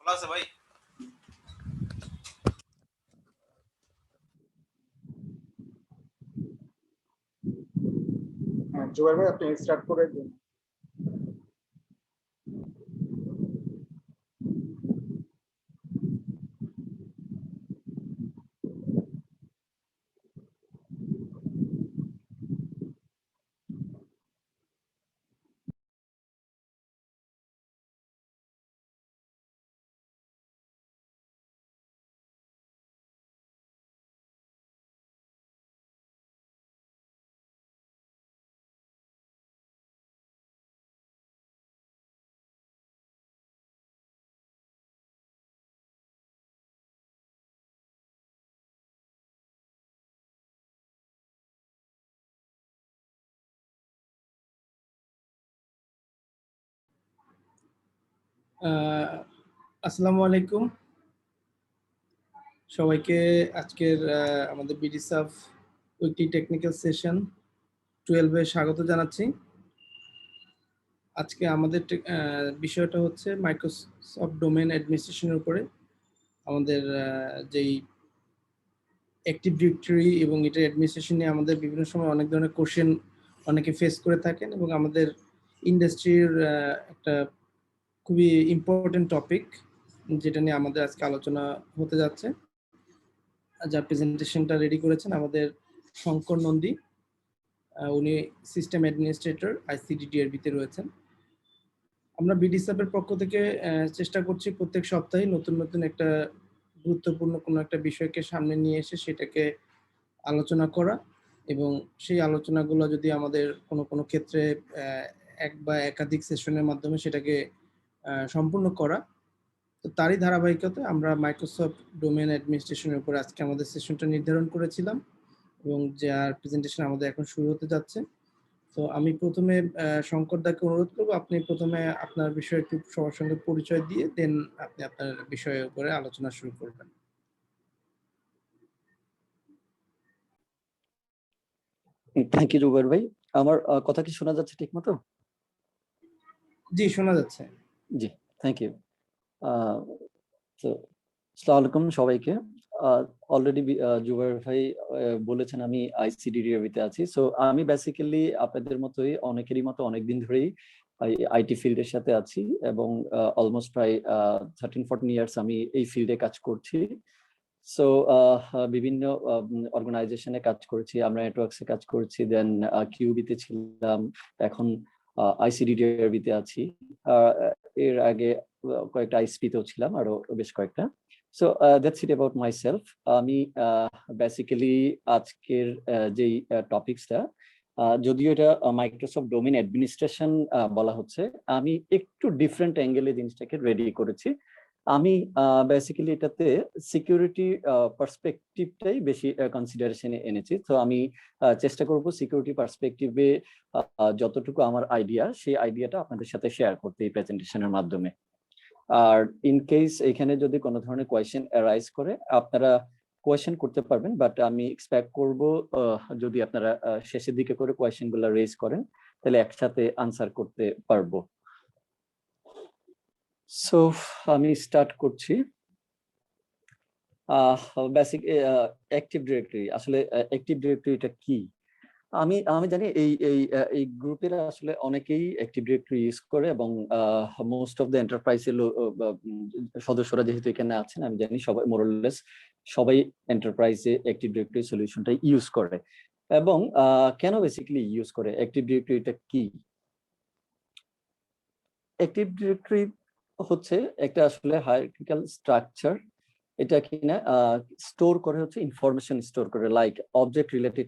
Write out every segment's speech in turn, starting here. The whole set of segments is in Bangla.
ভালো আছে ভাই? হ্যাঁ, জুবাইর ভাই আপনি স্টার্ট করে দিন। আসসালামু আলাইকুম সবাইকে। আজকের আমাদের বিডিসাফ উইকলি টেকনিক্যাল সেশন 12-এ স্বাগত জানাচ্ছি। আজকে আমাদের বিষয়টা হচ্ছে মাইক্রোসফট ডোমেইন অ্যাডমিনিস্ট্রেশনের উপরে। আমাদের যেই অ্যাক্টিভ ডিরেক্টরি এবং এটা অ্যাডমিনিস্ট্রেশন নিয়ে আমাদের বিভিন্ন সময় অনেক ধরনের কোশ্চেন অনেকে ফেস করে থাকেন, এবং আমাদের ইন্ডাস্ট্রির একটা খুবই ইম্পর্টেন্ট টপিক যেটা নিয়ে আমাদের আজকে আলোচনা হতে যাচ্ছে। যা প্রেজেন্টেশনটা রেডি করেছেন আমাদের শঙ্কর নন্দী, উনি সিস্টেম অ্যাডমিনিস্ট্রেটর ICDDRB-তে রয়েছেন। আমরা বিডিসাপের পক্ষ থেকে চেষ্টা করছি প্রত্যেক সপ্তাহে নতুন নতুন একটা গুরুত্বপূর্ণ কোনো একটা বিষয়কে সামনে নিয়ে এসে সেটাকে আলোচনা করা, এবং সেই আলোচনাগুলো যদি আমাদের কোনো কোনো ক্ষেত্রে এক বা একাধিক সেশনের মাধ্যমে সেটাকে সম্পূর্ণ করা। তো তারই ধারাবাহিকতায় আমরা মাইক্রোসফট ডোমেইন অ্যাডমিনিস্ট্রেশনের উপর আজকে আমাদের সেশনটা নির্ধারণ করেছিলাম, এবং যার প্রেজেন্টেশন আমাদের এখন শুরু হতে যাচ্ছে। তো আমি প্রথমে শঙ্কর দাকে অনুরোধ করবো, আপনি প্রথমে আপনার বিষয়ে একটু সবার সঙ্গে পরিচয় দিয়ে দেন আপনি আপনার বিষয়ের উপরে আলোচনা শুরু করবেন। থ্যাংক ইউ জুবাইর ভাই। আমার কথা কি শোনা যাচ্ছে ঠিক মতো? জি, শোনা যাচ্ছে। জি, থ্যাংক ইউ। তো আসসালামু আলাইকুম সবাইকে। অলরেডি জুবাইর ভাই বলেছেন আমি ICDDRB-তে আছি। সো আমি বেসিক্যালি আপনাদের মতোই অনেকেরই মতো অনেকদিন ধরেই আইটি ফিল্ডের সাথে আছি, এবং অলমোস্ট প্রায় 13-14 ইয়ার্স আমি এই ফিল্ডে কাজ করছি। সো বিভিন্ন অর্গানাইজেশনে কাজ করেছি, আমরা নেটওয়ার্কসে কাজ করছি, দেন কিউবিতে ছিলাম, এখন ICDDRB-তে আছি। এর আগে কয়েকটা আইএসপি-তেও ছিলাম, আরো বেশ কয়েকটা। So that's it about my self. আমি বেসিক্যালি আজকের যেই টপিকসটা, যদিও এটা মাইক্রোসফট ডোমেইন অ্যাডমিনিস্ট্রেশন বলা হচ্ছে, আমি একটু ডিফারেন্ট অ্যাঙ্গেলে জিনিসটাকে রেডি করেছি। আমি বেসিক্যালি এটাতে সিকিউরিটি পার্সপেক্টিভটাই বেশি কনসিডারেশনে এনেছি। তো আমি চেষ্টা করব সিকিউরিটি পার্সপেক্টিভে যতটুকু আমার আইডিয়া, সেই আইডিয়াটা আপনাদের সাথে শেয়ার করতে এই প্রেজেন্টেশনের মাধ্যমে। আর ইন কেস এখানে যদি কোনো ধরনের কোয়েশ্চেন অ্যারাইজ করে, আপনারা কোয়েশ্চেন করতে পারবেন, বাট আমি এক্সপেক্ট করব যদি আপনারা শেষের দিকে করে কোয়েশ্চেনগুলো রেজ করেন, তাহলে একসাথে আনসার করতে পারবো। সো আমি স্টার্ট করছি। বেসিক অ্যাক্টিভ ডিরেক্টরি, আসলে অ্যাক্টিভ ডিরেক্টরিটা কি? আমি জানি এই গ্রুপের আসলে অনেকেই অ্যাক্টিভ ডিরেক্টরি ইউজ করে, এবং মোস্ট অফ দ্য এন্টারপ্রাইজের সদস্যরা যেহেতু এখানে আছেন, আমি জানি সবাই মোরলেস সবাই এন্টারপ্রাইজে অ্যাক্টিভ ডিরেক্টরি সলিউশনটা ইউজ করে। এবং কেন বেসিক্যালি ইউজ করে? অ্যাক্টিভ ডিরেক্টরিটা কি? অ্যাক্টিভ ডিরেক্টরি হচ্ছে একটা আসলে হায়ারার্কিক্যাল স্ট্রাকচার। এটা কিনা স্টোর করে, হচ্ছে ইনফরমেশন স্টোর করে, লাইক অবজেক্ট রিলেটেড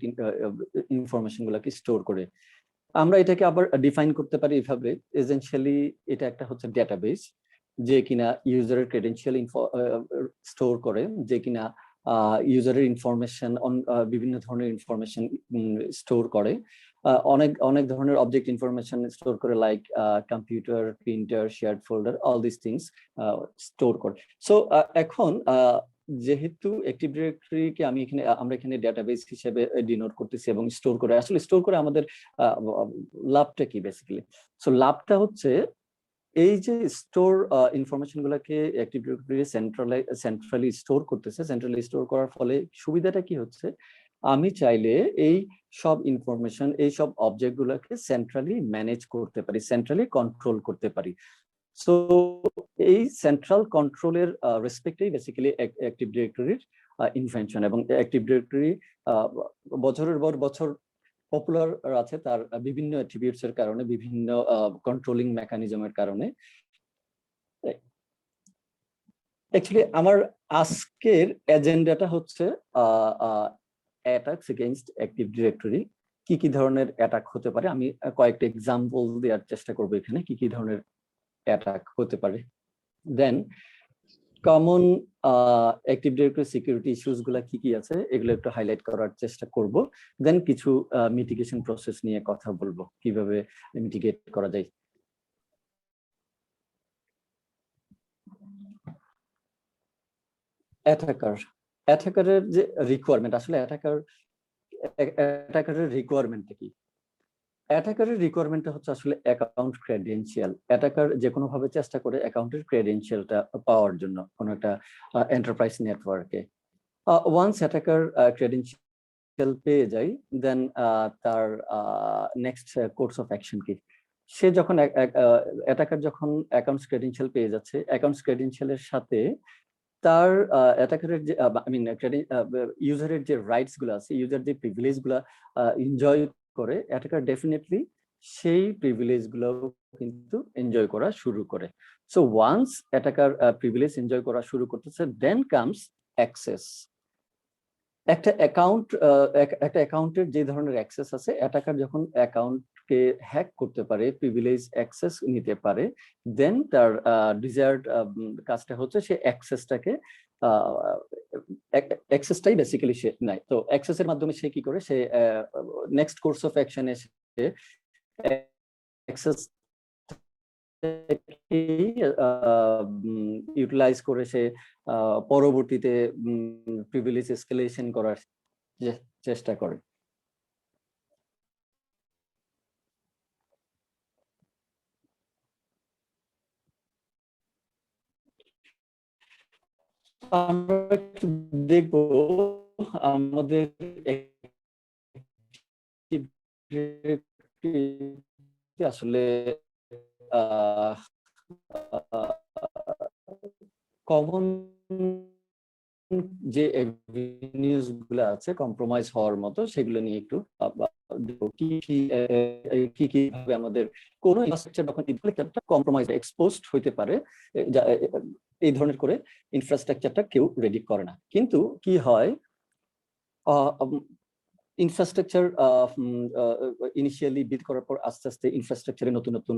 ইনফরমেশন গুলাকে স্টোর করে। আমরা এটাকে আবার ডিফাইন করতে পারি এভাবে, এসেনশিয়ালি এটা একটা হচ্ছে ডেটাবেস, যে কিনা ইউজারের ক্রেডেনশিয়াল স্টোর করে, যে কিনা ইউজারের ইনফরমেশন, বিভিন্ন ধরনের ইনফরমেশন স্টোর করে। অনেক ধরনের অবজেক্ট ইনফরমেশন স্টোর করে, like computer, printer, shared folder, all this things store করে। সো এখন যেহেতু অ্যাক্টিভ ডিরেক্টরিকে আমরা এখানে ডেটাবেস হিসেবে ডিনোট করতেছি, এবং স্টোর করে আমাদের লাভটা কি বেসিক্যালি? সো লাভটা হচ্ছে এই যে স্টোর ইনফরমেশন গুলাকে অ্যাক্টিভ ডিরেক্টরি সেন্ট্রালি স্টোর করতেছে, সেন্ট্রালি স্টোর করার ফলে সুবিধাটা কি হচ্ছে, আমি চাইলে এই সব ইনফরমেশন, এই সব অবজেক্ট গুলাকে সেন্ট্রালি ম্যানেজ করতে পারি, সেন্ট্রালি কন্ট্রোল করতে পারি। সো এই সেন্ট্রাল কন্ট্রোলের রেসপেক্টেই বেসিক্যালি অ্যাক্টিভ ডিরেক্টরির ইনভেনশন, এবং অ্যাক্টিভ ডিরেক্টরি বছরের পর বছর পপুলার আছে তার বিভিন্ন অ্যাট্রিবিউটস এর কারণে, বিভিন্ন কন্ট্রোলিং মেকানিজমের কারণে। অ্যাকচুয়ালি আমার আজকের এজেন্ডাটা হচ্ছে অ্যাটাকস এগেইনস্ট অ্যাক্টিভ ডিরেক্টরি। কি কি ধরনের অ্যাটাক হতে পারে, আমি কয়েকটা এক্সাম্পল দেওয়ার চেষ্টা করবো এখানে, কি কি ধরনের অ্যাটাক হতে পারে। Then common active directory security issues গুলা কি কি আছে এগুলো একটু হাইলাইট করার চেষ্টা করব। দেন কিছু মিটিগেশন প্রসেস নিয়ে কথা বলবো, কিভাবে মিটিগেট করা যায়। অ্যাটাকারের যে রিকোয়ারমেন্ট, আসলে অ্যাটাকারের রিকোয়ারমেন্টটা কি? অ্যাটাকারের রিকোয়ারমেন্টটা হচ্ছে আসলে অ্যাকাউন্ট ক্রেডেনশিয়াল। অ্যাটাকার যে কোনো ভাবে চেষ্টা করে অ্যাকাউন্টের ক্রেডেনশিয়ালটা পাওয়ার জন্য কোনো একটা এন্টারপ্রাইজ নেটওয়ার্কে। ওয়ান্স অ্যাটাকার ক্রেডেনশিয়াল পেয়ে যায়, দেন তার নেক্সট কোর্স অফ অ্যাকশন কি? সে যখন অ্যাটাকার যখন অ্যাকাউন্টস ক্রেডেনশিয়াল পেয়ে যাচ্ছে, অ্যাকাউন্টস ক্রেডেনশিয়ালের সাথে তার অ্যাটাকারের যে ইউজারের যে রাইটস গুলো আছে, ইউজার যে প্রিভিলেজ গুলা এনজয় করে, অ্যাটাকার ডেফিনেটলি সেই প্রিভিলেজ গুলো কিন্তু এনজয় করা শুরু করে। So once attacker privilege enjoy করা শুরু করতেছে, দেন কামস অ্যাক্সেস। একটা অ্যাকাউন্টের যে ধরনের অ্যাক্সেস আছে, অ্যাটাকার যখন অ্যাকাউন্টকে হ্যাক করতে পারে, প্রিভিলেজ অ্যাক্সেস নিতে পারে, দেন তার ডিজায়ার্ড কাজটা হচ্ছে সে অ্যাক্সেসটাই বেসিক্যালি সে নেয়। তো অ্যাক্সেসের মাধ্যমে সে কি করে, সে নেক্সট কোর্স অফ অ্যাকশনে সে অ্যাক্সেস ইউটিলাইজ করে সে পরবর্তীতে প্রিভিলেজ এসকেলেশন করার চেষ্টা করে। আমরা একটু দেখবো আমাদের আসলে কমন যে এভিনিউজ গুলো আছে কম্প্রোমাইজ হওয়ার মতো, সেগুলো নিয়ে একটু কি কি ভাবে আমাদের কোন ইনফ্রাস্ট্রাকচার যখন কম্প্রোমাইজ এক্সপোজড হইতে পারে, এই ধরনের করে ইনফ্রাস্ট্রাকচারটা কেউ রেডি করে না। কিন্তু কি হয়, ইনফ্রাস্ট্রাকচার ইনিশিয়ালি বিল্ড করার পর আস্তে আস্তে ইনফ্রাস্ট্রাকচারে নতুন নতুন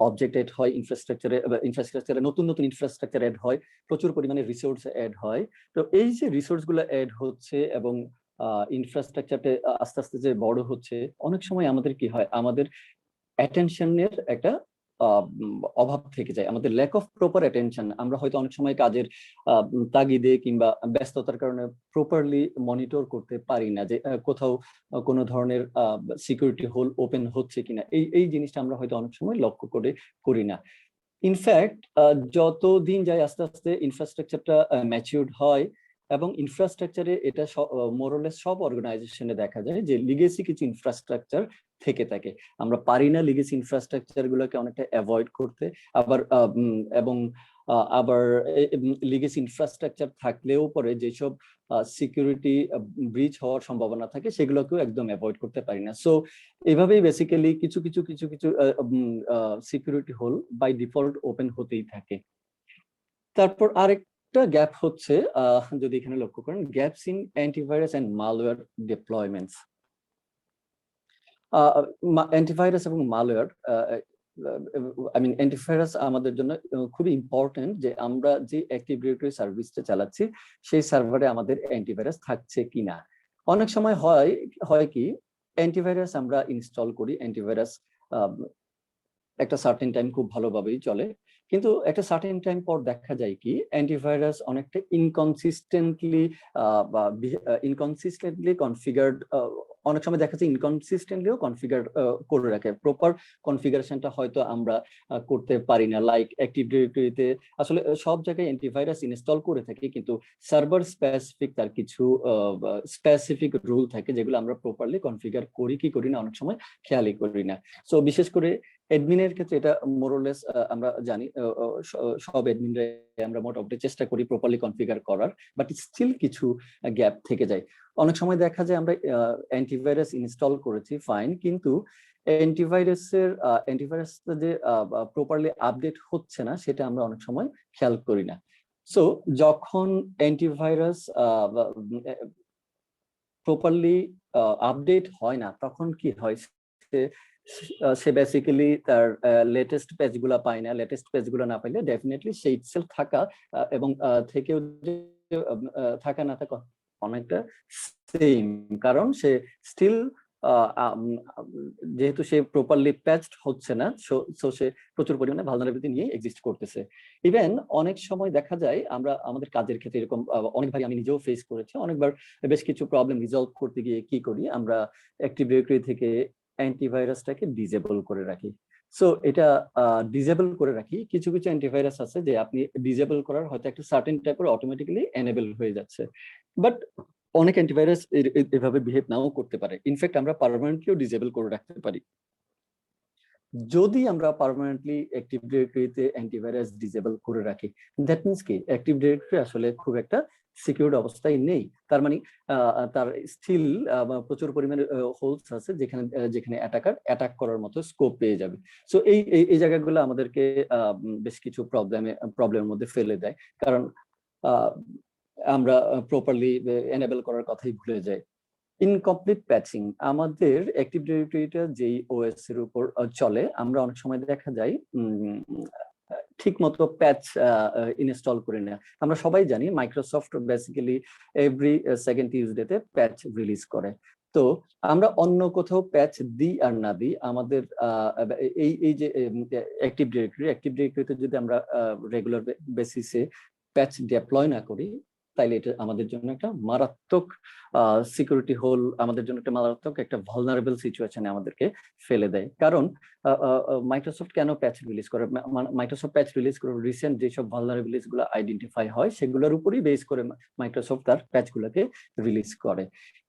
অবজেক্ট এড হয়, ইনফ্রাস্ট্রাকচারে নতুন নতুন ইনফ্রাস্ট্রাকচার এড হয়, প্রচুর পরিমাণে রিসোর্স এড হয়। তো এই যে রিসোর্স গুলো এড হচ্ছে এবং ইনফ্রাস্ট্রাকচারটা আস্তে আস্তে যে বড় হচ্ছে, অনেক সময় আমাদের কি হয়, আমাদের অ্যাটেনশনের একটা অভাব থেকে যায়, আমাদের ল্যাক অফ প্রপার অ্যাটেনশন। আমরা হয়তো অনেক সময় কাজের তাগিদে কিংবা ব্যস্ততার কারণে প্রপারলি মনিটর করতে পারি না যে কোথাও কোনো ধরনের সিকিউরিটি হোল ওপেন হচ্ছে কিনা, এই জিনিসটা আমরা হয়তো অনেক সময় লক্ষ্য করি না। ইনফ্যাক্ট যত দিন যায় আস্তে আস্তে ইনফ্রাস্ট্রাকচারটা ম্যাচিউরড হয়, এবং ইনফ্রাস্ট্রাকচারে এটা মোরলেস সব অর্গানাইজেশনে দেখা যায় যে লিগেসি কিছু ইনফ্রাস্ট্রাকচার থেকে থাকে। আমরা পারি না লিগেসি ইনফ্রাস্ট্রাকচার গুলোকে অনেকটা অ্যাভয়েড করতে, আবার লিগেসি ইনফ্রাস্ট্রাকচার থাকলেও পরে যেসব সিকিউরিটি ব্রিচ হওয়ার সম্ভাবনা থাকে সেগুলোকেও একদম অ্যাভয়েড করতে পারি না। সো এভাবেই বেসিক্যালি কিছু security hole by default open হতেই থাকে। তারপর আরেকটা গ্যাপ হচ্ছে, যদি এখানে লক্ষ্য করেন, gaps in antivirus and malware deployments. Antivirus এবং মালওয়্যার, অ্যান্টিভাইরাস আমাদের জন্য খুবই ইম্পর্টেন্ট, যে আমরা যে অ্যাক্টিভ ডিরেক্টরি সার্ভিসটা চালাচ্ছি সেই সার্ভারে আমাদের অ্যান্টিভাইরাস থাকছে কিনা। অনেক সময় হয় কি, অ্যান্টিভাইরাস আমরা ইনস্টল করি, অ্যান্টিভাইরাস একটা সার্টেন টাইম খুব ভালোভাবেই চলে, কিন্তু একটা সার্টেন টাইম পর দেখা যায় কি অ্যান্টিভাইরাস অনেকটা ইনকনসিস্টেন্টলি কনফিগার্ড অনেক সময় দেখা যাচ্ছে ইনকনসিস্টেন্টলিও কনফিগার করে রাখে, প্রপার কনফিগারেশনটা হয়তো আমরা করতে পারি না। লাইক অ্যাক্টিভ ডিরেক্টরিতে আসলে সব জায়গায় অ্যান্টিভাইরাস ইনস্টল করে থাকি, কিন্তু সার্ভার স্পেসিফিক তার কিছু স্পেসিফিক রুল থাকে যেগুলো আমরা প্রপারলি কনফিগার করি কি করি না অনেক সময় খেয়ালই করি না। সো বিশেষ করে অ্যাডমিনের ক্ষেত্রে এটা মোরলেস আমরা জানি, সব অ্যাডমিনরা আমরা মোটামুটি চেষ্টা করি প্রপারলি কনফিগার করার, বাট স্টিল কিছু গ্যাপ থেকে যায়। অনেক সময় দেখা যায় আমরা অ্যান্টিভাইরাস ইনস্টল করেছি ফাইন, কিন্তু অ্যান্টিভাইরাস যে প্রপারলি আপডেট হচ্ছে না সেটা আমরা অনেক সময় খেয়াল করি না। সো যখন অ্যান্টিভাইরাস প্রপারলি আপডেট হয় না তখন কি হয়, সে বেসিক্যালি তার লেটেস্ট পেজগুলো পায় না। লেটেস্ট পেজগুলো না পাইলে ডেফিনেটলি সেই ইটসেলফ থাকা এবং থেকেও থাকা না থাকা অনেকটা সেম, কারণ সে স্টিল যেহেতু সে প্রপারলি প্যাচড হচ্ছে না, সো সে প্রচুর পরিমাণে ভালনারেবিলিটি নিয়ে এক্সিস্ট করতেছে। ইভেন অনেক সময় দেখা যায় আমরা আমাদের কাজের ক্ষেত্রে এরকম অনেকবার আমি নিজেও ফেস করেছি, অনেকবার বেশ কিছু প্রবলেম রিজলভ করতে গিয়ে কি করি, আমরা অ্যাক্টিভ ডিরেক্টরি থেকে অ্যান্টিভাইরাসটাকে ডিসেবল করে রাখি। সো এটা ডিসেবল করে রাখি। কিছু কিছু অ্যান্টিভাইরাস আছে যে আপনি ডিসেবল করার হয়তো একটা সার্টেন টাইপের অটোমেটিক্যালি এনেবল হয়ে যাচ্ছে, বাট অনেক অ্যান্টিভাইরাস এভাবে বিহেভ নাও করতে পারে। ইনফ্যাক্ট আমরা পার্মানেন্টলিও ডিসেবল করে রাখতে পারি। যদি আমরা পার্মানেন্টলি অ্যাক্টিভ ডিরেক্টরিতে অ্যান্টিভাইরাস ডিসেবল করে রাখি, দ্যাট মিনস কি অ্যাক্টিভ ডিরেক্টরি আসলে খুব একটা সিকিউরড অবস্থায় নেই। তার মানে তার স্টিল প্রচুর পরিমাণে হোলস আছে যেখানে যেখানে অ্যাটাক করার মতো স্কোপ পেয়ে যাবে। সো এই জায়গাগুলো আমাদেরকে বেশ কিছু প্রবলেমের মধ্যে ফেলে দেয়, কারণ আমরা প্রপারলি এনেবল করার কথাই ভুলে যাই। ইনকমপ্লিট প্যাচিং, আমাদের অ্যাক্টিভ ডিরেক্টরিটা যেই ওএস এর উপর চলে, আমরা অনেক সময় দেখা যায় ঠিক মতো প্যাচ ইনস্টল করি না। আমরা সবাই জানি মাইক্রোসফট বেসিক্যালি এভরি সেকেন্ড টিউজডেতে প্যাচ রিলিজ করে। তো আমরা অন্য কোথাও প্যাচ দিই আর না দিই, আমাদের এই যে অ্যাক্টিভ ডিরেক্টরিতে যদি আমরা রেগুলার বেসিসে প্যাচ ডেপ্লয় না করি, তাইলে এটা আমাদের জন্য একটা মারাত্মক সিকিউরিটি হোল, আমাদের জন্য একটা মারাত্মক একটা ভালনারেবল সিচুয়েশনে আমাদেরকে ফেলে দেয়। কারণ মাইক্রোসফট কেন প্যাচ রিলিজ করে? মাইক্রোসফট প্যাচ রিলিজ করে রিসেন্ট যেসব ভালনারেবিলিটিস গুলো আইডেন্টিফাই হয় সেগুলোর উপরই বেস করে মাইক্রোসফট তার প্যাচগুলোকে রিলিজ করে।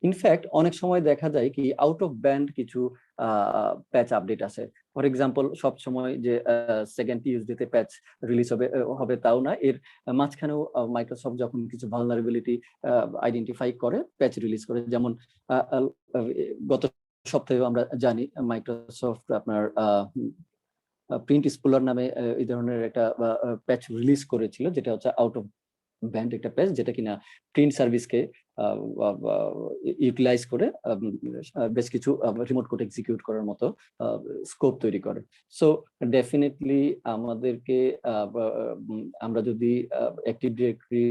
ইনফ্যাক্ট অনেক সময় দেখা যায় কি আউট অফ ব্যান্ড কিছু প্যাচ আপডেট আছে। ফর এক্সাম্পল, সব সময় যে সেকেন্ড টিউজডেতে প্যাচ রিলিজ হবে তাও না, এর মাঝখানেও মাইক্রোসফট যখন কিছু ভালনারেবিলিটি আইডেন্টিফাই করে প্যাচ রিলিজ করে। যেমন গত সপ্তাহে আমরা জানি মাইক্রোসফট আপনার প্রিন্ট স্পুলার নামে এই ধরনের একটা প্যাচ রিলিজ করেছিল, যেটা হচ্ছে আউট অফ ব্যান্ড একটা প্যাচ, যেটা কিনা প্রিন্ট সার্ভিসকে ইউটিলাইজ করে বেশ কিছু রিমোট কোড এক্সিকিউট করার মতো স্কোপ তৈরি করে। সো ডেফিনেটলি আমাদেরকে আমরা যদি অ্যাক্টিভ ডিরেক্টরি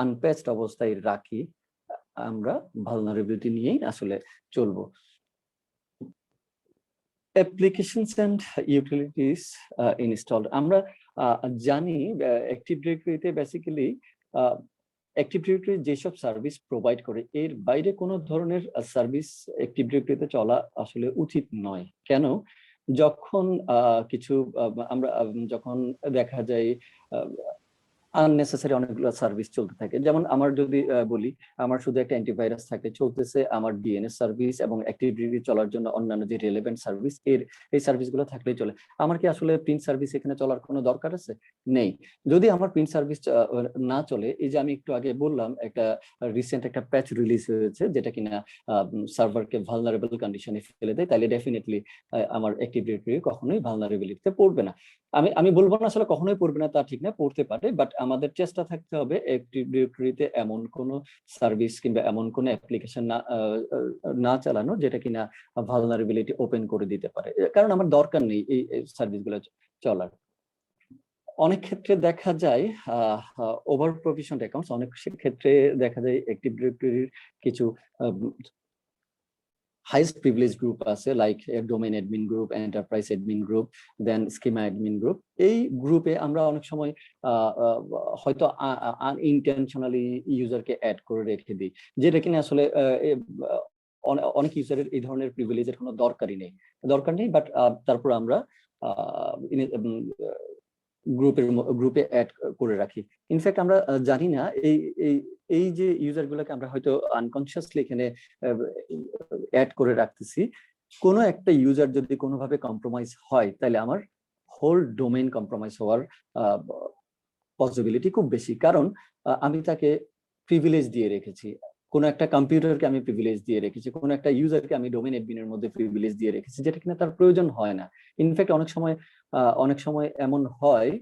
আনপ্যাচড অবস্থায় রাখি, আমরা ভালনারেবিলিটি নিয়েই আসলে চলবো। অ্যাপ্লিকেশনস এন্ড ইউটিলিটিস ইনস্টলড, আমরা জানি অ্যাক্টিভ ডিরেক্টরিতে বেসিক্যালি অ্যাক্টিভ ডিরেক্টরি যেসব সার্ভিস প্রোভাইড করে এর বাইরে কোনো ধরনের সার্ভিস অ্যাক্টিভ ডিরেক্টরিতে চলা আসলে উচিত নয়। কেন? যখন কিছু আমরা যখন দেখা যায় আননেসেসারি অনেকগুলো সার্ভিস চলতে থাকে, যেমন আমার যদি বলি, আমার শুধু একটা অ্যান্টিভাইরাস থাকে চলতেছে, আমার ডিএনএস সার্ভিস এবং অ্যাক্টিভ ডিরেক্টরি চলার জন্য অন্যান্য যে রিলেভেন্ট সার্ভিস এই সার্ভিসগুলো থাকলেই চলে। আমার কি আসলে প্রিন্ট সার্ভিস এখানে চলার কোনো দরকার আছে? নেই। যদি আমার প্রিন্ট সার্ভিস না চলে, এই যে আমি একটু আগে বললাম একটা রিসেন্ট একটা প্যাচ রিলিজ হয়েছে যেটা কিনা সার্ভারকে ভালনারেবল কন্ডিশনে ফেলে দেয়, তাহলে ডেফিনেটলি আমার অ্যাক্টিভ ডিরেক্টরি কখনোই ভালনারেবিলিটিতে পড়বে না। আমি বলবো না আসলে কখনোই পড়বে না, তা ঠিক না, পড়তে পারে, বাট আমাদের চেষ্টা থাকতে হবে অ্যাক্টিভ ডিরেক্টরিতে এমন কোনো সার্ভিস কিংবা এমন কোনো অ্যাপ্লিকেশন না চালানো যেটা কিনা ভালনারেবিলিটি ওপেন করে দিতে পারে, কারণ আমার দরকার নেই এই সার্ভিসগুলো চলার। অনেক ক্ষেত্রে দেখা যায় ওভার প্রভিশনড অ্যাকাউন্টস, অনেক ক্ষেত্রে দেখা যায় অ্যাক্টিভ ডিরেক্টরির কিছু highest privilege group আছে, like domain admin group, enterprise admin group, then schema admin group. এই গ্রুপে আমরা অনেক সময় হয়তো আনইনটেনশনালি ইউজারকে অ্যাড করে রেখে দিই, যেটা কিনা আসলে অনেক ইউজারের এই ধরনের প্রিভিলেজের কোনো দরকার নেই, বাট তারপর আমরা গ্রুপে অ্যাড করে রাখি। ইনফ্যাক্ট আমরা জানি না এই যে ইউজার গুলোকে আমরা হয়তো আনকনসিয়াসলি এখানে অ্যাড করে রাখতেছি, কোনো একটা ইউজার যদি কোনোভাবে কম্প্রোমাইজ হয় তাহলে আমার হোল ডোমেইন কম্প্রোমাইজ হওয়ার পসিবিলিটি খুব বেশি, কারণ আমি তাকে প্রিভিলেজ দিয়ে রেখেছি, কোনো একটা কম্পিউটারকে আমি প্রিভিলেজ দিয়ে রেখেছি, কোনো একটা ইউজারকে আমি ডোমেইন অ্যাডমিনের মধ্যে প্রিভিলেজ দিয়ে রেখেছি, যেটা কিনা তার প্রয়োজন হয় না। ইনফ্যাক্ট অনেক সময় এমন হয়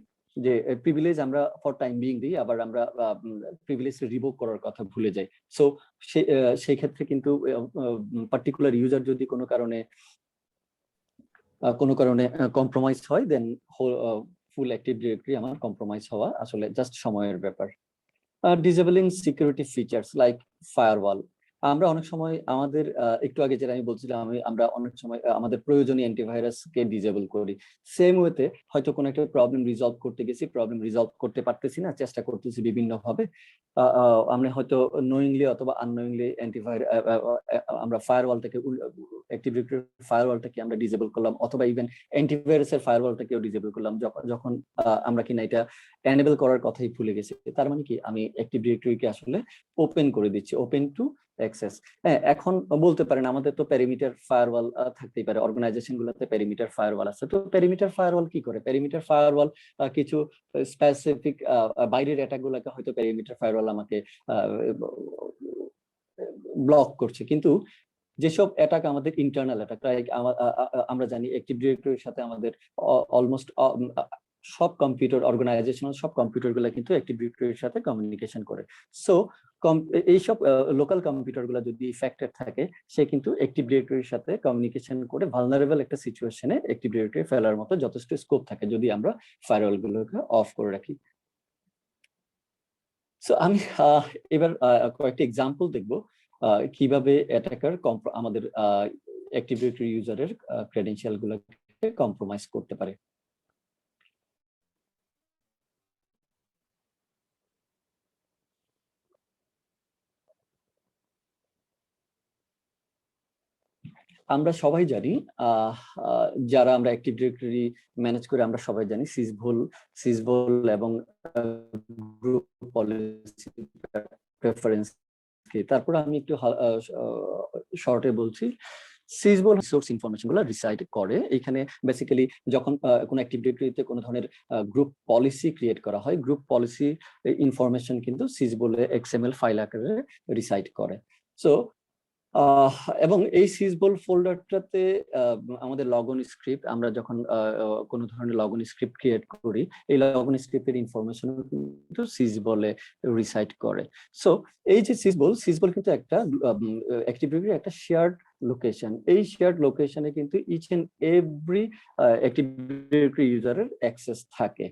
যে প্রিভিলেজ আমরা ফর টাইম বিং দিই, আবার আমরা প্রিভিলেজ রিভোক করার কথা ভুলে যাই। সো সেই ক্ষেত্রে কিন্তু পার্টিকুলার ইউজার যদি কোনো কারণে কম্প্রোমাইজ হয়, দেন ফুল অ্যাক্টিভ ডিরেক্টরি আমার কম্প্রোমাইজ হওয়া আসলে জাস্ট সময়ের ব্যাপার। ডিসেবলিং সিকিউরিটি ফিচার্স লাইক ফায়ারওয়াল, আমরা অনেক সময় আমাদের একটু আগে যেটা আমি বলছিলাম, আমরা অনেক সময় আমাদের প্রয়োজনীয় অ্যান্টিভাইরাসকে ডিসেবল করি। সেম ওয়েতে হয়তো কোনো একটা প্রবলেম রিজলভ করতে গেছি, প্রবলেম রিজলভ করতে পারতেছি না, চেষ্টা করতেছি বিভিন্নভাবে, আমরা হয়তো নোয়িংলি অথবা আননোয়িংলি আমরা ফায়ারওয়ালটাকে অ্যাক্টিভ ডিরেক্টরি ফায়ারওয়ালটাকে আমরা ডিসেবল করলাম, অথবা ইভেন অ্যান্টিভাইরাসের ফায়ারওয়ালটাকেও ডিসেবল করলাম যখন আমরা কিনা এটা এনেবল করার কথাই ভুলে গেছি। তার মানে কি, আমি অ্যাক্টিভ ডিরেক্টরিকে আসলে ওপেন করে দিচ্ছি, ওপেন টু অ্যাক্সেস। হ্যাঁ, এখন বলতে পারেন আমাদের তো পেরিমিটার ফায়ারওয়াল থাকতেই পারে, অর্গানাইজেশন গুলোতে পেরিমিটার ফায়ারওয়াল আছে। তো পেরিমিটার ফায়ারওয়াল কি করে? পেরিমিটার ফায়ারওয়াল কিছু স্পেসিফিক বাইরের অ্যাটাক গুলোকে হয়তো পেরিমিটার ফায়ারওয়াল আমাকে ব্লক করছে, কিন্তু যেসব অ্যাটাক আমাদের ইন্টারনাল অ্যাটাক, আমরা জানি অ্যাক্টিভ ডিরেক্টরির সাথে আমাদের অলমোস্ট সব কম্পিউটার, অর্গানাইজেশনাল সব কম্পিউটার গুলো কিন্তু অ্যাক্টিভ ডিরেক্টরির সাথে কমিউনিকেশন করে। সো এইসব লোকাল কম্পিউটার গুলো যদি ইফেক্টেড থাকে, সে কিন্তু অ্যাক্টিভ ডিরেক্টরির সাথে কমিউনিকেশন করে ভালনারেবল একটা সিচুয়েশনে অ্যাক্টিভ ডিরেক্টরি ফেলার মতো যথেষ্ট স্কোপ থাকে যদি আমরা ফায়ারওয়াল গুলোকে অফ করে রাখি। সো আমি এবার কয়েকটি এক্সাম্পল দেখবো কিভাবে অ্যাটাকার আমাদের অ্যাক্টিভ ডিরেক্টরি ইউজারের ক্রেডেনশিয়াল গুলোকে কম্প্রোমাইজ করতে পারে। আমরা সবাই জানি, যারা আমরা অ্যাক্টিভ ডিরেক্টরি ম্যানেজ করে, আমরা সবাই জানি সিসভোল এবং গ্রুপ পলিসি প্রেফারেন্স কি। তারপর আমি একটু শর্টে বলছি। সিসভোল সোর্স ইনফরমেশন গুলো রিসাইড করে। এখানে বেসিক্যালি যখন কোনো অ্যাক্টিভ ডিরেক্টরিতে কোনো ধরনের গ্রুপ পলিসি ক্রিয়েট করা হয়, গ্রুপ পলিসি ইনফরমেশন কিন্তু সিসভোলে এক্সএমএল ফাইল আকারে রিসাইড করে। সো এবং এই সিসভোল ফোল্ডারটাতে আমাদের লগইন স্ক্রিপ্ট, আমরা যখন কোনো ধরনের লগইন স্ক্রিপ্ট ক্রিয়েট করি, এই লগইন স্ক্রিপ্টের ইনফরমেশন কিন্তু সিসভোলে রিসাইড করে। সো এই যে সিসভোল কিন্তু একটা অ্যাক্টিভ ডিরেক্টরি একটা শেয়ার্ড লোকেশন। এই শেয়ার্ড লোকেশনে কিন্তু each and every active directory ইউজারের অ্যাক্সেস থাকে।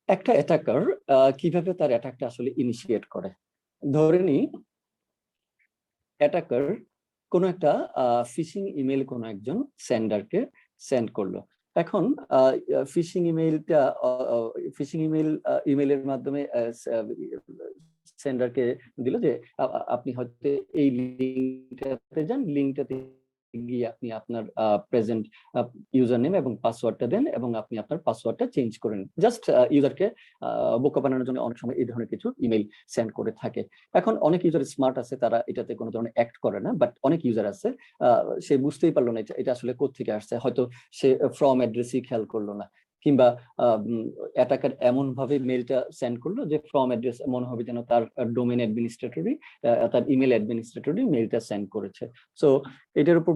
একটা অ্যাটাকার কিভাবে তার অ্যাটাকটা আসলে ইনিশিয়েট করে? ধরে নিই অ্যাটাকার কোনো একটা ফিশিং ইমেল কোনো একজন সেন্ডারকে সেন্ড করলো। এখন ফিশিং ইমেলের মাধ্যমে সেন্ডারকে দিল যে আপনি হয়তো এই লিঙ্কটাতে যান, লিঙ্কটাতে গিয়ে আপনি আপনার প্রেজেন্ট ইউজার নেম এবং পাসওয়ার্ডটা দেন এবং আপনি আপনার পাসওয়ার্ডটা চেঞ্জ করেন। জাস্ট ইউজারকে বোকা বানানোর জন্য অনেক সময় এই ধরনের কিছু ইমেল সেন্ড করে থাকে। এখন অনেক ইউজার স্মার্ট আছে, তারা এটাতে কোনো ধরনের অ্যাক্ট করে না, বাট অনেক ইউজার আছে সে বুঝতেই পারলো না এটা আসলে কোত্থেকে আসছে, হয়তো সে ফ্রম অ্যাড্রেসই খেয়াল করলো না, কিংবা অ্যাটাকার এমন ভাবে মেলটা সেন্ড করলো যে ফ্রম অ্যাড্রেস মনে হবে যেন তার ডোমেইন অ্যাডমিনিস্ট্রেটরই, তার ইমেল অ্যাডমিনিস্ট্রেটরই মেলটা সেন্ড করেছে। সো এটার উপর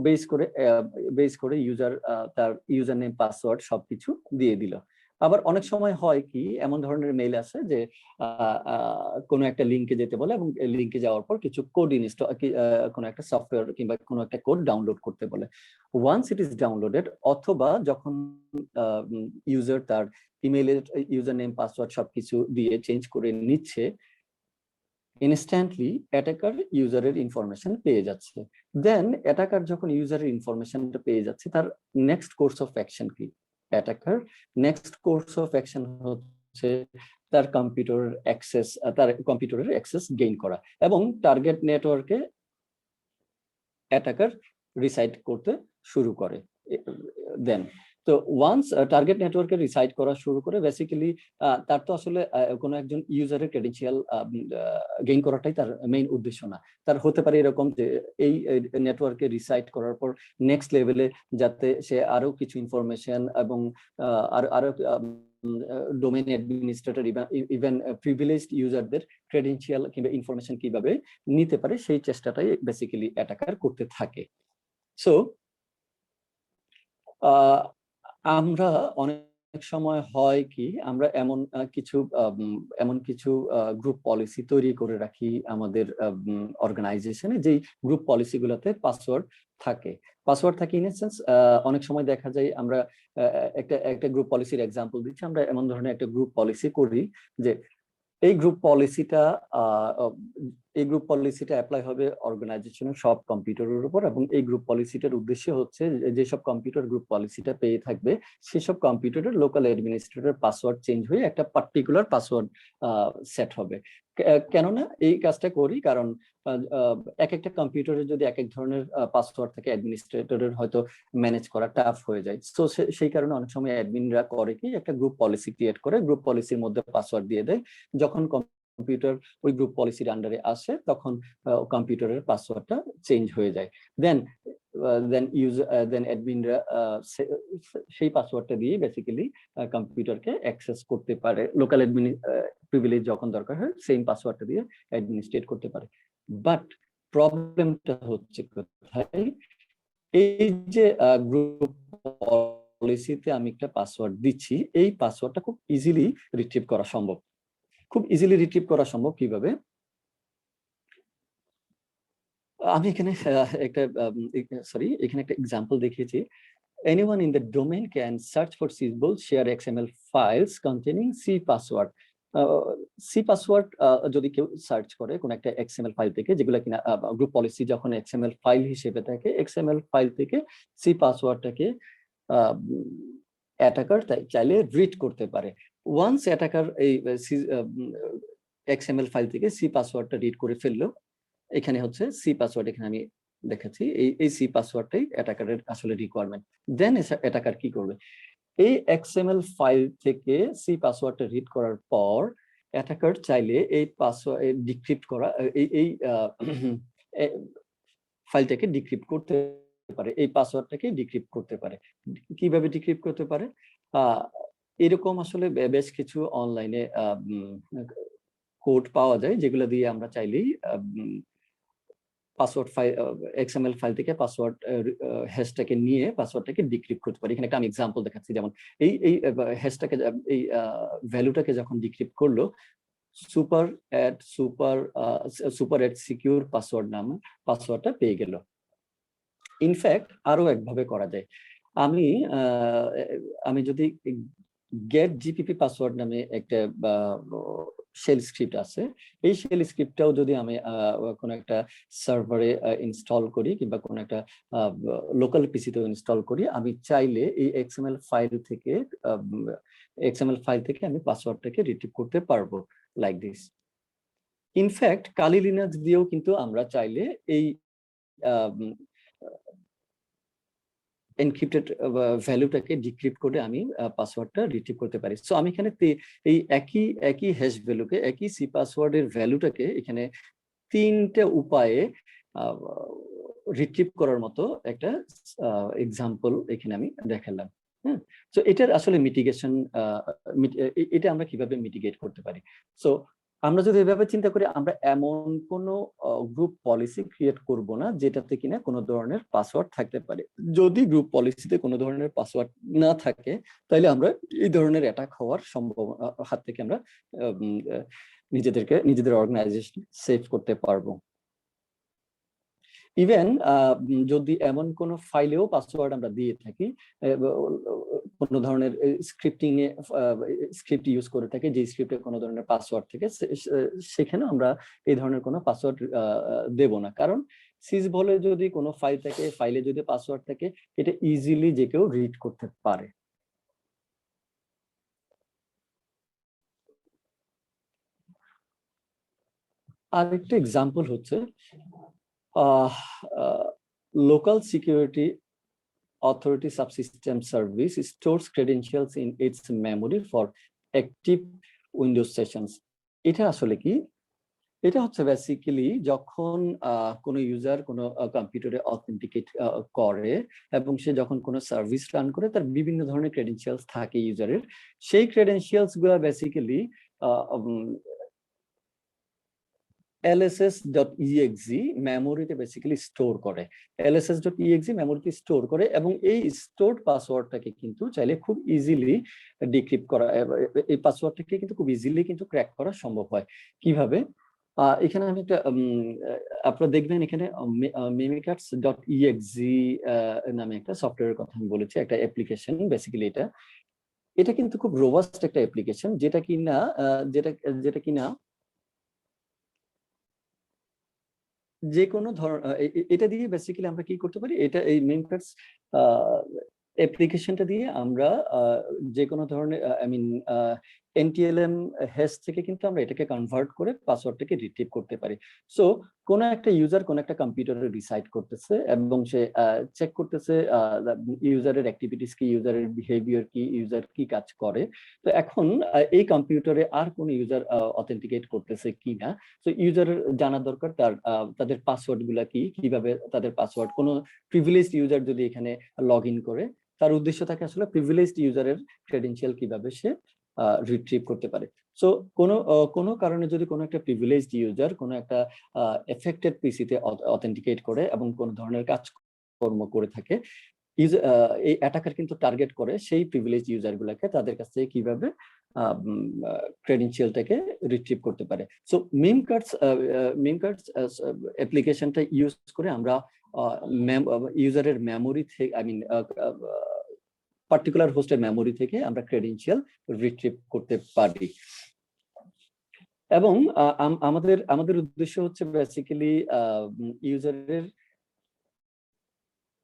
বেস করে ইউজার তার ইউজার নেম, পাসওয়ার্ড সবকিছু দিয়ে দিল। আবার অনেক সময় হয় কি, এমন ধরনের মেইল আসে যে কোনো একটা লিঙ্কে যেতে বলে এবং লিঙ্কে যাওয়ার পর কিছু কোড ইনস্টল, কোনো একটা সফটওয়্যার কিংবা কোনো একটা কোড ডাউনলোড করতে বলে। ওয়ান্স ইট ইজ ডাউনলোডেড, অথবা যখন ইউজার তার ইমেইলের ইউজার নেম, পাসওয়ার্ড সবকিছু দিয়ে চেঞ্জ করে নিচ্ছে, ইনস্ট্যান্টলি অ্যাটাকার ইউজারের ইনফরমেশন পেয়ে যাচ্ছে। দেন অ্যাটাকার যখন ইউজারের ইনফরমেশনটা পেয়ে যাচ্ছে, তার নেক্সট কোর্স অফ অ্যাকশন কি? Attacker next course of action হচ্ছে তার কম্পিউটারের অ্যাক্সেস গেইন করা এবং টার্গেট নেটওয়ার্কে অ্যাটাকার রিসাইড করতে শুরু করে। দেন তো ওয়ান্স টার্গেট নেটওয়ার্কে রিসাইড করা শুরু করে বেসিক্যালি তার তো আসলে কোনো একজন ইউজারের ক্রেডেনশিয়াল গেইন করাটাই তার মেইন উদ্দেশ্য না। তার হতে পারে এরকম যে এই নেটওয়ার্কে রিসাইড করার পর নেক্সট লেভেলে যাতে সে আরো কিছু ইনফরমেশন এবং আরো ডোমেইন অ্যাডমিনিস্ট্রেটর ইভেন প্রিভিলেজড ইউজারদের ক্রেডেনশিয়াল কিংবা ইনফরমেশন কিভাবে নিতে পারে সেই চেষ্টাটাই বেসিক্যালি অ্যাটাকার করতে থাকে। সো আমরা অনেক সময় হয় কি আমরা এমন কিছু গ্রুপ পলিসি তৈরি করে রাখি আমাদের অর্গানাইজেশনে, যেই গ্রুপ পলিসিগুলোতে পাসওয়ার্ড থাকে ইন এ সেন্স অনেক সময় দেখা যায় আমরা একটা গ্রুপ পলিসির এক্সাম্পল দিচ্ছি। আমরা এমন ধরনের একটা গ্রুপ পলিসি করি যে এই গ্রুপ পলিসিটা অ্যাপ্লাই হবে অর্গানাইজেশনের সব কম্পিউটারের উপর এবং এই গ্রুপ পলিসিটার উদ্দেশ্য হচ্ছে যেসব কম্পিউটার গ্রুপ পলিসিটা পেয়ে থাকবে সেসব কম্পিউটারের লোকাল অ্যাডমিনিস্ট্রেটর পাসওয়ার্ড চেঞ্জ হয়ে একটা পার্টিকুলার পাসওয়ার্ড সেট হবে। কেননা এই কাজটা করি কারণ এক একটা কম্পিউটারে যদি এক এক ধরনের পাসওয়ার্ড থাকে অ্যাডমিনিস্ট্রেটরের হয়তো ম্যানেজ করা টাফ হয়ে যায়। তো সেই কারণে অনেক সময় অ্যাডমিনরা করে কি একটা গ্রুপ পলিসি ক্রিয়েট করে গ্রুপ পলিসির মধ্যে পাসওয়ার্ড দিয়ে দেয়। যখন কম্পিউটার ওই গ্রুপ পলিসির আন্ডারে আসে তখন কম্পিউটারের পাসওয়ার্ডটা চেঞ্জ হয়ে যায়। দেন অ্যাডমিনরা সেই পাসওয়ার্ডটা দিয়ে বেসিক্যালি কম্পিউটারকে অ্যাক্সেস করতে পারে। লোকাল অ্যাডমিন প্রিভিলেজ যখন দরকার হয় সেম পাসওয়ার্ডটা দিয়ে অ্যাডমিনিস্ট্রেট করতে পারে। বাট প্রবলেমটা হচ্ছে কোথায়, এই যে গ্রুপ পলিসিতে আমি একটা পাসওয়ার্ড দিচ্ছি, এই পাসওয়ার্ডটা খুব ইজিলি রিট্রিভ করা সম্ভব। কিভাবে? আমি এখানে একটা এক্সাম্পল দেখিয়েছি। Anyone in the domain can search for Sysbol share XML files containing C password. C password যদি কেউ সার্চ করে কোন একটা XML ফাইল থেকে, যেগুলো কিনা গ্রুপ পলিসি যখন XML ফাইল হিসেবে থাকে, XML ফাইল থেকে C পাসওয়ার্ডটাকে অ্যাটাকার চাইলে রিড করতে পারে। ওয়ান্স অ্যাটাকার এই XML ফাইল থেকে C পাসওয়ার্ডটা রিড করে ফেললো, এখানে হচ্ছে C পাসওয়ার্ড, এখানে আমি দেখাচ্ছি এই C পাসওয়ার্ডটাই অ্যাটাকারের আসলে রিকোয়ারমেন্ট। দেন অ্যাটাকার কি করবে, এই XML ফাইল থেকে C পাসওয়ার্ডটা রিড করার পর অ্যাটাকার চাইলে এই পাসওয়ার্ড ডিক্রিপ্ট করা এই ফাইলটাকে ডিক্রিপ্ট করতে পারে, এই পাসওয়ার্ডটাকে ডিক্রিপ্ট করতে পারে। কিভাবে ডিক্রিপ্ট করতে পারে? এরকম আসলে বেশ কিছু অনলাইনে কোড পাওয়া যায় যেগুলো দিয়ে আমরা চাইলেই পাসওয়ার্ড ফাইল XML ফাইল থেকে পাসওয়ার্ড হ্যাশটাকে নিয়ে পাসওয়ার্ডটাকে ডিক্রিপ্ট করতে পারি। এখানে একটা আমি এক্সাম্পল দেখাচ্ছি। যেমন এই হ্যাশটাকে এই ভ্যালুটাকে যখন ডিক্রিপ্ট করলো, সুপার এট সিকিউর পাসওয়ার্ড নামে পাসওয়ার্ডটা পেয়ে গেল। ইনফ্যাক্ট আরো একভাবে করা যায়। আমি যদি গেট জিপিপি পাসওয়ার্ড নামে একটা শেল স্ক্রিপ্ট আছে, এই শেল স্ক্রিপ্টটাও যদি আমি কোনো একটা সার্ভারে ইনস্টল করি কিংবা কোনো একটা লোকাল পিসিতেও ইনস্টল করি, আমি চাইলে এই XML ফাইল থেকে আমি পাসওয়ার্ডটাকে রিট্রিভ করতে পারবো like this. In fact Kali Linux দিয়েও কিন্তু আমরা চাইলে এই এনক্রিপ্টেড ভ্যালুটাকে ডিক্রিপ্ট করে আমি পাসওয়ার্ডটা রিট্রিভ করতে পারি। সো আমি এখানে এই একই হ্যাশ ভ্যালুকে, একই C পাসওয়ার্ডের ভ্যালুটাকে এখানে তিনটা উপায়ে রিট্রিভ করার মতো একটা এক্সাম্পল এখানে আমি দেখালাম। হ্যাঁ, সো এটার আসলে মিটিগেশন, এটা আমরা কিভাবে মিটিগেট করতে পারি। সো আমরা যদি এভাবে চিন্তা করি, আমরা এমন কোনো গ্রুপ পলিসি ক্রিয়েট করব না যেটাতে কিনা কোনো ধরনের পাসওয়ার্ড থাকতে পারে। যদি গ্রুপ পলিসিতে কোনো ধরনের পাসওয়ার্ড না থাকে, তাহলে আমরা এই ধরনের অ্যাটাক হওয়ার সম্ভাবনা হাত থেকে আমরা নিজেদের অর্গানাইজেশন সেভ করতে পারবো। ইভেন যদি এমন কোনো ফাইলেও পাসওয়ার্ড আমরা দিয়ে থাকি, কোনো ধরনের স্ক্রিপ্ট ইউজ করে থাকি, যে স্ক্রিপ্টে কোনো ধরনের পাসওয়ার্ড থাকে, সেখানে আমরা এই ধরনের কোনো পাসওয়ার্ড দেব না। কারণ সিসবলে যদি কোনো ফাইল থাকে, ফাইলে যদি পাসওয়ার্ড থাকে, এটা ইজিলি যে কেউ রিড করতে পারে। আরেকটা এক্সাম্পল হচ্ছে local security authority subsystem service stores credentials in its memory for active Windows sessions. এটা আসলে কি? এটা হচ্ছে বেসিক্যালি যখন কোনো ইউজার কোনো কম্পিউটারে অথেন্টিকেট করে এবং সে যখন কোনো সার্ভিস রান করে তার বিভিন্ন ধরনের ক্রেডেনশিয়ালস থাকে ইউজারের, সেই ক্রেডেনশিয়ালস গুলো বেসিক্যালি lss.exe মেমোরিতে বেসিক্যালি স্টোর করে। lss.exe মেমোরিতে স্টোর করে এবং এই স্টোরড পাসওয়ার্ডটাকে কিন্তু চাইলে খুব ইজিলি ডিক্রিপ্ট করা, এই পাসওয়ার্ডটাকে কিন্তু খুব ইজিলি কিন্তু ক্র্যাক করা সম্ভব হয়। কিভাবে? এখানে আমি একটা আপনারা দেখবেন এখানে mimikatz.exe নামে একটা সফটওয়্যারের কথা আমি বলেছি, একটা অ্যাপ্লিকেশন বেসিক্যালি। এটা কিন্তু খুব রোবাস্ট একটা অ্যাপ্লিকেশন যেটা কিনা যে কোনো এটা দিয়ে বেসিক্যালি আমরা কি করতে পারি, এটা এই মিমকাটস অ্যাপ্লিকেশনটা দিয়ে আমরা যে কোনো ধরনের NTLM হ্যাশ থেকে কিন্তু আমরা এটাকে কনভার্ট করে পাসওয়ার্ডটাকে রিট্রিভ করতে পারি। সো কোনো একটা ইউজার কোনো একটা কম্পিউটারে রিসাইড করতেছে এবং সে চেক করতেছে ইউজারের অ্যাক্টিভিটিস কি, ইউজারের বিহেভিয়ার কি, ইউজার কি কাজ করে। তো এখন এই কম্পিউটারে আর কোন ইউজার অথেন্টিকেট করতেছে কিনা, তো ইউজারের জানা দরকার তাদের পাসওয়ার্ড গুলা কি, কিভাবে তাদের পাসওয়ার্ড, কোনো প্রিভিলেজড ইউজার যদি এখানে লগ ইন করে তার উদ্দেশ্য থাকে আসলে প্রিভিলেজড ইউজারের ক্রেডেনশিয়াল কিভাবে সে রিট্রিভ করতে পারে। সো কোনো কারণে যদি কোনো একটা প্রিভিলেজড ইউজার কোনো একটা এফেক্টেড পিসিতে অথেন্টিকেট করে এবং কোন ধরনের কাজকর্ম করে থাকে, এই অ্যাটাকার কিন্তু টার্গেট করে সেই প্রিভিলেজড ইউজার গুলাকে, তাদের কাছ থেকে কিভাবে ক্রেডেনশিয়ালটাকে রিট্রিভ করতে পারে। সো মিমকাটস অ্যাপ্লিকেশনটা ইউজ করে আমরা ইউজারের মেমোরি থেকে পার্টিকুলার হোস্টের মেমোরি থেকে আমরা ক্রেডেনশিয়াল রিট্রিভ করতে পারি। এবং আমাদের উদ্দেশ্য হচ্ছে basically ইউজারের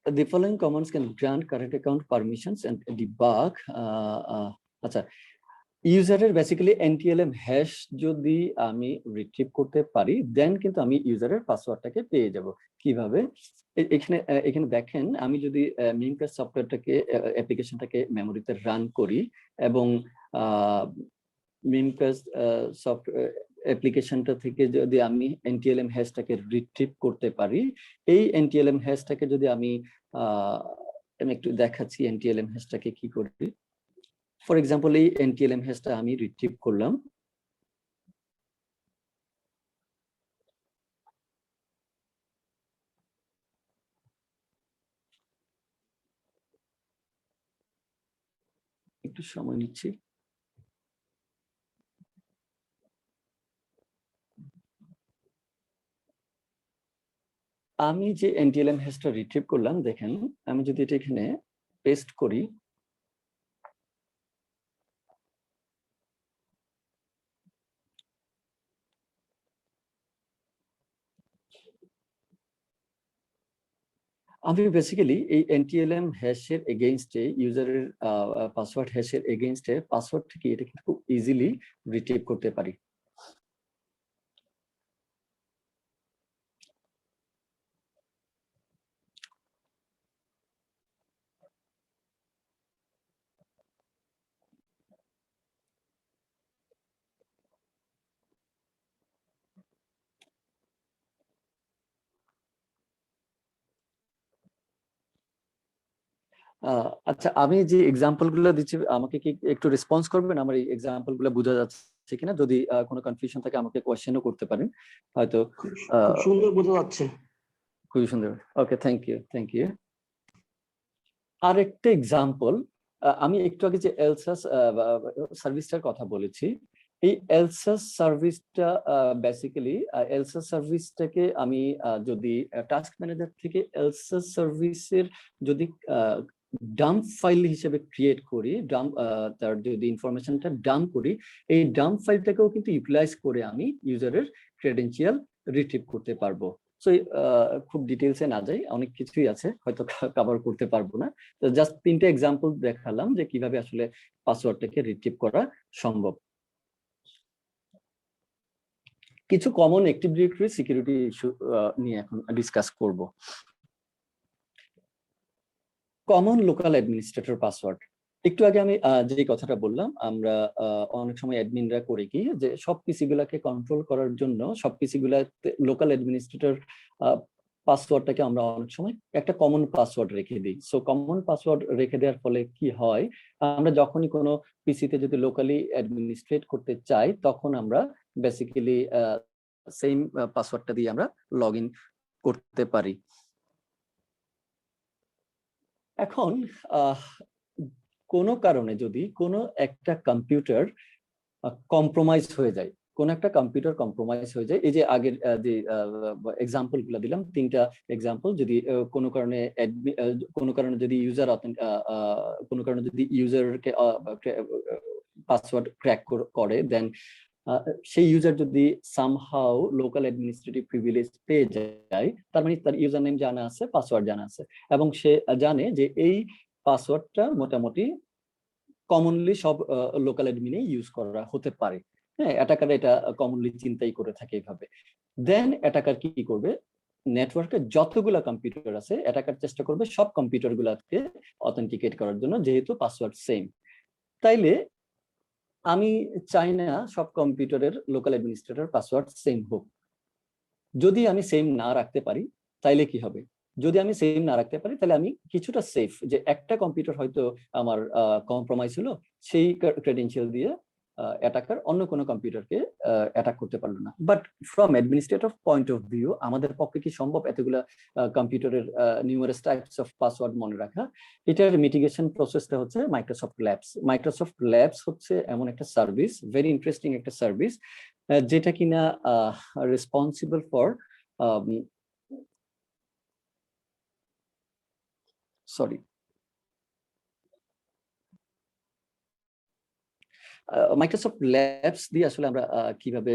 the following commands can grant current account permissions and debug আচ্ছা, ইউজারের বেসিক্যালি NTLM হ্যাশ যদি আমি রিট্রিভ করতে পারি দেন কিন্তু আমি ইউজারের পাসওয়ার্ডটাকে পেয়ে যাব। কিভাবে? এখানে দেখেন, আমি যদি মিমকাটস সফটওয়্যারটাকে অ্যাপ্লিকেশনটাকে মেমোরিতে রান করি এবং মিমকাটস সফটওয়্যার অ্যাপ্লিকেশনটা থেকে যদি আমি NTLM হ্যাশটাকে রিট্রিভ করতে পারি, এই NTLM হ্যাশটাকে যদি আমি একটু দেখাচ্ছি NTLM হ্যাশটাকে কি করি। ফর এক্সাম্পল এই NTLM হ্যাশটা আমি রিট্রিভ করলাম, একটু সময় নিচ্ছি। আমি যে NTLM হ্যাশটা রিট্রিভ করলাম, দেখেন আমি যদি এটা এখানে পেস্ট করি, আমি বেসিক্যালি এই NTLM হ্যাশের এগেইনস্টে, ইউজারের পাসওয়ার্ড হ্যাশের এগেইনস্টে পাসওয়ার্ড থেকে এটা কিন্তু খুব ইজিলি রিট্রিভ করতে পারি। আচ্ছা, আমি যে এক্সাম্পল গুলো দিচ্ছি আমাকে কি একটু রেসপন্স করবেন? আমার এই এক্সাম্পল গুলো বোঝা যাচ্ছে কিনা? যদি কোনো কনফিউশন থাকে আমাকে কোয়েশ্চেনও করতে পারেন হয়তো। খুব সুন্দর বোঝা যাচ্ছে। খুবই সুন্দর, ওকে, থ্যাংক ইউ। আরেকটা এক্সাম্পল, আমি একটু আগে যে এলসাস সার্ভিসটার কথা বলেছি, এই এলসাস সার্ভিসটা বেসিক্যালি এলসাস সার্ভিসটাকে আমি যদি টাস্ক ম্যানেজার থেকে এলসাস সার্ভিসের যদি ডাম্প ফাইল হিসেবে ক্রিয়েট করি, তার যদি ইনফরমেশনটা ডাম্প করি, এই ডাম্প ফাইলটাকেও কিন্তু ইউটিলাইজ করে আমি ইউজারের ক্রেডেনশিয়াল রিট্রিভ করতে পারবো। সো খুব ডিটেলসে না যাই, অনেক কিছুই আছে, হয়তো কভার করতে পারবো না। তো জাস্ট 3টে এক্সাম্পল দেখালাম যে কিভাবে আসলে পাসওয়ার্ডটাকে রিট্রিভ করা সম্ভব। কিছু common active directory security issue নিয়ে এখন ডিসকাস করব। Common local administrator password. একটু আগে আমি যে কথাটা বললাম, আমরা অনেক সময় অ্যাডমিনরা করে কি যে সব পিসি গুলাকে কন্ট্রোল করার জন্য সব পিসি গুলাতে লোকাল অ্যাডমিনিস্ট্রেটর পাসওয়ার্ডটাকে আমরা অনেক সময় একটা কমন পাসওয়ার্ড রেখে দিই। সো কমন পাসওয়ার্ড রেখে দেওয়ার ফলে কি হয়, আমরা যখনই কোনো পিসিতে যদি লোকালি অ্যাডমিনিস্ট্রেট করতে চাই তখন আমরা বেসিক্যালি সেম পাসওয়ার্ডটা দিয়ে আমরা লগ ইন করতে পারি। এখন কোনো কারণে যদি কোনো একটা কম্পিউটার কম্প্রোমাইজ হয়ে যায়, কোন একটা কম্পিউটার কম্প্রোমাইজ হয়ে যায়, এই যে আগের যে এক্সাম্পল গুলো দিলাম, 3টা এক্সাম্পল, যদি কোনো কারণে যদি ইউজার কোনো কারণে যদি ইউজারকে পাসওয়ার্ড ক্র্যাক করে, দেন সেই ইউজার যদি সামহাউ লোকাল অ্যাডমিনিস্ট্রেটিভ প্রিভিলেজ পেয়ে যায়, তার মানে তার ইউজার নেম জানা আছে, পাসওয়ার্ড জানা আছে, এবং সে জানে যে এই পাসওয়ার্ডটা মোটামুটি কমনলি সব লোকাল অ্যাডমিনে ইউজ করা হতে পারে। হ্যাঁ, অ্যাটাকার এটা কমনলি চিন্তাই করে থাকে এইভাবে। দেন অ্যাটাকার কি করবে, নেটওয়ার্কে যতগুলা কম্পিউটার আছে অ্যাটাকার চেষ্টা করবে সব কম্পিউটার গুলাকে অথেন্টিকেট করার জন্য, যেহেতু পাসওয়ার্ড সেম। তাইলে আমি চাই না সব কম্পিউটারের লোকাল অ্যাডমিনিস্ট্রেটর পাসওয়ার্ড সেম হোক। যদি আমি সেম না রাখতে পারি তাইলে কি হবে, যদি আমি সেম না রাখতে পারি তাহলে আমি কিছুটা সেফ, যে একটা কম্পিউটার হয়তো আমার কম্প্রোমাইজ হলো, সেই ক্রেডেনশিয়াল দিয়ে অ্যাটাকার অন্য কোনো কম্পিউটারকে অ্যাটাক করতে পারলো না। But from administrator point of view, আমাদের পক্ষে কি সম্ভব এতগুলা কম্পিউটারের নিউমারাস টাইপস অফ পাসওয়ার্ড মনে রাখা? এটার মিটিগেশন প্রসেসটা হচ্ছে মাইক্রোসফট ল্যাবস। মাইক্রোসফট ল্যাবস হচ্ছে এমন একটা সার্ভিস, ভেরি ইন্টারেস্টিং একটা সার্ভিস, যেটা কিনা রেসপন্সিবল ফর মাইক্রোসফট ল্যাবস দিয়ে আসলে আমরা কিভাবে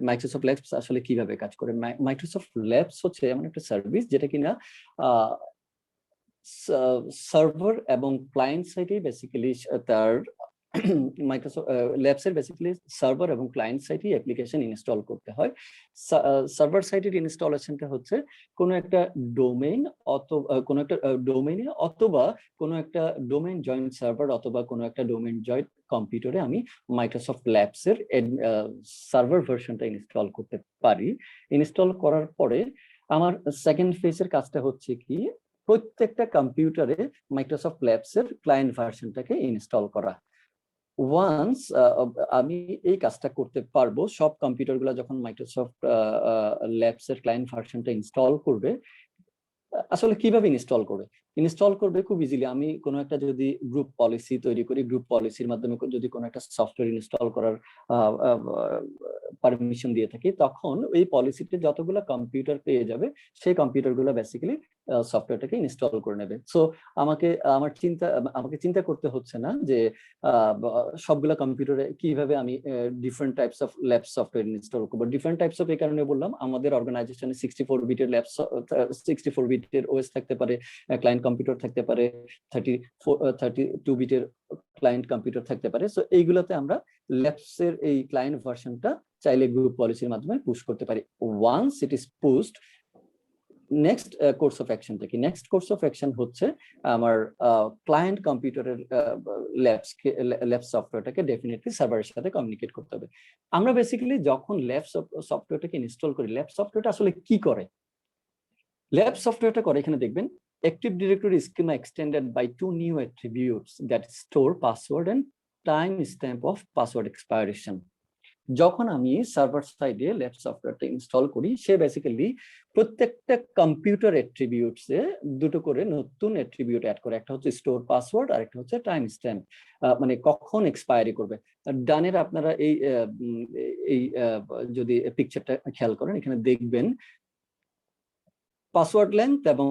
মাইক্রোসফট ল্যাবস আসলে কিভাবে কাজ করে। মাইক্রোসফট ল্যাবস হচ্ছে এমন একটা সার্ভিস যেটা কিনা সার্ভার এবং ক্লায়েন্ট সাইডে বেসিক্যালি তার মাইক্রোসফট ল্যাবসের বেসিক্যালি সার্ভার এবং ক্লায়েন্ট সাইডে অ্যাপ্লিকেশন ইনস্টল করতে হয়। সার্ভার সাইডের ইনস্টলেশনটা হচ্ছে কোনো একটা ডোমেইন অথবা কোনো একটা ডোমেইনে, অথবা কোনো একটা ডোমেইন জয়েন্ট সার্ভার, অথবা কোনো একটা ডোমেইন জয়েন্ট কম্পিউটারে আমি মাইক্রোসফট ল্যাবসের সার্ভার ভার্সনটা ইনস্টল করতে পারি। ইনস্টল করার পরে আমার সেকেন্ড ফেজের কাজটা হচ্ছে কি, প্রত্যেকটা কম্পিউটারে মাইক্রোসফট ল্যাবসের ক্লায়েন্ট ভার্সনটাকে ইনস্টল করা। ওয়ান্স আমি এই কাজটা করতে পারবো, সব কম্পিউটারগুলো যখন মাইক্রোসফট ল্যাবসের ক্লায়েন্ট ভার্সনটা ইনস্টল করবে, আসলে কিভাবে ইনস্টল করবে খুব ইজিলি। আমি কোনো একটা যদি গ্রুপ পলিসি তৈরি করি, গ্রুপ পলিসির মাধ্যমে যদি কোনো একটা সফটওয়্যার ইনস্টল করার পারমিশন দিয়ে থাকি, তখন এই পলিসিতে যতগুলো কম্পিউটার পেয়ে যাবে সেই কম্পিউটারগুলো বেসিক্যালি সফটওয়্যারটাকে ইনস্টল করে নেবে। সো আমাকে চিন্তা করতে হচ্ছে না যে সবগুলা কম্পিউটারে কিভাবে আমি different types of lab software install করবো। ডিফারেন্ট টাইপস অফ এই কারণে বললাম, আমাদের অর্গানাইজেশনে 64 বিটের ল্যাব 64 বিটের ওএস থাকতে পারে, ক্লায়েন্ট কম্পিউটার থাকতে পারে, 32 বিটের ক্লায়েন্ট কম্পিউটার থাকতে পারে। সো এইগুলোতে আমরা ল্যাবসের এই ক্লায়েন্ট ভার্সনটা চাইলে গ্রুপ পলিসির মাধ্যমে পুশ করতে পারি। Once it is pushed, next course of অ্যাকশনটা কি? নেক্সট কোর্স অফ অ্যাকশন হচ্ছে আমার ক্লায়েন্ট কম্পিউটারের ল্যাব সফটওয়্যারটাকে ডেফিনেটলি সার্ভারের সাথে কমিউনিকেট করতে হবে। আমরা বেসিক্যালি যখন ল্যাব সফটওয়্যারটাকে ইনস্টল করি, ল্যাব সফটওয়্যারটা আসলে কি করে? ল্যাব সফটওয়্যারটা করে, এখানে দেখবেন, Active Directory schema extended by 2 new attributes that store password and time stamp of password expiration. যখন আমি সার্ভার সাইডে ল্যাব সফটওয়্যারটা ইনস্টল করি, সে বেসিক্যালি প্রত্যেকটা কম্পিউটার অ্যাট্রিবিউটসে দুটো করে নতুন অ্যাট্রিবিউট অ্যাড করে। একটা হচ্ছে স্টোর পাসওয়ার্ড আর একটা হচ্ছে টাইম স্ট্যাম্প, মানে কখন এক্সপায়ারি করবে। ডানের আপনারা এই যদি পিকচারটা খেয়াল করেন, এখানে দেখবেন পাসওয়ার্ড লেন্থ এবং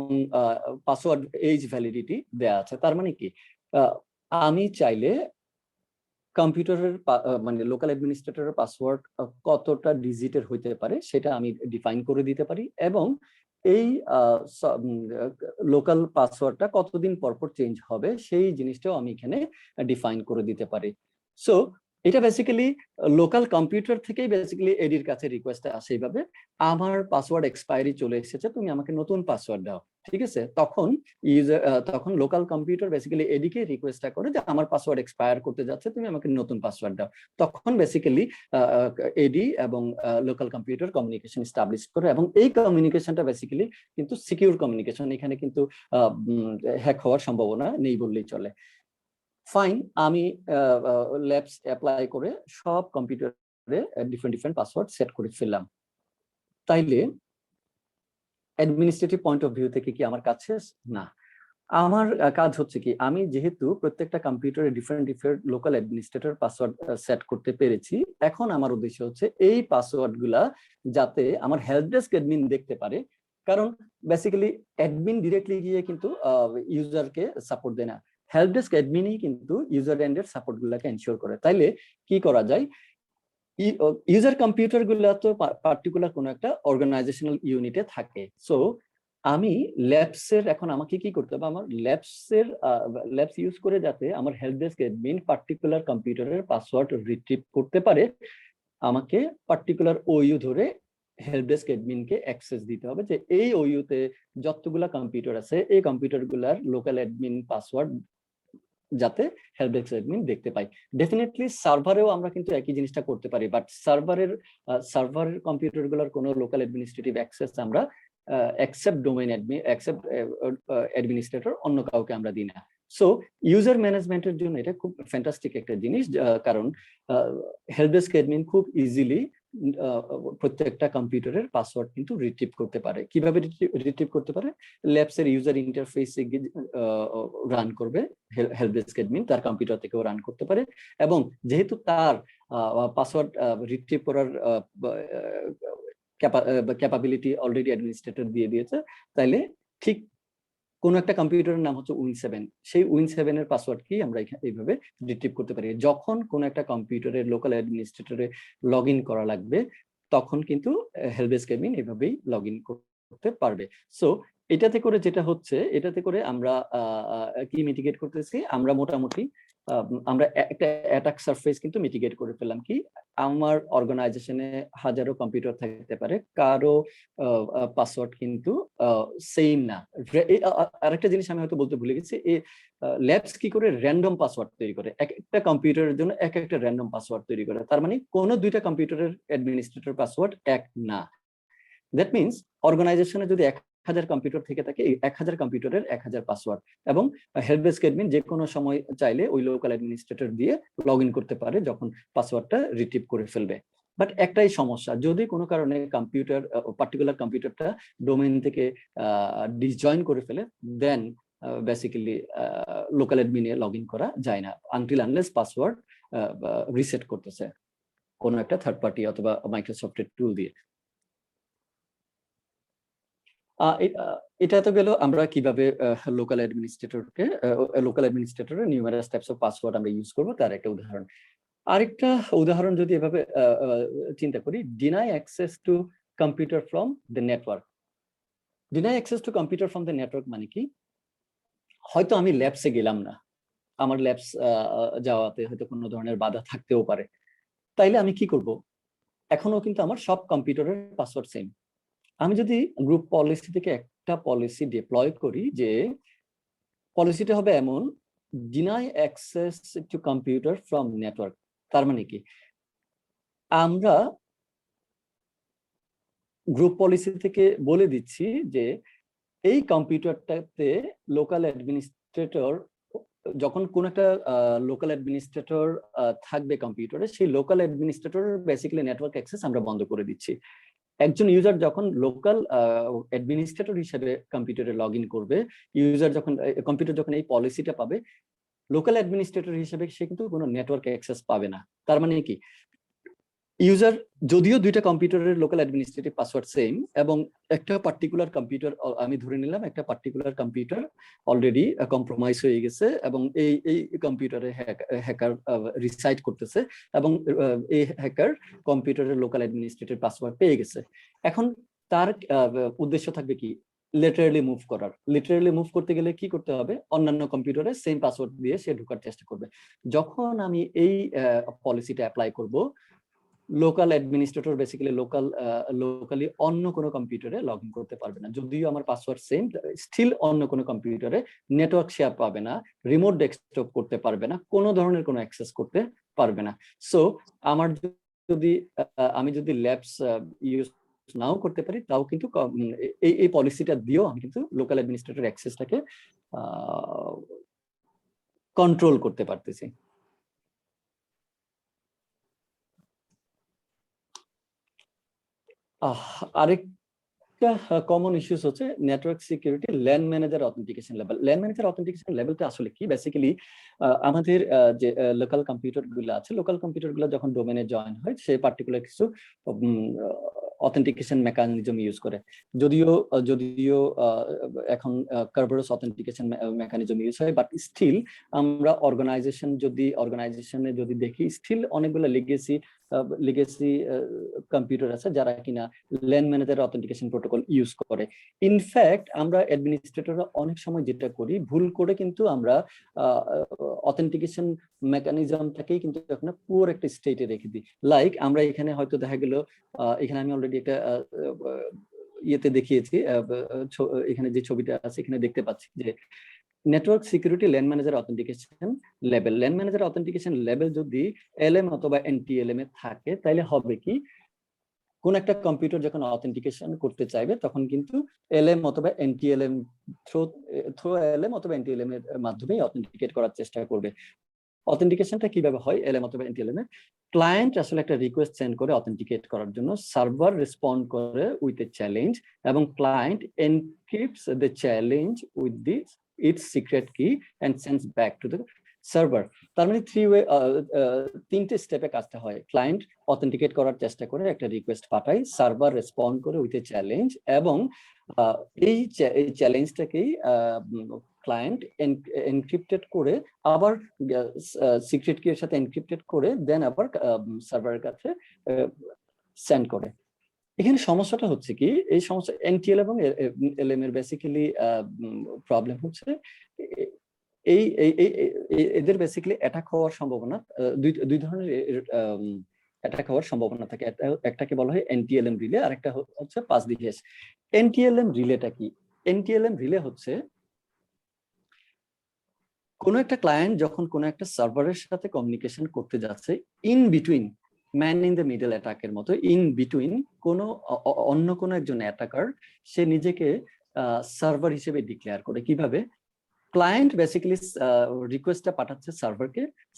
পাসওয়ার্ড এজ ভ্যালিডিটি দেয়া আছে। তার মানে কি, আমি চাইলে কম্পিউটারের মানে লোকাল অ্যাডমিনিস্ট্রেটরের পাসওয়ার্ড কতটা ডিজিটের হইতে পারে সেটা আমি ডিফাইন করে দিতে পারি, এবং এই লোকাল পাসওয়ার্ডটা কতদিন পর পর চেঞ্জ হবে সেই জিনিসটাও আমি এখানে ডিফাইন করে দিতে পারি। সো এটা বেসিক্যালি লোকাল কম্পিউটার থেকেই বেসিক্যালি এডির কাছে রিকোয়েস্টটা আসে এইভাবে, আমার পাসওয়ার্ড এক্সপায়ারি চলে এসেছে, তুমি আমাকে নতুন পাসওয়ার্ড দাও, ঠিক আছে? তখন লোকাল কম্পিউটার বেসিক্যালি এডিকে রিকোয়েস্টটা করে যে আমার পাসওয়ার্ড এক্সপায়ার করতে যাচ্ছে, তুমি আমাকে নতুন পাসওয়ার্ড দাও। তখন বেসিক্যালি এডি এবং লোকাল কম্পিউটার কমিউনিকেশন এস্টাবলিশ করে, এবং এই কমিউনিকেশনটা বেসিক্যালি কিন্তু সিকিউর কমিউনিকেশন, এখানে কিন্তু হ্যাক হওয়ার সম্ভাবনা নেই বললেই চলে। ফাইন, আমি ল্যাবস অ্যাপ্লাই করে সব কম্পিউটারে ডিফারেন্ট পাসওয়ার্ড সেট করে ফেললাম। তাইলে অ্যাডমিনিস্ট্রেটিভ পয়েন্ট অফ ভিউ থেকে কি আমার কাজ শেষ? না, আমার কাজ হচ্ছে কি, আমি যেহেতু প্রত্যেকটা কম্পিউটারে different local administrator password set করতে পেরেছি, এখন আমার উদ্দেশ্য হচ্ছে এই পাসওয়ার্ড গুলা যাতে আমার হেল্প ডেস্ক অ্যাডমিন দেখতে পারে, কারণ বেসিক্যালি অ্যাডমিন ডিরেক্টলি গিয়ে কিন্তু ইউজারকে সাপোর্ট দেয় না, হেল্প ডেস্ক অ্যাডমিনই কিন্তু ইউজার এন্ডের সাপোর্ট গুলাকে এনশিওর করে। তাইলে কি করা যায়, ইউজার কম্পিউটার গুলা তো পার্টিকুলার কোনো একটা অর্গানাইজেশনাল ইউনিটে থাকে। সো আমি ল্যাবসের এখন আমাকে কি করতে হবে, আমার ল্যাবস ইউজ করে যাতে আমার হেল্প ডেস্ক অ্যাডমিন পার্টিকুলার কম্পিউটারের পাসওয়ার্ড রিট্রিভ করতে পারে, আমাকে পার্টিকুলার ওইউ ধরে হেল্প ডেস্ক অ্যাডমিনকে অ্যাক্সেস দিতে হবে যে এই ওইউতে যতগুলা কম্পিউটার আছে এই কম্পিউটার গুলার লোকাল অ্যাডমিন পাসওয়ার্ড যাতে হেল্প ডেস্ক অ্যাডমিন দেখতে পাই। ডেফিনেটলি সার্ভারেও আমরা কিন্তু একই জিনিসটা করতে পারি, বাট সার্ভারের কম্পিউটার গুলোর কোনো লোকাল অ্যাডমিনিস্ট্রেটিভ অ্যাক্সেস আমরা এক্সেপ্ট ডোমেইন অ্যাডমিনিস্ট্রেটর অন্য কাউকে আমরা দিই না। সো ইউজার ম্যানেজমেন্টের জন্য এটা খুব ফ্যান্টাস্টিক একটা জিনিস, কারণ হেল্প ডেস্ক অ্যাডমিন খুব ইজিলি প্রত্যেকটা কম্পিউটারের পাসওয়ার্ড কিন্তু রিট্রিভ করতে পারে। কিভাবে রিট্রিভ করতে পারে? ল্যাবসের ইউজার ইন্টারফেসে রান করবে হেল্প ডেস্ক অ্যাডমিন, তার কম্পিউটার থেকেও রান করতে পারে, এবং যেহেতু তার পাসওয়ার্ড রিট্রিভ করার ক্যাপাবিলিটি অলরেডি অ্যাডমিনিস্ট্রেটর দিয়ে দিয়েছে, তাইলে ঠিক কোন একটা কম্পিউটারের নাম হচ্ছে Win7, সেই Win7 এর পাসওয়ার্ড কি আমরা এইভাবে রিট্রিভ করতে পারি। যখন কোন একটা কম্পিউটারের লোকাল অ্যাডমিনিস্ট্রেটরে লগ ইন করা লাগবে, তখন কিন্তু হেল্প ডেস্ক অ্যাডমিন এভাবেই লগ ইন করতে পারবে। সো এটাতে করে যেটা হচ্ছে, এটাতে করে আমরা কি মিটিগেট করতেছি, আমরা মোটামুটি আমরা একটা অ্যাটাক সারফেস কিন্তু মিটিগেট করে ফেললাম। কি, আমার অর্গানাইজেশনে হাজারো কম্পিউটার থাকতে পারে, কারো পাসওয়ার্ড কিন্তু সেম না। আরেকটা জিনিস আমি হয়তো বলতে ভুলে গেছি, ল্যাবস কি করে র্যান্ডম পাসওয়ার্ড তৈরি করে, এক একটা কম্পিউটারের জন্য এক একটা র্যান্ডম পাসওয়ার্ড তৈরি করে, তার মানে কোনো দুইটা কম্পিউটারের অ্যাডমিনিস্ট্রেটর পাসওয়ার্ড এক না। দ্যাট মিনস অর্গানাইজেশনে যদি 1000 কম্পিউটার থেকে থাকে, 1000 কম্পিউটারের 1000 পাসওয়ার্ড, এবং হেল্প ডেস্ক অ্যাডমিন যে কোনো সময় চাইলে ওই লোকাল অ্যাডমিনিস্ট্রেটর দিয়ে লগ ইন করতে পারে যখন পাসওয়ার্ডটা রিট্রিভ করে ফেলবে। বাট একটাই সমস্যা, যদি কোনো কারণে পার্টিকুলার কম্পিউটারটা ডোমেইন থেকে ডিসজয়েন করে ফেলে, দেন বেসিক্যালি লোকাল অ্যাডমিনে লগ ইন করা যায় না আনটিল আনলেস পাসওয়ার্ড রিসেট করতেছে কোনো একটা থার্ড পার্টি অথবা মাইক্রোসফটের টুল দিয়ে। এটা তো গেল আমরা কিভাবে লোকাল অ্যাডমিনিস্ট্রেটরের নিউমারাস টাইপস অফ পাসওয়ার্ড আমরা ইউজ করব, তার একটা উদাহরণ। আরেকটা উদাহরণ যদি এভাবে চিন্তা করি, deny access to computer from the network. Deny access to computer from the network মানে কি, হয়তো আমি ল্যাবসে গেলাম না, আমার ল্যাবস যাওয়াতে হয়তো কোনো ধরনের বাধা থাকতেও পারে, তাইলে আমি কি করব, এখনো কিন্তু আমার সব কম্পিউটারের পাসওয়ার্ড সেম। আমি যদি গ্রুপ পলিসি থেকে একটা পলিসি ডিপ্লয় করি, যে পলিসিটা হবে এমন, deny access to computer from network, তার মানে কি, আমরা গ্রুপ পলিসি থেকে বলে দিচ্ছি যে এই কম্পিউটারটাতে লোকাল অ্যাডমিনিস্ট্রেটর, যখন কোন একটা লোকাল অ্যাডমিনিস্ট্রেটর থাকবে কম্পিউটারে, সেই local administrator basically network access আমরা বন্ধ করে দিচ্ছি। একজন ইউজার যখন লোকাল অ্যাডমিনিস্ট্রেটর হিসেবে কম্পিউটারে লগ ইন করবে, কম্পিউটার যখন এই পলিসিটা পাবে, লোকাল অ্যাডমিনিস্ট্রেটর হিসেবে সে কিন্তু কোনো নেটওয়ার্ক অ্যাক্সেস পাবে না। তার মানে কি, ইউজার যদিও দুইটা কম্পিউটারের লোকাল অ্যাডমিনিস্ট্রেটিভ পাসওয়ার্ড সেম, এবং একটা পার্টিকুলার কম্পিউটার, আমি ধরে নিলাম একটা পার্টিকুলার কম্পিউটার অলরেডি কম্প্রোমাইজ হয়ে গেছে, এবং এই কম্পিউটারে হ্যাকার রিসাইড করতেছে, এবং এই হ্যাকার কম্পিউটারের লোকাল অ্যাডমিনিস্ট্রেটিভ পাসওয়ার্ড পেয়ে গেছে। এখন তার উদ্দেশ্য থাকবে কি, লেটারালি মুভ করার। লেটারালি মুভ করতে গেলে কি করতে হবে? অন্যান্য কম্পিউটারে সেম পাসওয়ার্ড দিয়ে সে ঢোকার চেষ্টা করবে। যখন আমি এই পলিসিটা অ্যাপ্লাই করব, লোকাল অ্যাডমিনিস্ট্রেটর বেসিক্যালি লোকালি অন্য কোনো কম্পিউটারে লগ ইন করতে পারবে না। যদিও আমার পাসওয়ার্ড সেম, স্টিল অন্য কোনো কম্পিউটারে নেটওয়ার্ক শেয়ার পাবে না, রিমোট ডেস্কটপ করতে পারবে না, কোনো ধরনের কোনো অ্যাক্সেস করতে পারবে না। সো আমার আমি যদি ল্যাবস ইউজ নাও করতে পারি, তাও কিন্তু এই পলিসিটা দিয়েও আমি কিন্তু লোকাল অ্যাডমিনিস্ট্রেটর অ্যাক্সেসটাকে কন্ট্রোল করতে পারতেছি। আরেকটা কমন ইস্যুস হচ্ছে network security LAN manager authentication level. LAN manager authentication লেভেলটা আসলে কি? বেসিক্যালি আমাদের যে লোকাল কম্পিউটার গুলো আছে, লোকাল কম্পিউটার গুলো যখন ডোমেনে জয়েন হয়, সেই পার্টিকুলার কিছু অথেন্টিকেশন মেকানিজম ইউজ করে। যদিও এখন কার্বরাস অথেন্টিকেশন মেকানিজম ইউজ হয়, বাট স্টিল আমরা অর্গানাইজেশনে যদি দেখি, স্টিল অনেকগুলো লিগেসি কম্পিউটার আছে যারা কিনা LAN manager authentication protocol use করে। ইনফ্যাক্ট আমরা অ্যাডমিনিস্ট্রেটররা অনেক সময় যেটা করি, ভুল করে কিন্তু আমরা অথেন্টিকেশন মেকানিজমটাকেই কিন্তু এখন পুরো একটা স্টেটে রেখে দিই। লাইক আমরা এখানে হয়তো দেখা গেল, এখানে আমি অলরেডি একটা ইয়েতে দেখিয়েছি, এখানে যে ছবিটা আছে এখানে দেখতে পাচ্ছি যে network security LAN manager authentication level. LAN manager authentication level যদি এলএম অথবা এনটিএলএম এ থাকে, তাহলে হবে কি, কোন একটা কম্পিউটার যখন অথেন্টিকেশন করতে চাইবে তখন কিন্তু এলএম অথবা এনটিএলএম থ্রু এলএম অথবা এনটিএলএম এর মাধ্যমে অথেন্টিকেট করার চেষ্টা করবে। অথেন্টিকেশনটা কিভাবে হয়? এলএম অথবা এনটিএলএম এ ক্লায়েন্ট আসলে একটা রিকোয়েস্ট সেন্ড করে অথেন্টিকেট করার জন্য, সার্ভার রেসপন্ড করে উইথ এ চ্যালেঞ্জ, এবং client encrypts the challenge with its secret key and sends back to the server. তার মানে তিনটে স্টেপে কাজটা হয়। ক্লায়েন্ট অথেন্টিকেট করার চেষ্টা করে, একটা রিকোয়েস্ট পাঠায়, সার্ভার রেসপন্ড করে উইথ এ চ্যালেঞ্জ, এবং এই চ্যালেঞ্জটাকেই ক্লায়েন্ট এনক্রিপ্টেড করে আবার সিক্রেট কি এর সাথে এনক্রিপ্টেড করে দেন আবার সার্ভারের কাছে সেন্ড করে। এখানে সমস্যাটা হচ্ছে কি, এই সমস্যা এনটিএল এবং এলএম এর বেসিক্যালি প্রবলেম হচ্ছে এদের বেসিক্যালি অ্যাটাক হওয়ার সম্ভাবনা, দুই ধরনের অ্যাটাক হওয়ার সম্ভাবনা থাকে। একটাকে বলা হয় এনটিএলএম রিলে, আর একটা হচ্ছে পাস দি হ্যাশ। এনটিএলএম রিলেটা কি? এনটিএলএম রিলে হচ্ছে কোন একটা ক্লায়েন্ট যখন কোন একটা সার্ভারের সাথে কমিউনিকেশন করতে যাচ্ছে, in between man in the middle অ্যাটাকের মতো, ইন বিটুইন অন্য কোনো একজন অ্যাটাকার সে নিজেকে সার্ভার হিসেবে ডিক্লেয়ার করে। কিভাবে? ক্লায়েন্ট বেসিক্যালি রিকোয়েস্টটা পাঠাচ্ছে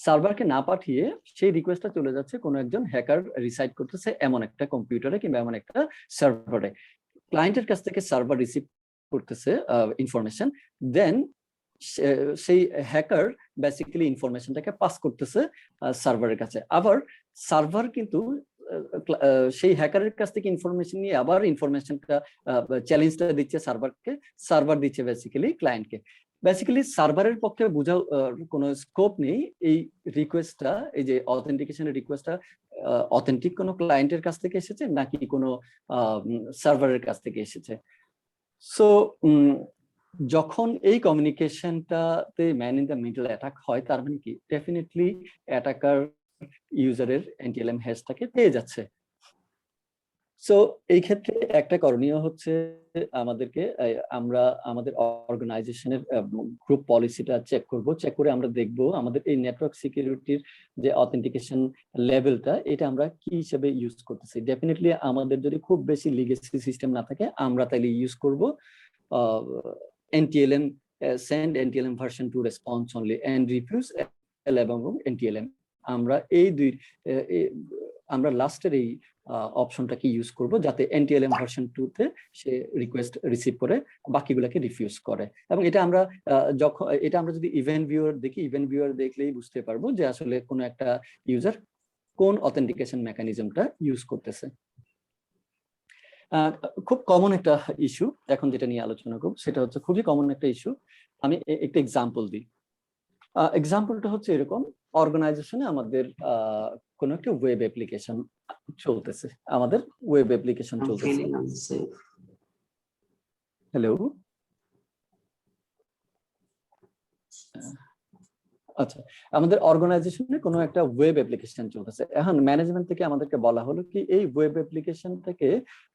সার্ভারকে না পাঠিয়ে সেই রিকোয়েস্টটা চলে যাচ্ছে কোনো একজন হ্যাকার রিসাইড করতেছে এমন একটা কম্পিউটারে কিংবা এমন একটা সার্ভারে। ক্লায়েন্টের কাছ থেকে সার্ভার রিসিভ করতেছে ইনফরমেশন, দেন সেই হ্যাকার বেসিক্যালি ইনফরমেশনটাকে পাস করতেছে সার্ভারের কাছে। আবার সার্ভার কিন্তু সেই হ্যাকারের কাছ থেকে ইনফরমেশন নিয়ে আবার ইনফরমেশনটা চ্যালেঞ্জটা দিচ্ছে সার্ভারকে, সার্ভার দিচ্ছে বেসিক্যালি ক্লায়েন্টকে। বেসিক্যালি সার্ভারের পক্ষে বোঝার কোনো স্কোপ নেই এই রিকোয়েস্টটা, এই যে অথেন্টিকেশনের রিকোয়েস্টটা অথেন্টিক কোনো ক্লায়েন্টের কাছ থেকে এসেছে নাকি কোনো সার্ভারের কাছ থেকে এসেছে। সো যখন এই কমিউনিকেশনটাতে man in the middle attack হয়, তার মানে কি, ডেফিনেটলি অ্যাটাকার ইউজারের এনটিএলএম হ্যাশটাকে পেয়ে যাচ্ছে। সো এই ক্ষেত্রে একটা করণীয় হচ্ছে আমাদেরকে, আমরা আমাদের অর্গানাইজেশনের গ্রুপ পলিসিটা চেক করে আমরা দেখব আমাদের এই নেটওয়ার্ক সিকিউরিটির যে অথেন্টিকেশন লেভেলটা, এটা আমরা কি হিসেবে ইউজ করতেছি। ডেফিনেটলি আমাদের যদি খুব বেশি লিগেসি সিস্টেম না থাকে, আমরা তাইলে ইউজ করব NTLM, send NTLM version 2 response only and refuse LM এবং NTLM। আমরা আমরা লাস্টের এই অপশনটাকে ইউজ করব যাতে NTLM ভার্সন 2 তে সে রিকোয়েস্ট রিসিভ করে বাকিগুলোকে রিফিউজ করে। এবং এটা আমরা যদি ইভেন্ট ভিউয়ার দেখি, ইভেন্ট ভিউয়ার দেখলেই বুঝতে পারবো যে আসলে কোনো একটা ইউজার কোন অথেন্টিকেশন মেকানিজমটা ইউজ করতেছে। খুব কমন একটা ইস্যু এখন যেটা নিয়ে আলোচনা করব, সেটা হচ্ছে খুবই কমন একটা ইস্যু। আমি একটা এক্সাম্পল দিই। এক্সাম্পলটা হচ্ছে এরকম, অর্গানাইজেশনে আমাদের কোনো একটা ওয়েব অ্যাপ্লিকেশন চলতেছে, হ্যালো, আচ্ছা, আমাদের অর্গানাইজেশনে কোনো একটা ওয়েব অ্যাপ্লিকেশন চলতেছে। এখন ম্যানেজমেন্ট থেকে আমাদেরকে বলা হলো কি এই ওয়েব অ্যাপ্লিকেশন থেকে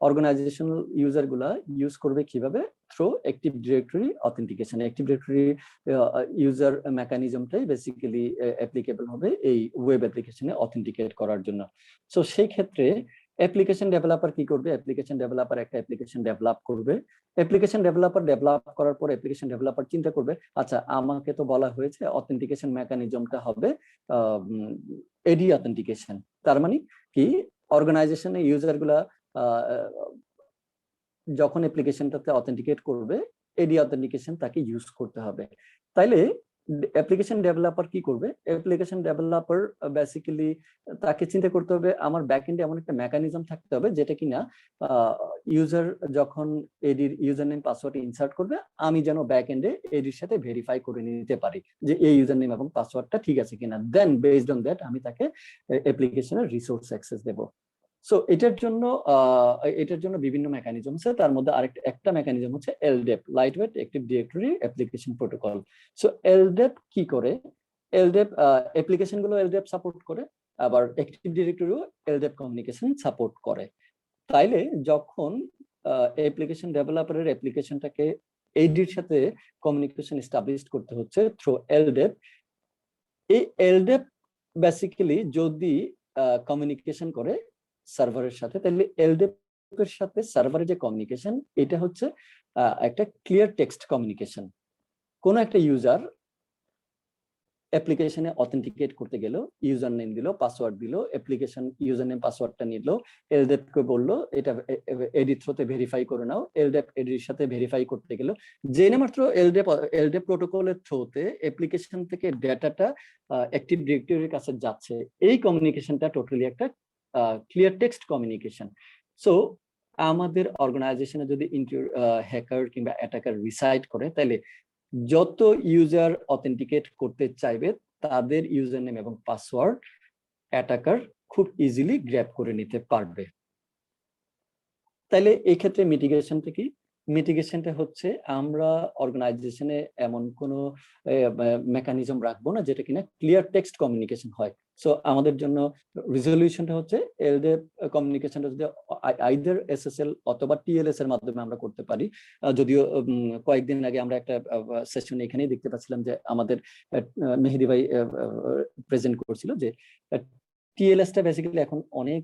অর্গানাইজেশনাল ইউজার গুলা ইউজ করবে কিভাবে, through active directory authentication. Active directory user মেকানিজমটাই বেসিক্যালি অ্যাপ্লিকেবল হবে এই ওয়েব অ্যাপ্লিকেশনে অথেন্টিকেট করার জন্য। সো সেই ক্ষেত্রে অ্যাপ্লিকেশন ডেভেলপার কি করবে? অ্যাপ্লিকেশন ডেভেলপার একটা অ্যাপ্লিকেশন ডেভেলপ করবে। অ্যাপ্লিকেশন ডেভেলপার ডেভেলপ করার পর অ্যাপ্লিকেশন ডেভেলপার চিন্তা করবে, আচ্ছা আমাকে তো বলা হয়েছে অথেন্টিকেশন মেকানিজমটা হবে এডি অথেন্টিকেশন। তার মানে কি অর্গানাইজেশনে ইউজার গুলা যখন অ্যাপ্লিকেশনটাতে অথেন্টিকেট করবে এডি অথেন্টিকেশন তাকে ইউজ করতে হবে। তাইলে অ্যাপ্লিকেশন ডেভেলপার কি করবে? অ্যাপ্লিকেশন ডেভেলপার বেসিক্যালি তাকে চিন্তা করতে হবে আমার ব্যাকএন্ডে এমন একটা মেকানিজম থাকতে হবে যেটা কিনা ইউজার যখন এডির ইউজার নেম পাসওয়ার্ড ইনসার্ট করবে আমি যেন ব্যাকএন্ডে এডির সাথে ভেরিফাই করে নিতে পারি যে এই ইউজার নেম এবং পাসওয়ার্ডটা ঠিক আছে কিনা। দেন বেসড অন দ্যাট আমি তাকে অ্যাপ্লিকেশনের রিসোর্স অ্যাক্সেস দেবো। সো এটার জন্য বিভিন্ন মেকানিজম আছে। তার মধ্যে আরেকটা মেকানিজম হচ্ছে LDAP, lightweight active directory application protocol. So LDAP কি করে? এলডেপ অ্যাপ্লিকেশন গুলো এলডেপ সাপোর্ট করে, আবার অ্যাক্টিভ ডিরেক্টরিও এলডেপ কমিউনিকেশন সাপোর্ট করে। তাইলে যখন অ্যাপ্লিকেশন ডেভেলপারের অ্যাপ্লিকেশনটাকে এডির সাথে কমিউনিকেশন এস্টাবলিশ করতে হচ্ছে থ্রু এলডেপ, এই এলডেপ বেসিক্যালি যদি কমিউনিকেশন করে সার্ভারের সাথে, তাহলে এলডেপ এর সাথে সার্ভারের যে কমিউনিকেশন এটা হচ্ছে একটা ক্লিয়ার টেক্সট কমিউনিকেশন। কোন একটা ইউজার অ্যাপ্লিকেশনে অথেন্টিকেট করতে গেল, ইউজার নেম দিল, পাসওয়ার্ড দিল, অ্যাপ্লিকেশন ইউজার নেম পাসওয়ার্ডটা নিল, এলডেপকে বললো এটা এডি থ্রুতে ভেরিফাই করে নাও, এলডেপ এডির সাথে ভেরিফাই করতে গেল, যে মাত্র এলডেপ প্রোটোকলের থ্রুতে অ্যাপ্লিকেশন থেকে ডেটাটা অ্যাক্টিভ ডিরেক্টরির কাছে যাচ্ছে, এই কমিউনিকেশনটা টোটালি একটা ক্লিয়ার টেক্সট কমিউনিকেশন। সো আমাদের অর্গানাইজেশনে যদি হ্যাকার কিংবা অ্যাটাকার রিসাইড করে, তাহলে যত ইউজার অথেন্টিকেট করতে চাইবে তাদের ইউজার নেম এবং পাসওয়ার্ড অ্যাটাকার খুব ইজিলি গ্র্যাব করে নিতে পারবে। তাইলে এই ক্ষেত্রে মিটিগেশনটা কি? মিটিগেশনটা হচ্ছে আমরা অর্গানাইজেশনে এমন কোনো মেকানিজম রাখবো না যেটা কিনা ক্লিয়ার টেক্সট কমিউনিকেশন হয়। সো আমাদের জন্য রিজলিউশনটা হচ্ছে এলডেপ কমিউনিকেশনটা যদি আইদার এসএসএল অথবা টিএলএস এর মাধ্যমে আমরা করতে পারি। যদিও কয়েকদিন আগে আমরা একটা সেশন এখানেই দেখতে পাচ্ছিলাম যে আমাদের মেহেদি ভাই প্রেজেন্ট করছিল যে টিএলএসটা বেসিক্যালি এখন অনেক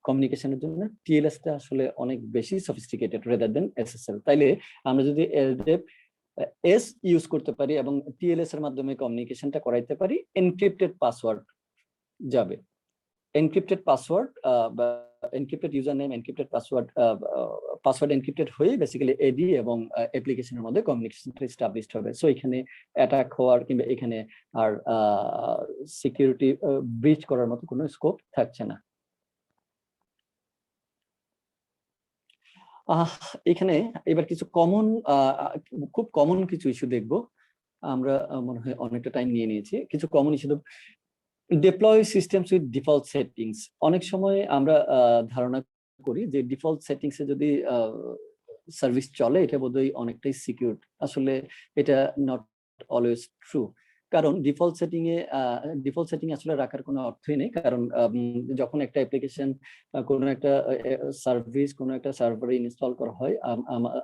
কমিউনিকেশনের জন্য টিএলএসটা আসলে অনেক বেশি সফিস্টিকেটেড রেদার দেন এসএসএল। তাইলে আমরা যদি এলডেপ এস ইউজ করতে পারি এবং টিএলএস এর মাধ্যমে কমিউনিকেশনটা করাইতে পারি, এনক্রিপ্টেড পাসওয়ার্ড যাবে। এনক্রিপ্টেড পাসওয়ার্ড বা encrypted user name, encrypted password encrypted হয়ে বেসিক্যালি এডি এবং অ্যাপ্লিকেশনের মধ্যে কমিউনিকেশনটা এস্টাবলিশড হবে। সো এখানে অ্যাটাক হওয়ার কিংবা এখানে আর সিকিউরিটি ব্রিচ করার মতো কোনো স্কোপ থাকছে না। এখানে এবার কিছু খুব কমন কিছু ইস্যু দেখবো। আমরা মনে হয় অনেকটা টাইম নিয়ে নিয়েছি। কিছু common issue, deploy systems with default settings. অনেক সময় আমরা ধারণা করি যে ডিফল্ট সেটিংসে যদি সার্ভিস চলে এটা বোধহয় অনেকটাই সিকিউর। আসলে এটা নট অলওয়েজ ট্রু, কারণ ডিফল্ট সেটিং আসলে রাখার কোনো অর্থই নেই। কারণ যখন একটা অ্যাপ্লিকেশন কোনো একটা সার্ভিস কোনো একটা সার্ভারে ইনস্টল করা হয়,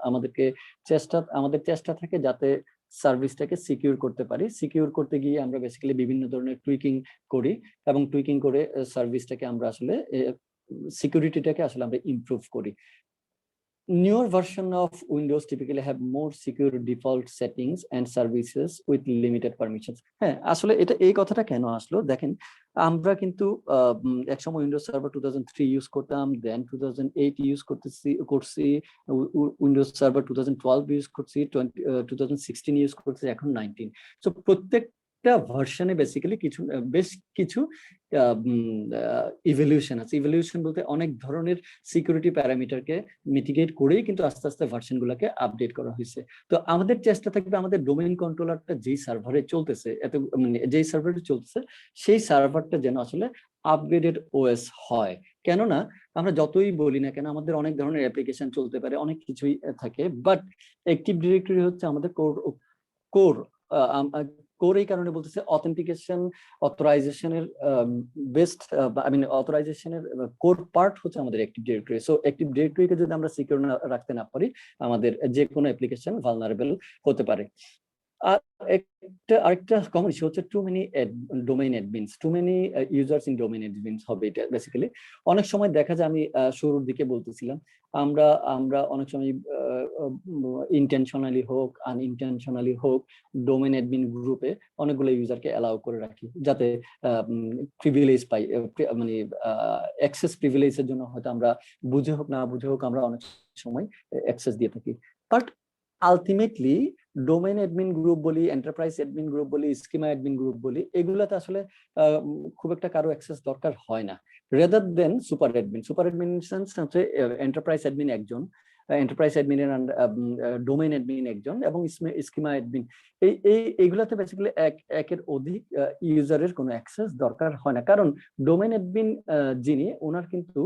আমাদের চেষ্টা থাকে যাতে সার্ভিসটাকে সিকিউর করতে পারি। সিকিউর করতে গিয়ে আমরা বেসিক্যালি বিভিন্ন ধরনের টুইকিং করি এবং টুইকিং করে সার্ভিসটাকে আমরা আসলে সিকিউরিটিটাকে আসলে আমরা ইমপ্রুভ করি। Newer version of Windows typically have more secure default settings and services with limited permissions. হ্যাঁ, আসলে এটা এই কথাটা কেন আসলো দেখেন, আমরা কিন্তু একসময় উইন্ডোজ সার্ভার 2003 ইউজ করতাম, দেন 2008 ইউজ করছি, উইন্ডোজ সার্ভার 2012 ইউজ করছি, 2016 ইউজ করছি, এখন 19। সো প্রত্যেক একটা ভার্সনে বেসিক্যালি বেশ কিছু ইভলিউশন আছে। ইভলিউশন বলতে অনেক ধরনের সিকিউরিটি প্যারামিটারকে মিটিগেট করেই কিন্তু আস্তে আস্তে ভার্সন গুলাকে আপডেট করা হয়েছে। তো আমাদের চেষ্টা থাকবে আমাদের ডোমেইন কন্ট্রোলারটা যেই সার্ভারে চলতেছে, যেই সার্ভারে চলতেছে সেই সার্ভারটা যেন আসলে আপগ্রেডেড ওএস হয়। কেননা আমরা যতই বলি না কেন আমাদের অনেক ধরনের অ্যাপ্লিকেশন চলতে পারে, অনেক কিছুই থাকে, বাট অ্যাক্টিভ ডিরেক্টরি হচ্ছে আমাদের কোর কোর এই কারণে বলতেছে অথেন্টিকেশন অথরাইজেশনের বেস্ট অথরাইজেশনের কোর পার্ট হচ্ছে আমাদের অ্যাক্টিভ ডিরেক্টরি। সো অ্যাক্টিভ ডিরেক্টরিকে যদি আমরা সিকিউর রাখতে না পারি আমাদের যে কোনো অ্যাপ্লিকেশন ভালনারেবল হতে পারে। আর আরেকটা কমন ইস্যু হচ্ছে too many domain admins, too many users in domain admins হবে এটা বেসিক্যালি। অনেক সময় দেখা যায় আমি শুরুর দিকে বলতেছিলাম আমরা অনেক সময় ইন্টেনশনালি হোক আনইনটেনশনালি হোক ডোমেইন অ্যাডমিন গ্রুপে অনেকগুলো ইউজারকে অ্যালাউ করে রাখি যাতে প্রিভিলেজ পাই, মানে অ্যাক্সেস প্রিভিলেজের জন্য হয়তো আমরা বুঝে হোক না বুঝে হোক আমরা অনেক সময় অ্যাক্সেস দিয়ে থাকি। But ultimately domain admin group বলি, এন্টারপ্রাইজ অ্যাডমিন গ্রুপ বলি, স্কিমা অ্যাডমিন গ্রুপ বলি, এগুলাতে আসলে খুব একটা কারো অ্যাক্সেস দরকার হয় না, rather than super admin. Super admin হচ্ছে এন্টারপ্রাইজ অ্যাডমিন একজন, এন্টারপ্রাইজ অ্যাডমিনের ডোমেইন অ্যাডমিন একজন এবং স্কিমা অ্যাডমিন, এইগুলাতে বেসিক্যালি একের অধিক ইউজারের কোনো অ্যাক্সেস দরকার হয় না। কারণ ডোমেইন অ্যাডমিন যিনি ওনার কিন্তু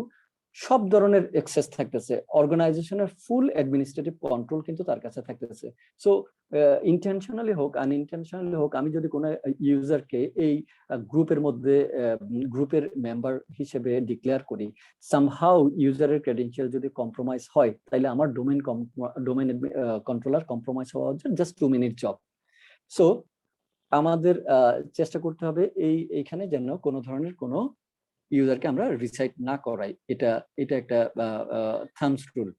সব ধরনের অ্যাক্সেস থাকতেছে, অর্গানাইজেশনের ফুল অ্যাডমিনিস্ট্রেটিভ কন্ট্রোল কিন্তু তার কাছে থাকতেছে। সো ইন্টেনশনালি হোক আনইনটেনশনালি হোক আমি যদি কোনো ইউজারকে এই গ্রুপের মধ্যে গ্রুপের মেম্বার হিসেবে ডিক্লেয়ার করি, সামহাউ ইউজারের ক্রেডেনশিয়াল যদি কম্প্রোমাইজ হয় তাহলে আমার ডোমেইন কন্ট্রোলার কম্প্রোমাইজ হওয়া হচ্ছে জাস্ট 2 মিনিট জব। সো আমাদের চেষ্টা করতে হবে এইখানে যেন কোনো ধরনের কোনো ইউজারকে আমরা রিসাইট না করাই, এটা একটা thumbs rule.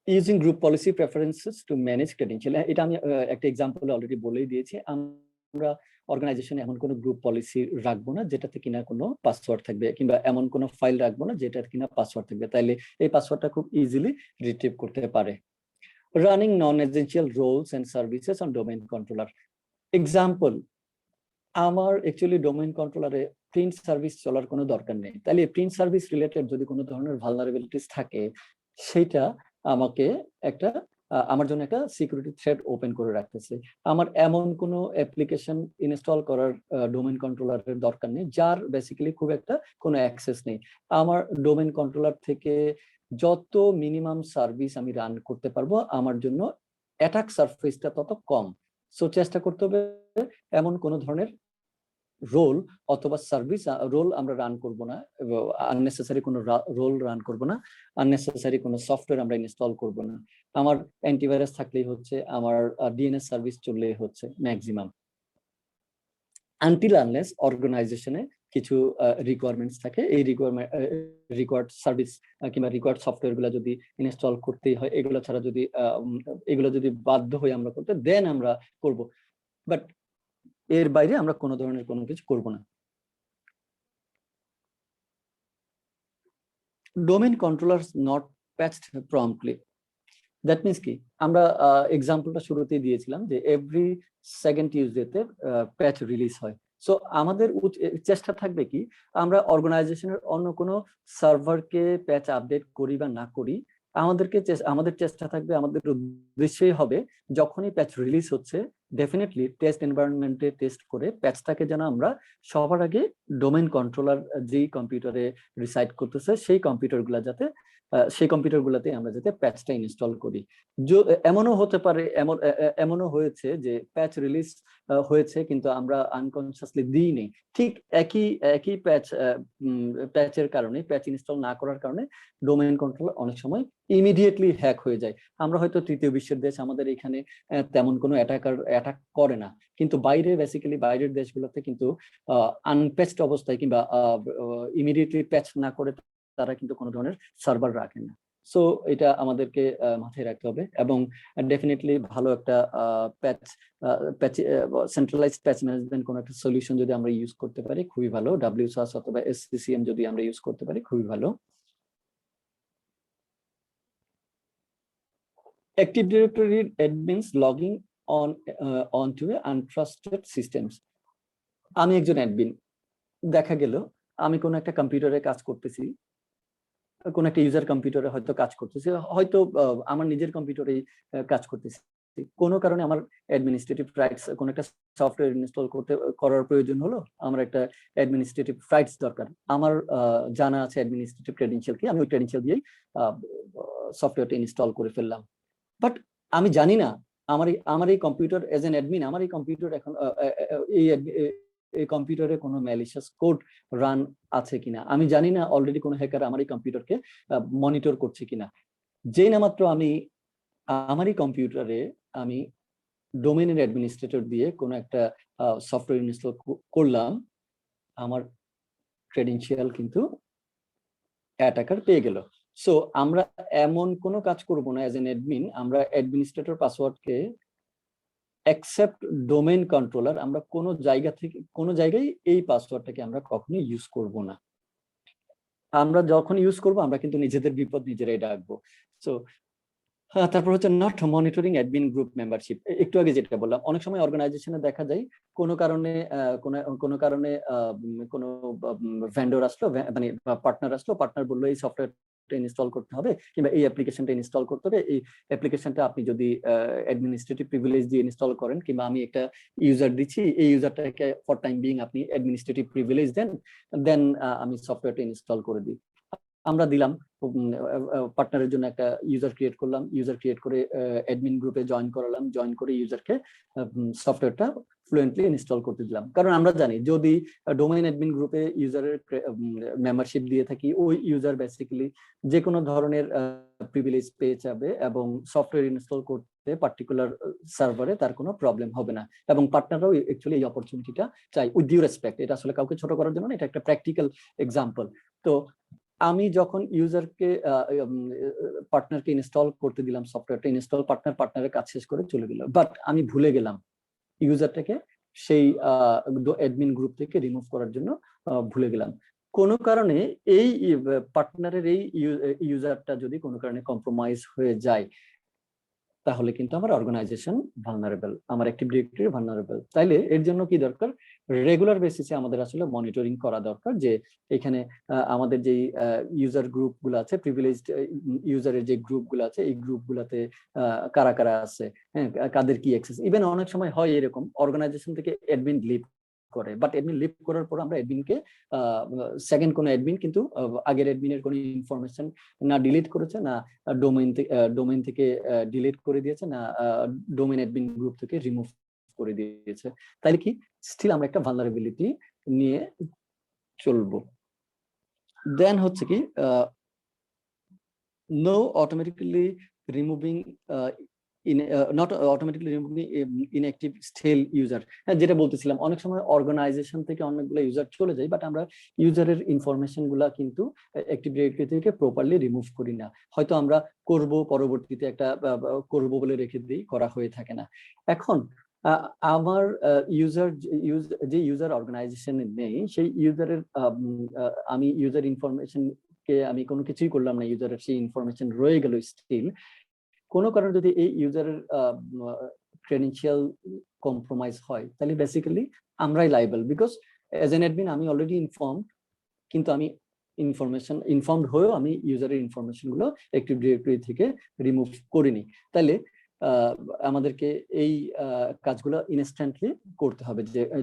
Using group policy preferences to manage credential, এটা আমি একটা এক্সাম্পল অলরেডি বলেই দিয়েছি। আমরা অর্গানাইজেশনে এমন কোনো গ্রুপ পলিসি রাখবো না যেটাতে কিনা কোনো পাসওয়ার্ড থাকবে, কিংবা এমন কোনো ফাইল রাখবো না যেটাতে কিনা পাসওয়ার্ড থাকবে, তাইলে এই পাসওয়ার্ডটা খুব ইজিলি রিট্রিভ করতে পারে। Running non essential roles and services on domain controller. Example, আমার অ্যাকচুয়ালি ডোমেইন কন্ট্রোলারে প্রিন্ট সার্ভিস চলার কোনো দরকার নেই, তাহলে প্রিন্ট সার্ভিস রিলেটেড যদি কোনো ধরনের ভালনারেবিলিটিস থাকে সেটা আমাকে আমার জন্য একটা সিকিউরিটি থ্রেড ওপেন করে রাখতেছে। আমার এমন কোনো অ্যাপ্লিকেশন ইনস্টল করার ডোমেইন কন্ট্রোলারের দরকার নেই যার বেসিক্যালি খুব একটা কোনো অ্যাক্সেস নেই। আমার ডোমেইন কন্ট্রোলার থেকে যত মিনিমাম সার্ভিস আমি রান করতে পারবো আমার জন্য অ্যাটাক সারফেসটা তত কম। সো চেষ্টা করতে হবে এমন কোনো ধরনের রোল অথবা সার্ভিস রোল আমরা রান করব না, আননেসেসারি কোনো রোল রান করব না, আননেসেসারি কোনো সফটওয়্যার আমরা ইনস্টল করব না। আমার অ্যান্টিভাইরাস থাকলেই হচ্ছে, আমার ডিএনএস সার্ভিস চললেই হচ্ছে ম্যাক্সিমাম, আনটিল আনলেস অর্গানাইজেশনে কিছু রিকোয়ারমেন্টস থাকে, এই রিকোয়ার্ড সার্ভিস কিংবা রিকোয়ার্ড সফটওয়্যার গুলো যদি ইনস্টল করতেই হয়, এগুলো ছাড়া যদি এগুলো যদি বাধ্য হই আমরা করতে, দেন আমরা করব, বাট এর বাইরে আমরা কোনো ধরনের কোনো কিছু করব না। Domain controllers not patched promptly, that means কি, আমরা এক্সাম্পলটা শুরুতেই দিয়েছিলাম যে এভরি সেকেন্ড টিউজডেতে প্যাচ রিলিজ হয়। সো আমাদের চেষ্টা থাকবে কি, আমরা অর্গানাইজেশনের অন্য কোনো সার্ভারকে প্যাচ আপডেট করি বা না করি, আমাদের চেষ্টা থাকবে, আমাদের উদ্দেশ্যই হবে যখনই প্যাচ রিলিজ হচ্ছে ডেফিনেটলি টেস্ট এনভায়রনমেন্টে টেস্ট করে প্যাচটাকে যেন আমরা সবার আগে ডোমেইন কন্ট্রোলার যেই কম্পিউটারে রিসাইড করতেছে সেই কম্পিউটারগুলোতে আমরা যাতে প্যাচটা ইনস্টল করি। এমনও হতে পারে, এমনও হয়েছে যে প্যাচ রিলিজ হয়েছে কিন্তু আমরা আনকনসিয়াসলি দিইনি, ঠিক একই প্যাচের কারণে, প্যাচ ইনস্টল না করার কারণে ডোমেইন কন্ট্রোলার অনেক সময় ইমিডিয়েটলি হ্যাক হয়ে যায়। আমরা হয়তো তৃতীয় বিশ্বের দেশ, আমাদের এখানে তেমন কোনো অ্যাটাক করে না, কিন্তু বাইরের দেশগুলোতে কিন্তু আনপ্যাচড অবস্থায় কিংবা ইমিডিয়েটলি প্যাচ না করে তারা কিন্তু কোনো ধরনের সার্ভার রাখে না। সো এটা আমাদেরকে মাথায় রাখতে হবে, এবং ডেফিনেটলি ভালো একটা সেন্ট্রালাইজড প্যাচ ম্যানেজমেন্ট কোনো একটা সলিউশন যদি আমরা ইউজ করতে পারি খুবই ভালো, WSAS অথবা SCCM যদি আমরা ইউজ করতে পারি খুবই ভালো। Active Directory admins logging onto a untrusted systems. আমি একজন অ্যাডমিন, দেখা গেল আমি কোনো একটা কম্পিউটারে কাজ করতেছি, কোন একটা ইউজার কম্পিউটারে হয়তো কাজ করতেছি, হয়তো আমার নিজের কম্পিউটারেই কাজ করতেছি, কোনো কারণে আমার অ্যাডমিনিস্ট্রেটিভ রাইটস, কোন একটা সফটওয়্যার ইনস্টল করার প্রয়োজন হলো, আমার একটা অ্যাডমিনিস্ট্রেটিভ রাইটস দরকার, আমার জানা আছে অ্যাডমিনিস্ট্রেটিভ ক্রেডেনশিয়াল কি, আমি ওই ক্রেডেনশিয়াল দিয়েই সফটওয়্যারটা ইনস্টল করে ফেললাম। বাট আমি জানি না আমার এই কম্পিউটার এজ এন অ্যাডমিন, আমার এই কম্পিউটার এখন এই কম্পিউটারে কোনো ম্যালিশিয়াস কোড রান আছে কিনা, আমি জানি না অলরেডি কোনো হ্যাকার আমার এই কম্পিউটারকে মনিটর করছে কিনা। যেই না মাত্র আমি আমার এই কম্পিউটারে আমি ডোমেইনের অ্যাডমিনিস্ট্রেটর দিয়ে কোনো একটা সফটওয়্যার ইনস্টল করলাম, আমার ক্রেডেনশিয়াল কিন্তু অ্যাটাকার পেয়ে গেল। সো আমরা এমন কোনো কাজ করব না অ্যাজ এন অ্যাডমিন, আমরা অ্যাডমিনিস্ট্রেটর পাসওয়ার্ডকে এক্সেপ্ট ডোমেইন কন্ট্রোলার, আমরা কোনো জায়গায় এই পাসওয়ার্ডটাকে আমরা কখনোই ইউজ করব না। আমরা যখন ইউজ করব আমরা কিন্তু নিজেদের বিপদ নিজেরাই ডাকবো। সো তারপর হচ্ছে not monitoring admin group membership. একটু আগে যেটা বললাম, অনেক সময় অর্গানাইজেশনে দেখা যায় কোনো কারণে কোনো ভেন্ডর আসলো, মানে পার্টনার আসলো, পার্টনার বললো এই সফটওয়্যারটা ইনস্টল করতে হবে কিংবা এই অ্যাপ্লিকেশনটা ইনস্টল করতে হবে, এই অ্যাপ্লিকেশনটা আপনি যদি অ্যাডমিনিস্ট্রেটিভ প্রিভিলেজ দিয়ে ইনস্টল করেন, কিংবা আমি একটা ইউজার দিচ্ছি, এই ইউজারটাকে ফর টাইম বিং আপনি অ্যাডমিনিস্ট্রেটিভ প্রিভিলেজ দেন আমি সফটওয়্যারটা ইনস্টল করে দিই। আমরা দিলাম, পার্টনারের জন্য একটা ইউজার ক্রিয়েট করলাম, ইউজার ক্রিয়েট করে অ্যাডমিন গ্রুপে জয়েন করালাম, জয়েন করে ইউজারকে সফটওয়্যারটা ফ্লুয়েন্টলি ইনস্টল করতে দিলাম। কারণ আমরা জানি যদি ডোমেইন অ্যাডমিন গ্রুপে ইউজারের মেম্বারশিপ দিয়ে থাকি, ওই ইউজার বেসিক্যালি যে কোনো ধরনের প্রিভিলেজ পেয়ে যাবে এবং সফটওয়্যার ইনস্টল করতে পার্টিকুলার সার্ভারে তার কোনো প্রবলেম হবে না। এবং পার্টনাররাও অ্যাকচুয়ালি এই অপরচুনিটিটা চাই, উইথ ডিউ রেসপেক্ট। এটা আসলে কাউকে ছোট করার জন্য না, এটা একটা প্র্যাকটিক্যাল এক্সাম্পল। তো আমি যখন ইউজারকে পার্টনারকে ইনস্টল করতে দিলাম, সফটওয়্যারটা ইনস্টল, পার্টনারের কাজ শেষ করে চলে গেল, বাট আমি ভুলে গেলাম ইউজারটাকে সেই অ্যাডমিন গ্রুপ থেকে রিমুভ করার জন্য ভুলে গেলাম। কোনো কারণে এই পার্টনারের এই ইউজারটা যদি কোনো কারণে কম্প্রোমাইজ হয়ে যায়, তাহলে কিন্তু আমার অর্গানাইজেশন ভালনারেবল, আমার অ্যাক্টিভ ডিরেক্টরি ভালনারেবল। তাইলে এর জন্য কি দরকার? রেগুলার বেসিসে আমাদের আসলে মনিটরিং করা দরকার, যে এখানে আমাদের যে ইউজার গ্রুপগুলো আছে, প্রিভিলেজড ইউজারের যে গ্রুপগুলো আছে, এই গ্রুপগুলোতে কারা কারা আছে, হ্যাঁ, কাদের কি অ্যাক্সেস। ইভেন অনেক সময় হয় এরকম অর্গানাইজেশন থেকে অ্যাডমিন লিভ করে, বাট অ্যাডমিন লিভ করার পর আমরা অ্যাডমিনকে সেকেন্ড কোনো অ্যাডমিন কিন্তু আগের অ্যাডমিনের কোনো ইনফরমেশন না ডিলিট করেছে, না ডোমেইন থেকে ডিলিট করে দিয়েছে, না ডোমেইন অ্যাডমিন গ্রুপ থেকে রিমুভ করে দিয়েছে, তাহলে কি স্টিল আমরা একটা ভালনারেবিলিটি নিয়ে চলবো। দেন হচ্ছে কি no automatically removing not automatically removing inactive stale user। হ্যাঁ, যেটা বলতেছিলাম, অনেক সময় অর্গানাইজেশন থেকে অনেকগুলো ইউজার চলে যায়, বাট আমরা ইউজারের ইনফরমেশন গুলা কিন্তু অ্যাক্টিভ ডিরেক্টরি থেকে প্রপারলি রিমুভ করি না। হয়তো আমরা করব, পরবর্তীতে একটা করব বলে রেখে দিই, করা হয়ে থাকে না। এখন আমার যে ইউজার অর্গানাইজেশনে নেই, সেই ইউজারের আমি ইউজার ইনফরমেশন কে আমি কোনো কিছুই করলাম না, ইউজারের সেই ইনফরমেশন রয়ে গেল স্টিল। কোনো কারণে যদি এই ইউজারের ক্রেডেনশিয়াল কম্প্রোমাইজ হয়, তাহলে বেসিক্যালি আমরাই liable, because as an admin আমি অলরেডি ইনফর্মড, কিন্তু আমি ইনফর্মড হয়েও আমি ইউজারের ইনফরমেশন গুলো অ্যাক্টিভ ডিরেক্টরি থেকে রিমুভ করিনি। তাহলে আমাদেরকে এই কাজগুলো ইনস্ট্যান্টলি করতে হবে,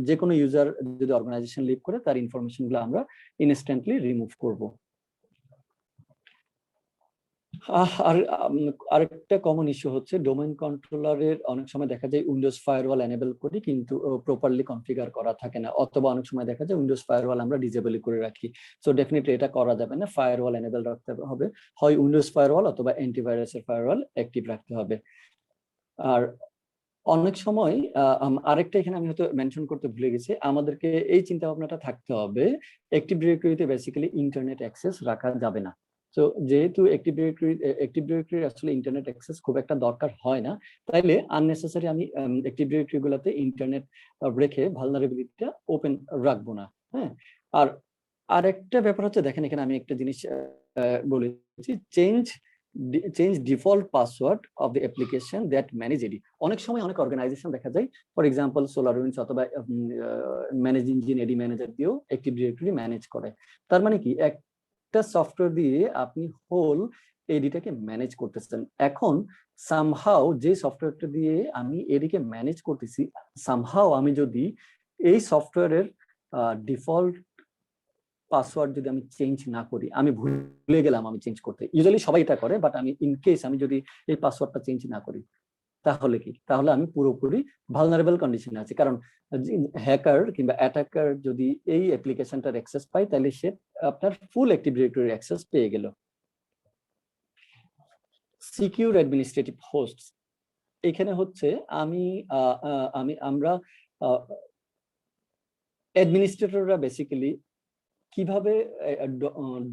যে কোনো ইউজার যদি অর্গানাইজেশন লিভ করে তার ইনফরমেশন গুলো আমরা ইনস্ট্যান্টলি রিমুভ করব। আরেকটা কমন ইস্যু হচ্ছে ডোমেইন কন্ট্রোলারের অনেক সময় দেখা যায় উইন্ডোজ ফায়ারওয়াল এনেবল করি, কিন্তু প্রপারলি কনফিগার করা থাকে না, অথবা অনেক সময় দেখা যায় উইন্ডোজ ফায়ারওয়াল আমরা ডিসেবল করে রাখি। সো ডেফিনেটলি এটা করা যাবে না, ফায়ারওয়াল এনেবল রাখতে হবে, হয় উইন্ডোজ ফায়ারওয়াল অথবা অ্যান্টিভাইরাসের ফায়ারওয়াল অ্যাক্টিভ রাখতে হবে। আর অনেক সময় আরেকটা এখানে আমি হয়তো মেনশন করতে ভুলে গেছি, আমাদেরকে এই চিন্তা ভাবনাটা থাকতে হবে, অ্যাক্টিভ ডিরেক্টরিতে বেসিক্যালি ইন্টারনেট অ্যাক্সেস রাখা যাবে না। তো যেহেতু অ্যাক্টিভ ডিরেক্টরি আসলে ইন্টারনেট অ্যাক্সেস খুব একটা দরকার হয় না, তাইলে আননেসেসারি আমি অ্যাক্টিভ ডিরেক্টরি গুলোতে ইন্টারনেট রেখে ভালনারেবিলিটিটা ওপেন রাখবো না। হ্যাঁ, আর আরেকটা ব্যাপার হচ্ছে, দেখেন এখানে আমি একটা জিনিস বলেছি, change change default password of the application that manage AD. অনেক সময় অনেক অর্গানাইজেশন দেখা যায়, ফর এক্সাম্পল সোলারউইন্ডস অথবা ম্যানেজ ইঞ্জিন এডি ম্যানেজার দিয়েও অ্যাক্টিভ ডিরেক্টরি ম্যানেজ করে। তার মানে কি, একটা সফটওয়্যার দিয়ে আপনি হোল এডিটাকে ম্যানেজ করতেছেন। এখন সামহাও যে সফটওয়্যারটা দিয়ে আমি এডিকে ম্যানেজ করতেছি, সামহাও আমি যদি এই সফটওয়্যারের ডিফল্ট পাসওয়ার্ড যদি আমি চেঞ্জ না করি, আমি ভুলে গেলাম আমি চেঞ্জ করতে, ইউজুয়ালি সবাই এটা করে, বাট আমি ইন কেস আমি যদি এই পাসওয়ার্ডটা চেঞ্জ না করি, তাহলে কি, তাহলে আমি পুরোপুরি ভালনারেবল কন্ডিশনে আছি। কারণ হ্যাকার কিংবা অ্যাটাকার যদি এই অ্যাপ্লিকেশনটার অ্যাক্সেস পায়, তাহলে সে আপনার ফুল অ্যাক্টিভ ডিরেক্টরির অ্যাক্সেস পেয়ে গেল। সিকিউর অ্যাডমিনিস্ট্রেটিভ হোস্ট, এখানে হচ্ছে আমরা অ্যাডমিনিস্ট্রেটররা বেসিক্যালি কিভাবে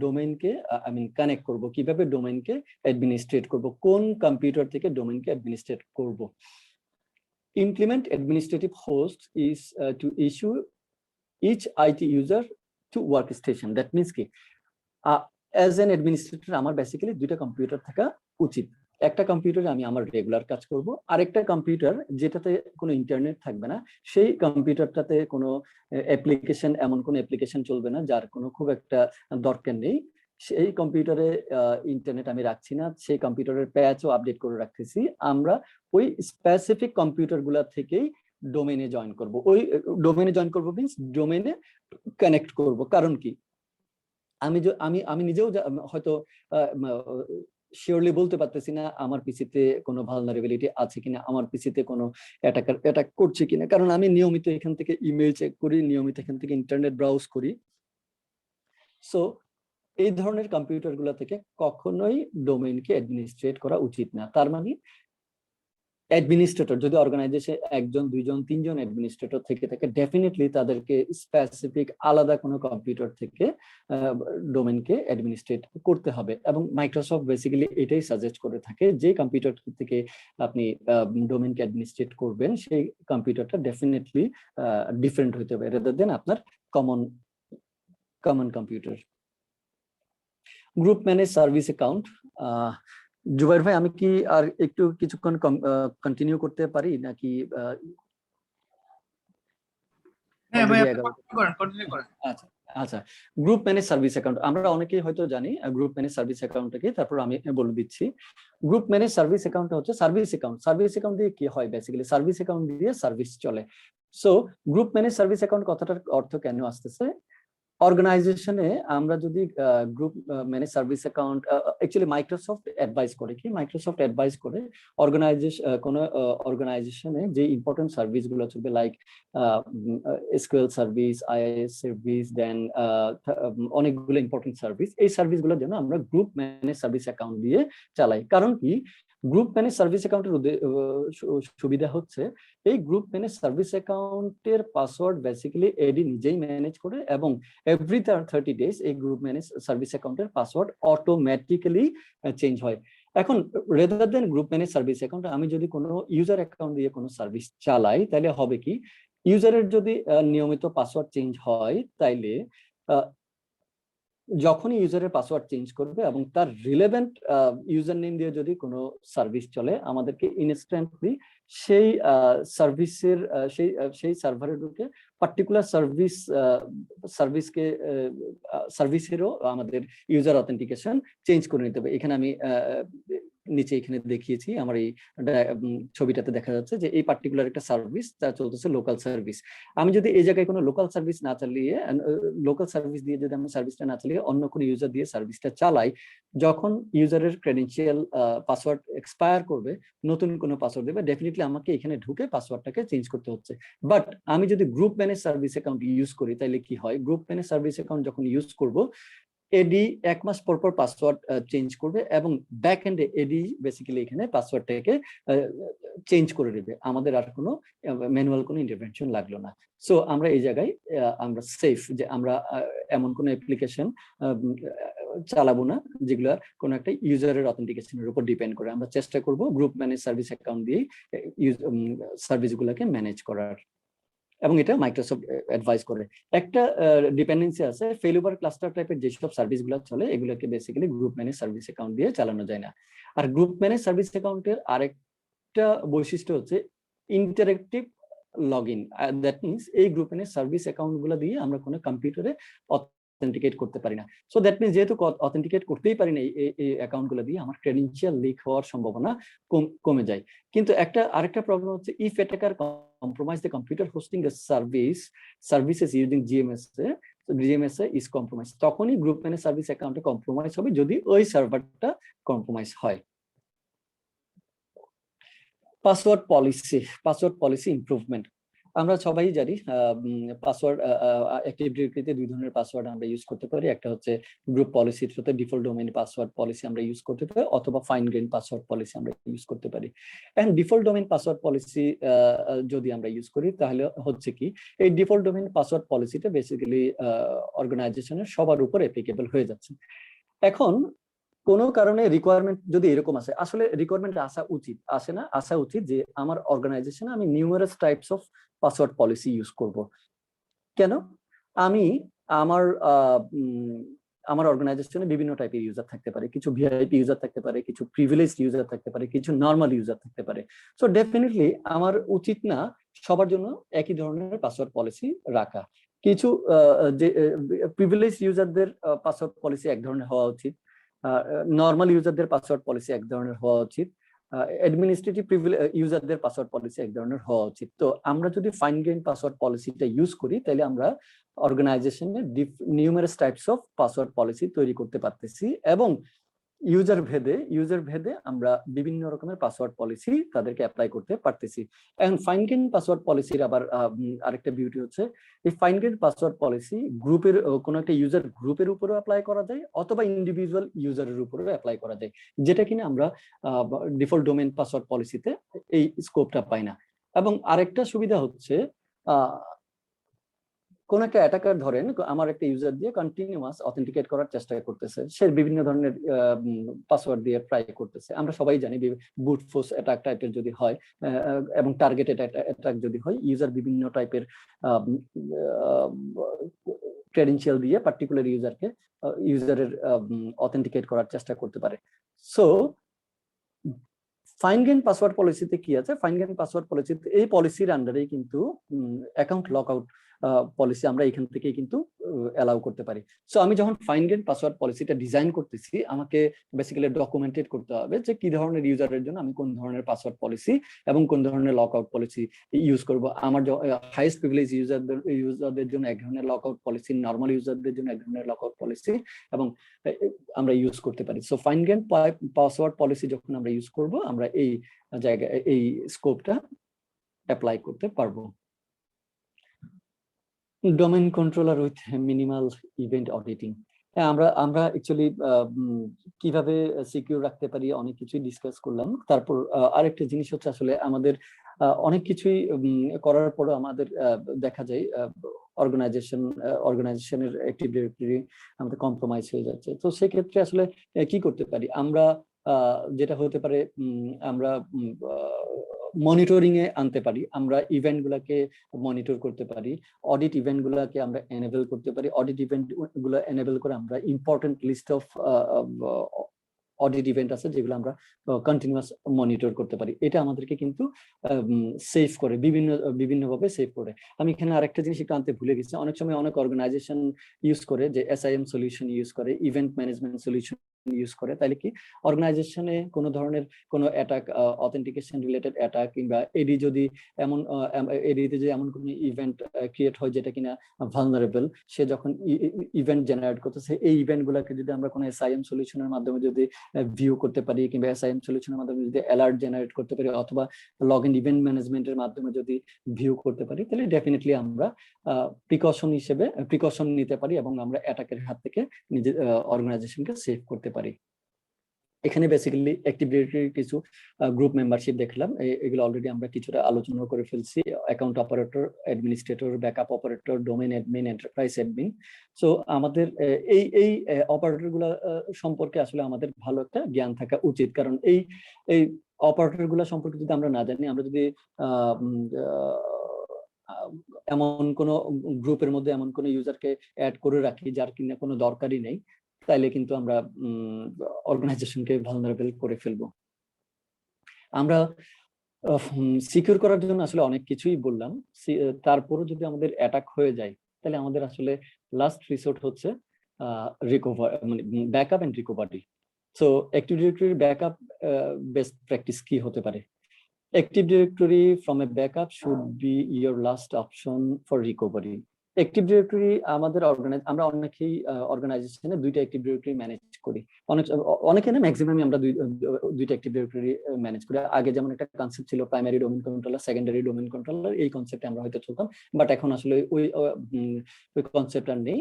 ডোমেইনকে কানেক্ট করব, কিভাবে ডোমেইনকে অ্যাডমিনিস্ট্রেট করব, কোন কম্পিউটার থেকে ডোমেইনকে অ্যাডমিনিস্ট্রেট করব। Implement administrative host is to issue each IT user to workstation. That means কি, অ্যাজ অ্যান অ্যাডমিনিস্ট্রেটর আমার বেসিক্যালি দুইটা কম্পিউটার থাকা উচিত। একটা কম্পিউটারে আমি আমার রেগুলার কাজ করব, আরেকটা কম্পিউটার যেটাতে কোনো ইন্টারনেট থাকবে না, সেই কম্পিউটারটাতে কোনো অ্যাপ্লিকেশন, এমন কোনো অ্যাপ্লিকেশন চলবে না যার কোনো খুব একটা দরকার নেই, সেই কম্পিউটারে ইন্টারনেট আমি রাখছি না, সেই কম্পিউটারের প্যাচও আপডেট করে রাখতেছি। আমরা ওই স্পেসিফিক কম্পিউটারগুলো থেকেই ডোমেইনে জয়েন করব। ওই ডোমেইনে জয়েন করব মিন্স ডোমেইনে কানেক্ট করব। কারণ কি, আমি নিজেও হয়তো শিওরলি বলতে পারতেছি না আমার পিসিতে কোনো ভালনারেবিলিটি আছে কিনা, আমার পিসিতে কোনো অ্যাটাক করছে কিনা, কারণ আমি নিয়মিত এখান থেকে ইমেল চেক করি, নিয়মিত এখান থেকে ইন্টারনেট ব্রাউজ করি। সো এই ধরনের কম্পিউটারগুলো থেকে কখনোই ডোমেইনকে অ্যাডমিনিস্ট্রেট করা উচিত না। তার মানে অ্যাডমিনিস্ট্রেটর যদি অর্গানাইজেশন একজন, দুইজন, তিনজন অ্যাডমিনিস্ট্রেটর থেকে থাকে, ডেফিনেটলি তাদেরকে স্পেসিফিক আলাদা কোনো কম্পিউটার থেকে ডোমেইনকে অ্যাডমিনিস্ট্রেট করতে হবে। এবং মাইক্রোসফট বেসিক্যালি এটাই সাজেস্ট করে থাকে, যে কম্পিউটার থেকে আপনি ডোমেইনকে অ্যাডমিনিস্ট্রেট করবেন, সেই কম্পিউটারটা ডেফিনেটলি ডিফারেন্ট হতে হবে রাদার দেন আপনার common computer. Group manage service account, Zubair ভাই আমি কি আর একটু কিছুক্ষণ কন্টিনিউ করতে পারি নাকি? হ্যাঁ ভাই, কন্টিনিউ করেন। আচ্ছা আচ্ছা, গ্রুপ ম্যানেজ সার্ভিস অ্যাকাউন্ট আমরা অনেকেই হয়তো জানি গ্রুপ ম্যানেজ সার্ভিস অ্যাকাউন্টটা কি, তারপর আমি বলে দিচ্ছি। গ্রুপ ম্যানেজ সার্ভিস অ্যাকাউন্টটা হচ্ছে সার্ভিস অ্যাকাউন্ট। সার্ভিস অ্যাকাউন্ট দিয়ে কি হয়, বেসিক্যালি সার্ভিস অ্যাকাউন্ট দিয়ে সার্ভিস চলে। So group manage service account কথাটার অর্থ কেন আসতেছে, অর্গানাইজেশনে আমরা যদি group manage service account, actually Microsoft advice করে কি, মাইক্রোসফট অ্যাডভাইস করে কোনো অর্গানাইজেশনে যে ইম্পর্টেন্ট সার্ভিসগুলো চলবে, like SQL service, IIS service, then অনেকগুলো ইম্পর্টেন্ট সার্ভিস, এই সার্ভিসগুলোর জন্য আমরা গ্রুপ ম্যানেজ সার্ভিস অ্যাকাউন্ট দিয়ে চালাই। কারণ কি, গ্রুপ ম্যানেজ সার্ভিস অ্যাকাউন্টের সুবিধা হচ্ছে, এই গ্রুপ ম্যানেজ সার্ভিস অ্যাকাউন্টের পাসওয়ার্ড বেসিক্যালি এডি নিজেই ম্যানেজ করে, এবং এভরি 30 ডেজ এই গ্রুপ ম্যানেজ সার্ভিস অ্যাকাউন্টের পাসওয়ার্ড অটোমেটিক্যালি চেঞ্জ হয়। এখন rather than group manage service account, আমি যদি কোনো ইউজার অ্যাকাউন্ট দিয়ে কোনো সার্ভিস চালাই, তাহলে হবে কি, ইউজারের যদি নিয়মিত পাসওয়ার্ড চেঞ্জ হয়, তাইলে যখনই ইউজারের পাসওয়ার্ড চেঞ্জ করবে এবং তার রিলেভেন্ট ইউজার নেম দিয়ে যদি কোনো সার্ভিস চলে, আমাদেরকে ইনস্ট্যান্টলি সেই সার্ভিসের সেই সার্ভারে ঢুকে পার্টিকুলার সার্ভিসেরও আমাদের ইউজার অথেন্টিকেশন চেঞ্জ করে নিতে হবে। এখানে আমি নিচে এখানে দেখিয়েছি, আমার এই ছবিটাতে দেখা যাচ্ছে যে এই পার্টিকুলার একটা সার্ভিস তা চলতেছে লোকাল সার্ভিস। আমি যদি এই জায়গায় কোনো লোকাল সার্ভিস না চালিয়ে, লোকাল সার্ভিস দিয়ে যদি আমি সার্ভিসটা না চালিয়ে অন্য কোনো ইউজার দিয়ে সার্ভিসটা চালাই, যখন ইউজারের ক্রেডেনশিয়াল পাসওয়ার্ড এক্সপায়ার করবে, নতুন কোনো পাসওয়ার্ড দেবে, ডেফিনেটলি আমাকে এখানে ঢুকে পাসওয়ার্ডটাকে চেঞ্জ করতে হচ্ছে। বাট আমি যদি group manage service account use করি, তাহলে কি হয়, গ্রুপ ম্যানেজ সার্ভিস অ্যাকাউন্ট যখন ইউজ করব, এডি 1 মাস পর পর পাসওয়ার্ড চেঞ্জ করবে, এবং ব্যাক এন্ডে এডি বেসিক্যালি এখানে পাসওয়ার্ডটাকে চেঞ্জ করে দেবে, আমাদের আর কোনো ম্যানুয়াল কোনো ইন্টারভেনশন লাগলো না। সো আমরা এই জায়গায় আমরা সেফ, যে আমরা এমন কোনো অ্যাপ্লিকেশন চালাবো না যেগুলো কোনো একটা ইউজারের অথেন্টিকেশনের উপর ডিপেন্ড করে। আমরা চেষ্টা করব গ্রুপ ম্যানেজ সার্ভিস অ্যাকাউন্ট দিয়ে সার্ভিসগুলোকে ম্যানেজ করার। এবং এটা মাইক্রোসফট অ্যাডভাইস করে। একটা ডিপেন্ডেন্সি আছে, ফেলওভার ক্লাস্টার টাইপের যেসব সার্ভিসগুলো চলে এগুলোকে basically group manage service account দিয়ে চালানো যায় না। আর গ্রুপ ম্যানেজ সার্ভিস অ্যাকাউন্টের আরেকটা বৈশিষ্ট্য হচ্ছে interactive log in. That means এই গ্রুপ ম্যানেজ সার্ভিস অ্যাকাউন্ট গুলো দিয়ে আমরা কোনো কম্পিউটারে অথেন্টিকেট করতে পারি না। সো দ্যাট মিনস যেহেতু অথেন্টিকেট করতেই পারি না এই অ্যাকাউন্ট গুলো দিয়ে, আমার ক্রেডেনশিয়াল লিক হওয়ার সম্ভাবনা কমে যায়। কিন্তু আরেকটা প্রবলেম হচ্ছে, if attacker compromise the computer hosting the services using GMSA is compromised, তখনই গ্রুপ ম্যানেজ সার্ভিস অ্যাকাউন্টে কম্প্রোমাইজ হবে যদি ওই সার্ভারটা কম্প্রোমাইজ হয়। Password policy improvement. আমরা সবাই জানি পাসওয়ার্ড অ্যাক্টিভ ডিরেক্টরিতে দুই ধরনের পাসওয়ার্ড আমরা ইউজ করতে পারি। একটা হচ্ছে গ্রুপ পলিসির সাথে ডিফল্ট ডোমেইন পাসওয়ার্ড পলিসি আমরা ইউজ করতে পারি, অথবা ফাইন গ্রেইন পাসওয়ার্ড পলিসি আমরা ইউজ করতে পারি। এখন ডিফল্ট ডোমেইন পাসওয়ার্ড পলিসি যদি আমরা ইউজ করি তাহলে হচ্ছে কি, এই ডিফল্ট ডোমেইন পাসওয়ার্ড পলিসিটা বেসিক্যালি অর্গানাইজেশনের সবার উপর অ্যাপ্লিকেবল হয়ে যাচ্ছে। এখন কোনো কারণে রিকোয়ারমেন্ট যদি এরকম আসে, আসলে রিকোয়ারমেন্ট আসা উচিত যে আমার অর্গানাইজেশনে আমি numerous types of password policy use করব। কেন? আমি আমার অর্গানাইজেশনে বিভিন্ন টাইপের ইউজার থাকতে পারে, কিছু ভিআইপি ইউজার থাকতে পারে, কিছু প্রিভিলেজড ইউজার থাকতে পারে, কিছু নর্মাল ইউজার থাকতে পারে। সো ডেফিনেটলি আমার উচিত না সবার জন্য একই ধরনের পাসওয়ার্ড পলিসি রাখা। কিছু যে প্রিভিলেজড ইউজারদের পাসওয়ার্ড পলিসি এক ধরনের হওয়া উচিত, নর্মাল ইউজারদের পাসওয়ার্ড পলিসি এক ধরনের হওয়া উচিত, অ্যাডমিনিস্ট্রেটিভ ইউজারদের পাসওয়ার্ড পলিসি এক ধরনের হওয়া উচিত। তো আমরা যদি ফাইন গ্রেইন পাসওয়ার্ড পলিসিটা ইউজ করি তাহলে আমরা অর্গানাইজেশনে numerous types of password policy তৈরি করতে পারতেছি, এবং ইউজার ভেদে আমরা বিভিন্ন রকমের পাসওয়ার্ড পলিসি তাদেরকে অ্যাপ্লাই করতে পারতেছি। এখন ফাইন গ্রেইন পাসওয়ার্ড পলিসির আবার আরেকটা বিউটি হচ্ছে, এই ফাইন গ্রেইন পাসওয়ার্ড পলিসি গ্রুপের কোনো একটা ইউজার গ্রুপের উপরেও অ্যাপ্লাই করা যায়, অথবা ইন্ডিভিজুয়াল ইউজারের উপরেও অ্যাপ্লাই করা যায়, যেটা কিনা আমরা ডিফল্ট ডোমেইন পাসওয়ার্ড পলিসিতে এই স্কোপটা পাই না। এবং আরেকটা সুবিধা হচ্ছে, কোন একটা অ্যাটাকার ধরেন আমার একটা ইউজার দিয়ে কন্টিনিউয়াস অথেন্টিকেট করার চেষ্টা করতেছে, সে বিভিন্ন ধরনের পাসওয়ার্ড দিয়ে ট্রাই করতেছে। আমরা সবাই জানি বুট ফোর্স অ্যাটাক টাইপের যদি হয় এবং টার্গেট অ্যাটাক যদি হয়, ইউজার বিভিন্ন টাইপের ক্রেডেনশিয়াল দিয়ে পার্টিকুলার ইউজারের অথেন্টিকেট করার চেষ্টা করতে পারে। সো ফাইন গ্রেইন পাসওয়ার্ড পলিসিতে কি আছে? ফাইন গ্রেইন পাসওয়ার্ড পলিসিতে এই পলিসির আন্ডারেই কিন্তু অ্যাকাউন্ট লক আউট পলিসি আমরা এখান থেকে কিন্তু অ্যালাউ করতে পারি। সো আমি যখন ফাইন গ্রেইন পাসওয়ার্ড পলিসিটা ডিজাইন করতেছি, আমাকে বেসিক্যালি ডকুমেন্টেড করতে হবে যে কি ধরনের ইউজারের জন্য আমি কোন ধরনের পাসওয়ার্ড পলিসি এবং কোন ধরনের লক আউট পলিসি ইউজ করব। আমার হাইয়েস্ট প্রিভিলেজ ইউজারদের জন্য এক ধরনের লক আউট পলিসি, নর্মাল ইউজারদের জন্য এক ধরনের লক আউট পলিসি এবং আমরা ইউজ করতে পারি। So fine grain password policy যখন আমরা ইউজ করব, আমরা এই জায়গায় এই স্কোপটা অ্যাপ্লাই করতে পারবো। Domain controller with minimal event auditing. আমরা অ্যাকচুয়ালি কিভাবে সিকিউর রাখতে পারি অনেক কিছুই ডিসকাস করলাম। তারপর আরেকটা জিনিস হচ্ছে, আসলে আমাদের অনেক কিছুই করার পরও আমাদের দেখা যায় অর্গানাইজেশনের অ্যাক্টিভ ডিরেক্টরি আমাদের কম্প্রোমাইজ হয়ে যাচ্ছে। তো সেক্ষেত্রে আসলে কি করতে পারি আমরা? যেটা হতে পারে, আমরা মনিটরিং এ আনতে পারি, আমরা ইভেন্ট গুলাকে মনিটর করতে পারি, অডিট ইভেন্ট গুলাকে আমরা এনেবল করতে পারি। অডিট ইভেন্ট গুলো এনেবল করে আমরা important list of audit event আছে যেগুলো আমরা কন্টিনিউয়াস মনিটর করতে পারি। এটা আমাদেরকে কিন্তু সেভ করে, বিভিন্নভাবে সেভ করে। আমি এখানে আরেকটা জিনিস একটু আনতে ভুলে গেছি, অনেক সময় অনেক অর্গানাইজেশন ইউজ করে যে SIM সলিউশন ইউজ করে, ইভেন্ট ম্যানেজমেন্ট সলিউশন ইউজ করে। তাহলে কি অর্গানাইজেশনে কোনো ধরনের কোনো অ্যাটাক, অথেন্টিকেশন রিলেটেড অ্যাটাক কিংবা এডিতে যে এমন কোনো ইভেন্ট ক্রিয়েট হয় যেটা কিনা ভালনারেবল, সে যখন ইভেন্ট জেনারেট করতেছে, এই ইভেন্ট গুলাকে যদি আমরা কোনো SIM সলিউশনের মাধ্যমে যদি ভিউ করতে পারি, কিংবা SIM সলিউশনের মাধ্যমে যদি অ্যালার্ট জেনারেট করতে পারি, অথবা লগ ইন ইভেন্ট ম্যানেজমেন্টের মাধ্যমে যদি ভিউ করতে পারি, তাহলে ডেফিনেটলি আমরা প্রিকশন নিতে পারি এবং আমরা অ্যাটাকের হাত থেকে নিজের অর্গানাইজেশনকে সেভ করতে পারি। এখানে বেসিক্যালি অ্যাক্টিভ ডিরেক্টরির কিছু গ্রুপ মেম্বারশিপ দেখলাম, এগুলো অলরেডি আমরা কিছুটা আলোচনা করে ফেলছি। Account operator, administrator, backup operator, domain admin, enterprise admin. So আমাদের এই অপারেটর গুলা সম্পর্কে আসলে আমাদের ভালো একটা জ্ঞান থাকা উচিত, কারণ এই অপারেটর গুলা সম্পর্কে যদি আমরা না জানি, আমরা যদি এমন কোনো গ্রুপের মধ্যে এমন কোনো ইউজারকে অ্যাড করে রাখি যার কিনা কোনো দরকারই নেই, তাইলে কিন্তু আমরা অর্গানাইজেশনকে ভালনারেবল করে ফেলবো। আমরা সিকিউর করার জন্য আসলে অনেক কিছুই বললাম, তারপরও যদি আমাদের অ্যাটাক হয়ে যায় তাহলে আমাদের আসলে লাস্ট রিসোর্ট হচ্ছে রিকভার, মানে backup and recovery. So active ডিরেক্টরির ব্যাকআপ বেস্ট প্র্যাকটিস কি হতে পারে? Active Directory from a backup should be your last option for recovery. Active Directory আমাদের আমরা অনেকেই অর্গানাইজেশনে দুইটা Active Directory ম্যানেজ করি। অনেকে না, ম্যাক্সিমাম আমরা দুইটা Active Directory ম্যানেজ করি। আগে যেমন একটা কনসেপ্ট ছিল primary domain controller, secondary domain controller, এই কনসেপ্টে আমরা হয়তো চলতাম, বাট এখন আসলে ওই কনসেপ্ট আর নেই।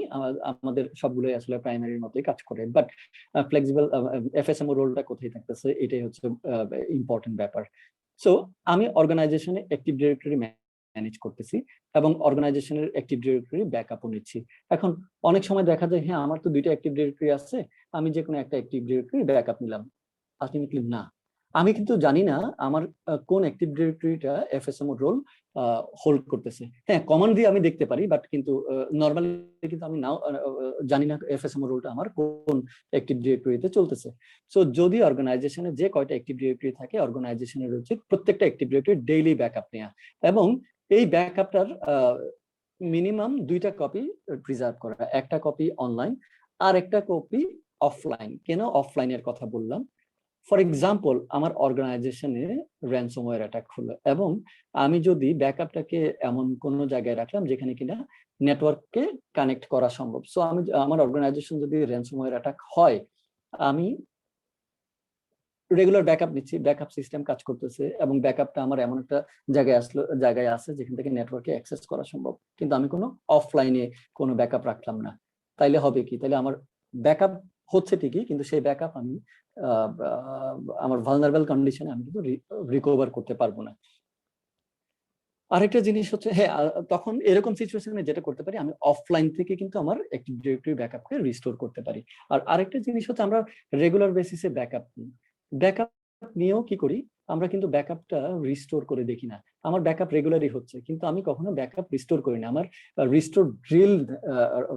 আমাদের সবগুলোই আসলে প্রাইমারির মতোই কাজ করে। বাট ফ্লেক্সিবল FSMO রোলটা কোথায় থাকতেছে, এটাই হচ্ছে ইম্পর্টেন্ট ব্যাপার। সো আমি অর্গানাইজেশনে অ্যাক্টিভ ডিরেক্টরি ম্যানেজ করতেছি এবং অর্গানাইজেশনের অ্যাক্টিভ ডিরেক্টরি ব্যাকআপও নিচ্ছি। এখন অনেক সময় দেখা যায়, হ্যাঁ আমার তো দুইটা অ্যাক্টিভ ডিরেক্টরি আছে, আমি যে কোনো একটা অ্যাক্টিভ ডিরেক্টরি ব্যাকআপ নিলাম। আলটিমেটলি না, আমি কিন্তু জানি না আমার কোন অ্যাক্টিভ ডিরেক্টরিটা FSMO রোল হোল্ড করতেছে। হ্যাঁ, কমান্ড দিয়ে আমি দেখতে পারি, বাট কিন্তু নর্মালি কিন্তু আমি নাও জানি না FSMO রোলটা আমার কোন অ্যাক্টিভ ডিরেক্টরিতে চলতেছে। সো যদি অর্গানাইজেশনে যে কয়টা অ্যাক্টিভ ডিরেক্টরি থাকে, অর্গানাইজেশনের উচিত প্রত্যেকটা অ্যাক্টিভ ডিরেক্টরি ডেইলি ব্যাকআপ নেওয়া এবং এই ব্যাকআপটার মিনিমাম 2টা কপি প্রিজার্ভ করা, একটা কপি অনলাইন আর একটা কপি অফলাইন। কেন অফলাইনের কথা বললাম? ফর এক্সাম্পল, আমার অর্গানাইজেশনে র্যানসমওয়্যার অ্যাটাক হলো এবং আমি যদি ব্যাকআপটাকে এমন কোনো জায়গায় রাখলাম যেখানে কিনা নেটওয়ার্ককে কানেক্ট করা সম্ভব। সো আমি আমার অর্গানাইজেশন যদি র্যানসমওয়্যার অ্যাটাক হয়, আমি রেগুলার ব্যাকআপ নিচ্ছি, ব্যাকআপ সিস্টেম কাজ করতেছে এবং ব্যাকআপটা আমার এমন একটা জায়গায় আছে যেখান থেকে নেটওয়ার্কে অ্যাক্সেস করা সম্ভব, কিন্তু আমি কোনো অফলাইনে কোনো ব্যাকআপ রাখলাম না। তাইলে হবে কি? তাইলে আমার ব্যাকআপ হচ্ছে ঠিকই, কিন্তু সেই ব্যাকআপ আমি আমার ভালনারেবল কন্ডিশনে আমি কিন্তু রিকভার করতে পারবো না। আরেকটা জিনিস হচ্ছে, হ্যাঁ তখন এরকম সিচুয়েশনে যেটা করতে পারি, আমি অফলাইন থেকে কিন্তু আমার অ্যাক্টিভ ডিরেক্টরি ব্যাকআপকে রিস্টোর করতে পারি। আর আরেকটা জিনিস হচ্ছে, আমরা রেগুলার বেসিসে ব্যাকআপ নিই। ব্যাকআপ নিয়েও কি করি, আমরা কিন্তু ব্যাকআপটা রিস্টোর করে দেখি না। আমার ব্যাকআপ রেগুলারই হচ্ছে, কিন্তু আমি কখনো ব্যাকআপ রিস্টোর করি না, আমার রিস্টোর ড্রিল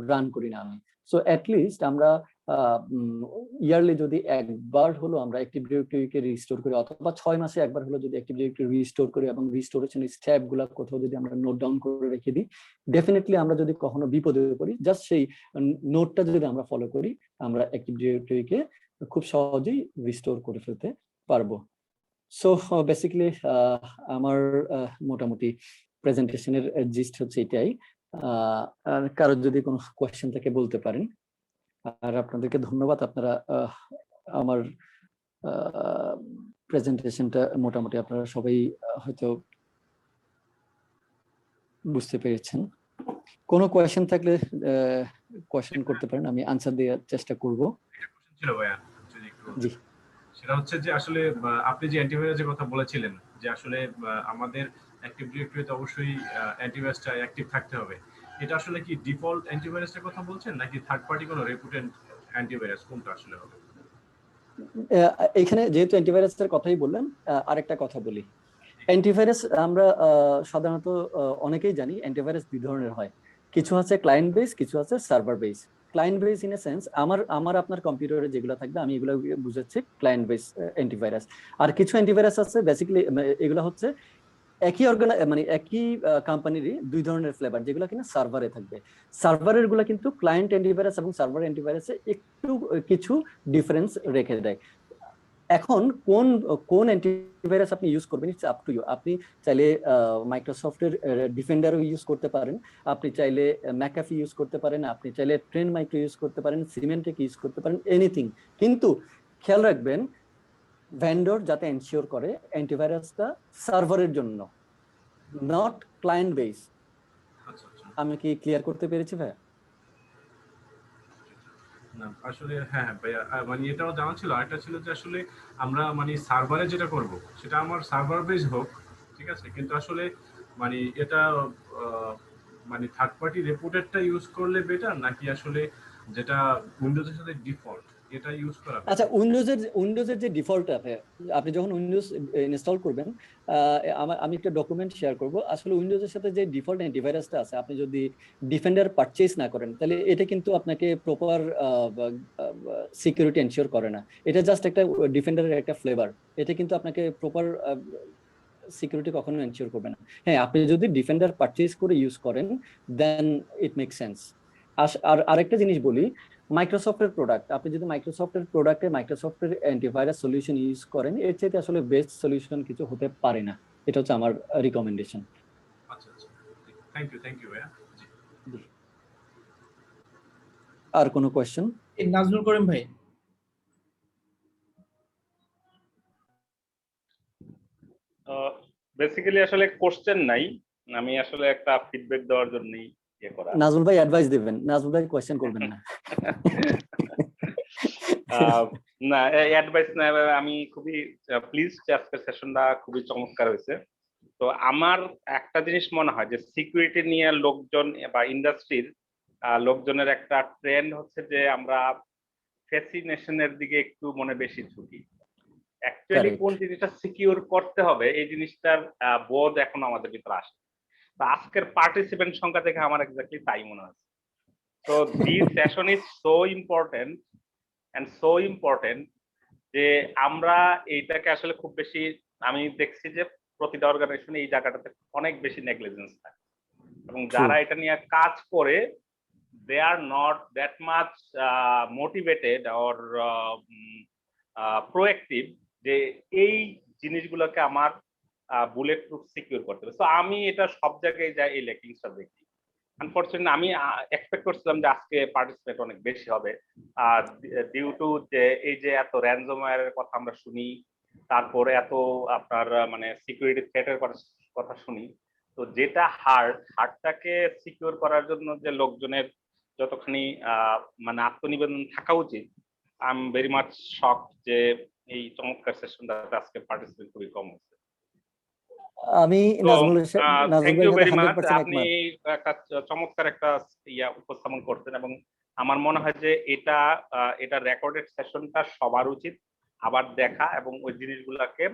রান করি না আমি। সো অ্যাটলিস্ট আমরা ইয়ারলি যদি একবার হলো আমরা অ্যাক্টিভ ডিরেক্টরিকে রিস্টোর করি, অথবা 6 মাসে একবার হলো যদি অ্যাক্টিভ ডিরেক্টরি রিস্টোর করি এবং রিস্টোরেশন স্টেপগুলো কোথাও যদি আমরা নোট ডাউন করে রেখে দিই, ডেফিনেটলি আমরা যদি কখনো বিপদে পড়ি, জাস্ট সেই নোটটা যদি আমরা ফলো করি, আমরা অ্যাক্টিভ ডিরেক্টরিকে খুব সহজেই রিস্টোর করে ফেলতে পারবো। সো বেসিক্যালি আমার মোটামুটি প্রেজেন্টেশনের জিস্ট হচ্ছে এটাই। আর কারো যদি কোনো কোয়েশ্চেন থাকে বলতে পারেন। আর আপনাদেরকে ধন্যবাদ, আপনারা আমার প্রেজেন্টেশনটা মোটামুটি আপনারা সবাই হয়তো বুঝতে পেরেছেন। কোনো কোয়েশ্চেন থাকলে কোয়েশ্চেন করতে পারেন, আমি আনসার দেওয়ার চেষ্টা করব। ছিল ভাইয়া, জি, সেটা হচ্ছে যে আসলে আপনি যে অ্যান্টিভাইরাসের কথা বলেছিলেন, যে আসলে আমাদের অ্যাক্টিভ ডিরেক্টরিতে অবশ্যই অ্যান্টিভাইরাসটা অ্যাক্টিভ থাকতে হবে, এটা আসলে কি ডিফল্ট অ্যান্টিভাইরাসের কথা বলছেন নাকি থার্ড পার্টি কোনো রেপুটেড অ্যান্টিভাইরাস, কোনটা আসলে হবে? এখানে যেহেতু অ্যান্টিভাইরাসের কথাই বললেন, আরেকটা কথা বলি। অ্যান্টিভাইরাস আমরা সাধারণত অনেকেই জানি অ্যান্টিভাইরাস দুই ধরনের হয়, কিছু আছে ক্লায়েন্ট বেস, কিছু আছে server base. Client base in a sense আমার আপনার কম্পিউটারে যেগুলো থাকবে আমি এগুলো বুঝাচ্ছি ক্লায়েন্ট বেস অ্যান্টিভাইরাস। আর কিছু অ্যান্টিভাইরাস আছে বেসিক্যালি এগুলো হচ্ছে একই মানে একই কোম্পানিরই দুই ধরনের ফ্লেভার, যেগুলো কিনা সার্ভারে থাকবে। সার্ভারের গুলো কিন্তু ক্লায়েন্ট অ্যান্টিভাইরাস এবং সার্ভার অ্যান্টিভাইরাসে একটু কিছু ডিফারেন্স রেখে দেয়। এখন কোন অ্যান্টিভাইরাস আপনি ইউজ করবেন, ইটস আপ টু ইউ। আপনি চাইলে মাইক্রোসফটের ডিফেন্ডারও ইউজ করতে পারেন, আপনি চাইলে ম্যাকাফি ইউজ করতে পারেন, আপনি চাইলে ট্রেন্ড মাইক্রো ইউজ করতে পারেন, সিমেন্টেক ইউজ করতে পারেন, এনিথিং। কিন্তু খেয়াল রাখবেন ভেন্ডর যাতে এনশিওর করে অ্যান্টিভাইরাসটা সার্ভারের জন্য, নট ক্লায়েন্ট বেস। আমি কি ক্লিয়ার করতে পেরেছি ভাই? না আসলে হ্যাঁ ভাইয়া, মানে এটাও জানা ছিল। আরেকটা ছিল যে আসলে আমরা মানে সার্ভারে যেটা করব সেটা আমার সার্ভার বেস হোক, ঠিক আছে, কিন্তু আসলে মানে এটা মানে থার্ড পার্টি রেপুটেডটা ইউজ করলে বেটার নাকি আসলে যেটা উইন্ডোজের সাথে ডিফল্ট এটা ইউজ করা আচ্ছা, উইন্ডোজের যে ডিফল্ট অ্যাপে আপনি যখন উইন্ডোজ ইনস্টল করবেন, আমি একটা ডকুমেন্ট শেয়ার করব। আসলে উইন্ডোজের সাথে যে ডিফল্ট অ্যান্টিভাইরাসটা আছে, আপনি যদি ডিফেন্ডার পারচেজ না করেন তাহলে এটা কিন্তু আপনাকে প্রপার সিকিউরিটি এনশিওর করে না। এটা জাস্ট একটা ডিফেন্ডারের একটা ফ্লেভার, এটা কিন্তু আপনাকে প্রপার সিকিউরিটি কখনো এনশিওর করবে না। হ্যাঁ, আপনি যদি ডিফেন্ডার পারচেজ করে ইউজ করেন দেন ইট মেক সেন্স। আর আরেকটা জিনিস বলি, মাইক্রোসফটের প্রোডাক্ট, আপনি যদি মাইক্রোসফটের প্রোডাক্টে মাইক্রোসফটের অ্যান্টিভাইরাস সলিউশন ইউজ করেন, এর চাইতে আসলে বেস্ট সলিউশন কিছু হতে পারে না। এটা হচ্ছে আমার রিকমেন্ডেশন। আচ্ছা আচ্ছা, থ্যাংক ইউ ভাইয়া। আর কোনো কোয়েশ্চেন? নাজমুল করিম ভাই। বেসিক্যালি আসলে কোশ্চেন নাই, আমি আসলে একটা ফিডব্যাক দেওয়ার জন্যই ইয়ে করা। নাজমুল ভাই অ্যাডভাইস দিবেন, নাজমুল ভাই কোয়েশ্চেন করবেন না। না, অ্যাডভাইস না, আমি খুবই প্লিজড, আজকের সেশনটা খুবই চমৎকার হয়েছে। তো আমার একটা জিনিস মনে হয় যে সিকিউরিটি নিয়ে লোকজন বা ইন্ডাস্ট্রির লোকজনের একটা ট্রেন্ড হচ্ছে যে আমরা ফ্যাসিনেশনের দিকে একটু মনে বেশি ঝুঁকি। অ্যাকচুয়ালি কোন জিনিসটা সিকিউর করতে হবে এই জিনিসটার বোধ এখন আমাদের ভিতরে আসে। তো আজকের পার্টিসিপেন্ট সংখ্যা থেকে আমার এক্স্যাক্টলি তাই মনে হচ্ছে। তো this session is so important and so important যে আমরা এইটাকে আসলে খুব বেশি, আমি দেখছি যে প্রতিটা অর্গানাইজেশনে এই জায়গাটাতে অনেক বেশি নেগলিজেন্স থাকে, এবং যারা এটা নিয়ে কাজ করে they are not that much motivated or proactive যে এই জিনিসগুলোকে আমার বুলেট প্রুফ সিকিউর করতে হবে। তো আমি এটা সব জায়গায় যাই এই ল্যাকিংসটা দেখি। আনফরচুনেটলি আমি এক্সপেক্ট করছিলাম যে আজকে পার্টিসিপেট অনেক বেশি হবে, আর ডিউ টু যে এই যে এত র্যানসমওয়্যারের কথা আমরা শুনি, তারপরে এত আপনার মানে সিকিউরিটি থ্রেটের কথা শুনি, তো যেটা হার্টটাকে সিকিউর করার জন্য যে লোকজনের যতখানি মানে আত্মনিবেদন থাকা উচিত, আই এম ভেরি মাচ শক যে এই চমৎকার সেশনটা আজকে পার্টিসিপেট খুবই কম হচ্ছে। আমি থ্যাংক ইউ ভেরি মাচ, আপনি একটা চমৎকার একটা উপস্থাপন করছেন, এবং আমার মনে হয় যে এটা রেকর্ডেড সেশনটা সবার উচিত আবার দেখা, এবং ওই জিনিসগুলাকে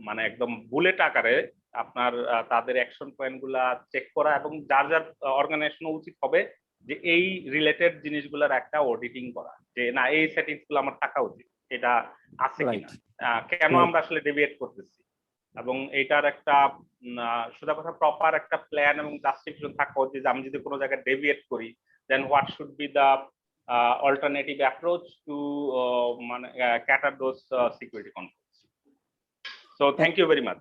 মানে একদম বুলেট আকারে আপনার তাদের অ্যাকশন পয়েন্ট গুলা চেক করা, এবং যার যার অর্গানাইজেশন উচিত হবে যে এই রিলেটেড জিনিসগুলোর একটা অডিটিং করা, যে না এই সেটিংস গুলো আমার থাকা উচিত, এটা আছে কিনা, কেন আমরা আসলে ডেভিয়েট করতেছি, এবং এটার একটা সোজা কথা প্রপার একটা প্ল্যান এবং জাস্টিফিকেশন থাকা উচিত। আমি যদি কোনো জায়গায় ডেভিয়েট করি then what should be the alternative approach to মানে cater those security controls. So thank you very much.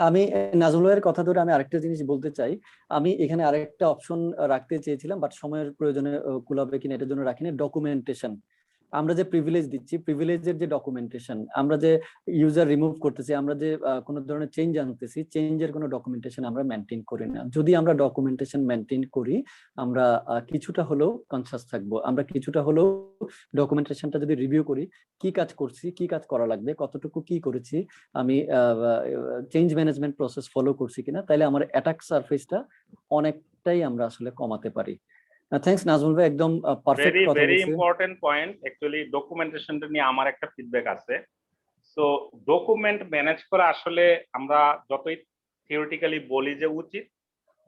আমি নাজমুলের কথা ধরে আমি আরেকটা জিনিস বলতে চাই। আমি এখানে আরেকটা অপশন রাখতে চেয়েছিলাম, বাট সময়ের প্রয়োজনে কুলাবে কিনা এটার জন্য রাখিনি। ডকুমেন্টেশন, আমরা যে প্রিভিলেজ দিচ্ছি, প্রিভিলেজের যে ডকুমেন্টেশন, আমরা যে ইউজার রিমুভ করতেছি, আমরা যে কোনো ধরনের চেঞ্জ আনতেছি, চেঞ্জের কোনো ডকুমেন্টেশন আমরা মেনটেন করি না। যদি আমরা ডকুমেন্টেশন মেনটেন করি, আমরা কিছুটা হলেও কনসাস থাকবো, আমরা কিছুটা হলেও ডকুমেন্টেশনটা যদি রিভিউ করি, কি কাজ করছি, কি কাজ করা লাগবে, কতটুকু কি করেছি, আমি চেঞ্জ ম্যানেজমেন্ট প্রসেস ফলো করছি কিনা, তাহলে আমার অ্যাটাক সারফেসটা অনেকটাই আমরা আসলে কমাতে পারি। থ্যাঙ্কস নাজমুল ভাই, একদম পারফেক্ট কথা বলেছেন। Very important point. অ্যাকচুয়ালি ডকুমেন্টেশনটা নিয়ে আমার একটা ফিডব্যাক আছে। সো ডকুমেন্ট ম্যানেজ করা আসলে আমরা যতই থিওরিটিক্যালি বলি যে উচিত,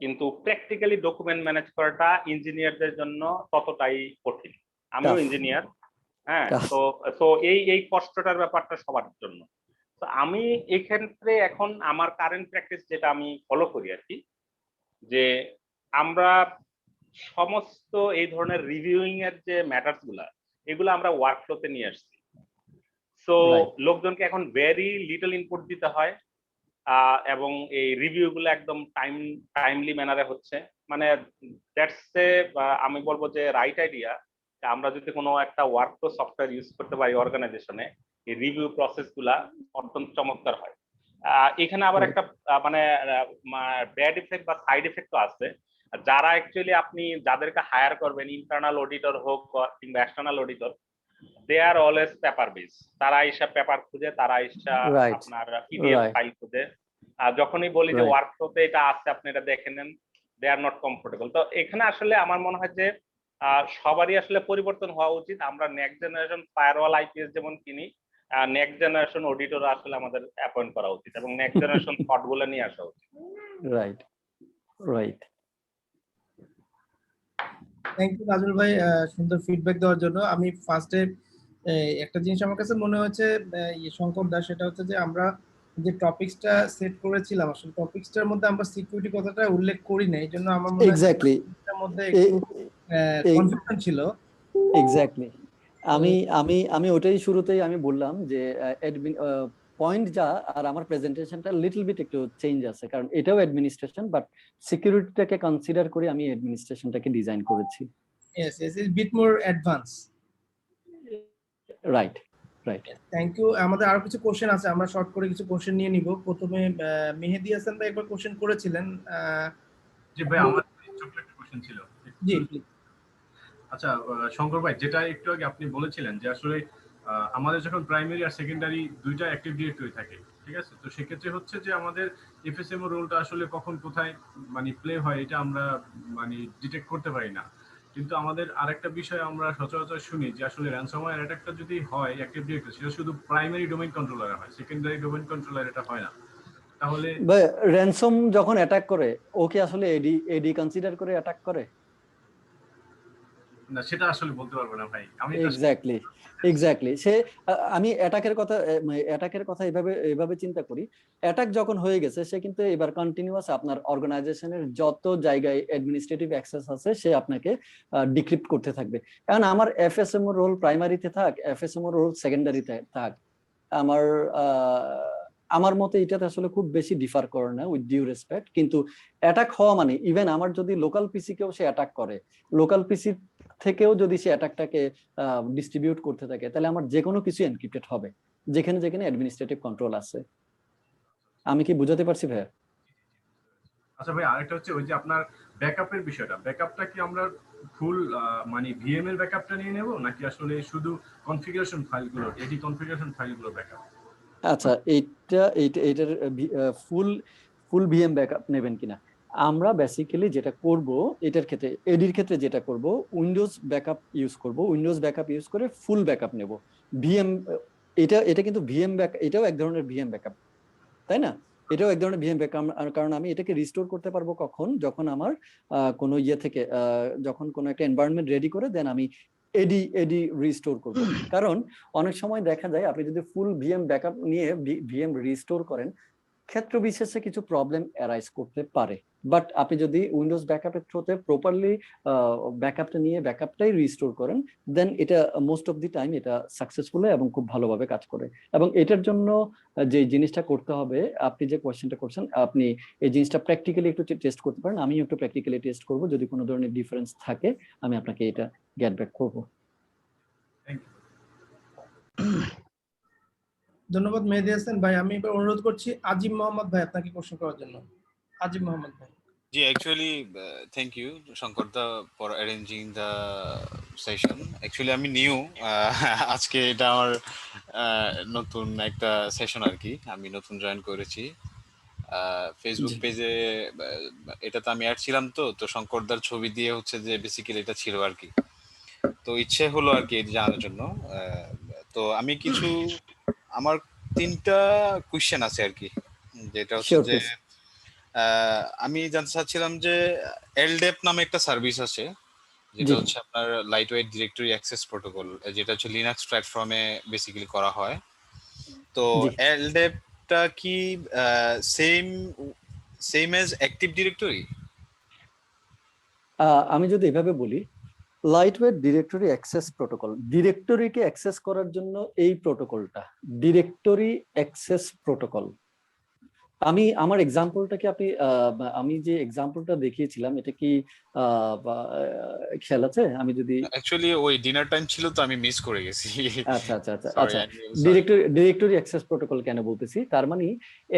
কিন্তু প্র্যাকটিক্যালি ডকুমেন্ট ম্যানেজ করাটা ইঞ্জিনিয়ারদের জন্য ততটাই কঠিন। আমিও ইঞ্জিনিয়ার, হ্যাঁ, তো এই কষ্টটার ব্যাপারটা সবার জন্য। তো আমি এই ক্ষেত্রে এখন আমার কারেন্ট প্র্যাকটিস যেটা আমি ফলো করি আর কি, যে আমরা সমস্ত এই ধরনের রিভিউইং এর যে ম্যাটারস গুলা, এগুলো আমরা ওয়ার্কফ্লোতে নিয়ে আসছি। সো লোকজনকে এখন ভেরি লিটল ইনপুট দিতে হয়, এবং এই রিভিউ গুলো একদম টাইমলি ম্যানারে হচ্ছে। মানে দ্যাটস এ আমি বলবো যে রাইট আইডিয়া। আমরা যদি কোনো একটা ওয়ার্কফ্লো সফটওয়্যার ইউজ করতে পারি অর্গানাইজেশনে, এই রিভিউ প্রসেস গুলা অত্যন্ত চমৎকার হয়। এখানে আবার একটা মানে ব্যাড ইফেক্ট বা সাইড ইফেক্টও আছে। যারা অ্যাকচুয়ালি আপনি যাদেরকে হায়ার করবেন, ইন্টারনাল অডিটর হোক কিংবা external auditor, they are always paper base. তারা এইসব পেপার খুঁজে, তারা এইসব আপনার পিডিএফ ফাইল খুঁজে। যখনই বলি যে ওয়ার্কফ্লোতে এটা আছে, আপনি এটা দেখে নেন, দে আর নট কমফোর্টেবল। তো এখানে আসলে আমার মনে হয় যে সবারই আসলে পরিবর্তন হওয়া উচিত। আমরা নেক্সট জেনারেশন ফায়ারওয়াল আইপিএস যেমন কিনি, নেক্সট জেনারেশন অডিটর আসলে আমাদের অ্যাপয়েন্ট করা উচিত এবং নেক্সট জেনারেশন থট গুলো নিয়ে আসা উচিত। Right right. Thank you Nazmul ভাই সুন্দর ফিডব্যাক দেওয়ার জন্য। আমি ফার্স্টে একটা জিনিস আমার কাছে মনে হয়েছে শঙ্কর দাস, সেটা হচ্ছে যে আমরা যে টপিকসটা সেট করেছিলাম আসলে টপিকসটার মধ্যে আমরা সিকিউরিটি কথাটা উল্লেখ করি না, এই জন্য আমার মনে হয় এক্স্যাক্টলি এটার মধ্যে একটু কনফিউশন ছিল। এক্স্যাক্টলি। আমি আমি আমি ওটাই শুরুতেই আমি বললাম যে অ্যাডমিন পয়েন্ট যা আর আমার প্রেজেন্টেশনটা লিটল বিট একটু চেঞ্জ আছে, কারণ এটাও অ্যাডমিনিস্ট্রেশন বাট সিকিউরিটিটাকে কনসিডার করে আমি অ্যাডমিনিস্ট্রেশনটাকে ডিজাইন করেছি। Yes yes, is bit more advance. Right right. Thank you. আমাদের আরো কিছু কোশ্চেন আছে, আমরা শর্ট করে কিছু কোশ্চেন নিয়ে নিব। প্রথমে মেহেদি হাসান ভাই একবার কোশ্চেন করেছিলেন। জি ভাই, আমার ছোট্ট একটা কোশ্চেন ছিল। জি। আচ্ছা শঙ্কর ভাই, যেটা একটু আগে আপনি বলেছিলেন যে আসলে আমাদের যখন প্রাইমারি আর সেকেন্ডারি দুইটা অ্যাক্টিভ ডিরেক্টরি থাকে, ঠিক আছে, তো সেক্ষেত্রে হচ্ছে যে আমাদের এফএসএমও রোলটা আসলে কখন কোথায় মানে প্লে হয় এটা আমরা মানে ডিটেক্ট করতে পারি না। কিন্তু আমাদের আরেকটা বিষয় আমরা সচরাচর শুনি যে আসলে র্যানসমওয়্যার অ্যাটাকটা যদি হয় অ্যাক্টিভ ডিরেক্টরি, সেটা শুধু প্রাইমারি ডোমেইন কন্ট্রোলারে হয়, সেকেন্ডারি ডোমেইন কন্ট্রোলার এটা হয় না। তাহলে র্যানসম যখন অ্যাটাক করে ওকে আসলে এডি কনসিডার করে অ্যাটাক করে না, সেটা আসলে বলতে পারবো না ভাই আমি। এক্স্যাক্টলি সে আমি অ্যাটাকের কথা এভাবে চিন্তা করি। অ্যাটাক যখন হয়ে গেছে সে কিন্তু এবার কন্টিনিউয়াস আপনার অর্গানাইজেশনের যত জায়গায় অ্যাডমিনিস্ট্রেটিভ অ্যাক্সেস আছে সে আপনাকে ডিক্রিপ্ট করতে থাকবে। কারণ আমার এফএসএম রোল প্রাইমারিতে থাক, এফএসএম রোল সেকেন্ডারিতে থাক, আমার মতে এটাতে আসলে খুব বেশি ডিফার করে না, উইথ ডিউ রেসপেক্ট। কিন্তু অ্যাটাক হওয়া মানে ইভেন আমার যদি লোকাল পিসি কেও সে অ্যাটাক করে, লোকাল পিসি থেকেও যদি সে অ্যাটাকটাকে ডিস্ট্রিবিউট করতে থাকে, তাহলে আমার যে কোনো কিছু এনক্রিপ্টেড হবে যেখানে যেখানে অ্যাডমিনিস্ট্রেটিভ কন্ট্রোল আছে। আমি কি বুঝাতে পারছি ভাইয়া? আচ্ছা ভাই, আরেকটা হচ্ছে ওই যে আপনার ব্যাকআপের বিষয়টা, ব্যাকআপটা কি আমরা ফুল মানে ভিএম এর ব্যাকআপটা নিয়ে নেব নাকি আসলে শুধু কনফিগারেশন ফাইলগুলো, এডি কনফিগারেশন ফাইলগুলো ব্যাকআপ? আচ্ছা, এইটার ফুল ভিএম ব্যাকআপ নেবেন কিনা, আমরা বেসিক্যালি যেটা করব এটার ক্ষেত্রে, এডির ক্ষেত্রে যেটা করব, উইন্ডোজ ব্যাকআপ ইউজ করব। উইন্ডোজ ব্যাকআপ ইউজ করে ফুল ব্যাকআপ নেব। ভিএম এটা কিন্তু ভিএম ব্যাকআপ, এটাও এক ধরনের ভিএম ব্যাকআপ, তাই না? এটাও এক ধরনের ভিএম ব্যাকআপ, কারণ আমি এটাকে রিস্টোর করতে পারবো কখন, যখন আমার কোনো ইয়ে থেকে যখন কোনো একটা এনভায়রনমেন্ট রেডি করে দেন আমি এডি রিস্টোর করব। কারণ অনেক সময় দেখা যায় আপনি যদি ফুল ভিএম ব্যাকআপ নিয়ে ভিএম রিস্টোর করেন, ক্ষেত্র বিশেষে কিছু প্রবলেম অ্যারাইজ করতে পারে। বাট আপনি যদি উইন্ডোজ ব্যাকআপের থ্রুতে প্রপারলি ব্যাকআপটা নিয়ে ব্যাকআপটাই রিস্টোর করেন, দেন এটা মোস্ট অফ দি টাইম এটা সাকসেসফুল হয় এবং খুব ভালোভাবে কাজ করে। এবং এটার জন্য যে জিনিসটা করতে হবে, আপনি যে কোয়েশ্চেনটা করছেন, আপনি এই জিনিসটা প্র্যাকটিক্যালি একটু টেস্ট করতে পারেন। আমি একটু প্র্যাকটিক্যালি টেস্ট করব, যদি কোনো ধরনের ডিফারেন্স থাকে আমি আপনাকে এটা গেট ব্যাক করব। ধন্যবাদ মেহেদি হাসান ভাই। আমি এবার অনুরোধ করছি আজিম মোহাম্মদ ভাই আপনাকে প্রশ্ন করার জন্য। আজিম মোহাম্মদ ভাই। জি, actually, thank you, Shankarda, for arranging the session. Actually, আমি নিউ আজকে এটা আমার নতুন একটা সেশন আর কি, আমি নতুন জয়েন করেছি। ফেসবুক পেজে এটাতে আমি অ্যাড ছিলাম, তো শঙ্করদার ছবি দিয়ে হচ্ছে যে বেসিক্যালি এটা ছিল আর কি। তো ইচ্ছে হলো আর কি জানার জন্য। তো আমি কিছু আমার 3টা কোয়েশ্চেন আছে আর কি, যেটা হচ্ছে যে আমি জানতে চাচ্ছিলাম যে এলডেপ নামে একটা সার্ভিস আছে, যেটা হচ্ছে আপনার light weight directory access protocol, যেটা হচ্ছে লিনাক্স প্ল্যাটফর্মে বেসিক্যালি করা হয়। তো এলডেপটা কি সেম এজ অ্যাক্টিভ ডিরেক্টরি? আমি যদি এভাবে বলি, light weight directory access protocol, ডিরেক্টরিকে অ্যাক্সেস করার জন্য এই প্রোটোকলটা ডিরেক্টরি অ্যাক্সেস প্রোটোকল। আমি আমার এক্সাম্পলটাকে আমি যে এক্সাম্পলটা দেখিয়েছিলাম এটা কি খেয়াল আছে? আমি যদি অ্যাকচুয়ালি ওই ডিনার টাইম ছিল তো আমি মিস করে গেছি। আচ্ছা, ডিরেক্টরি অ্যাক্সেস প্রোটোকল কেন বলতেছি, তার মানে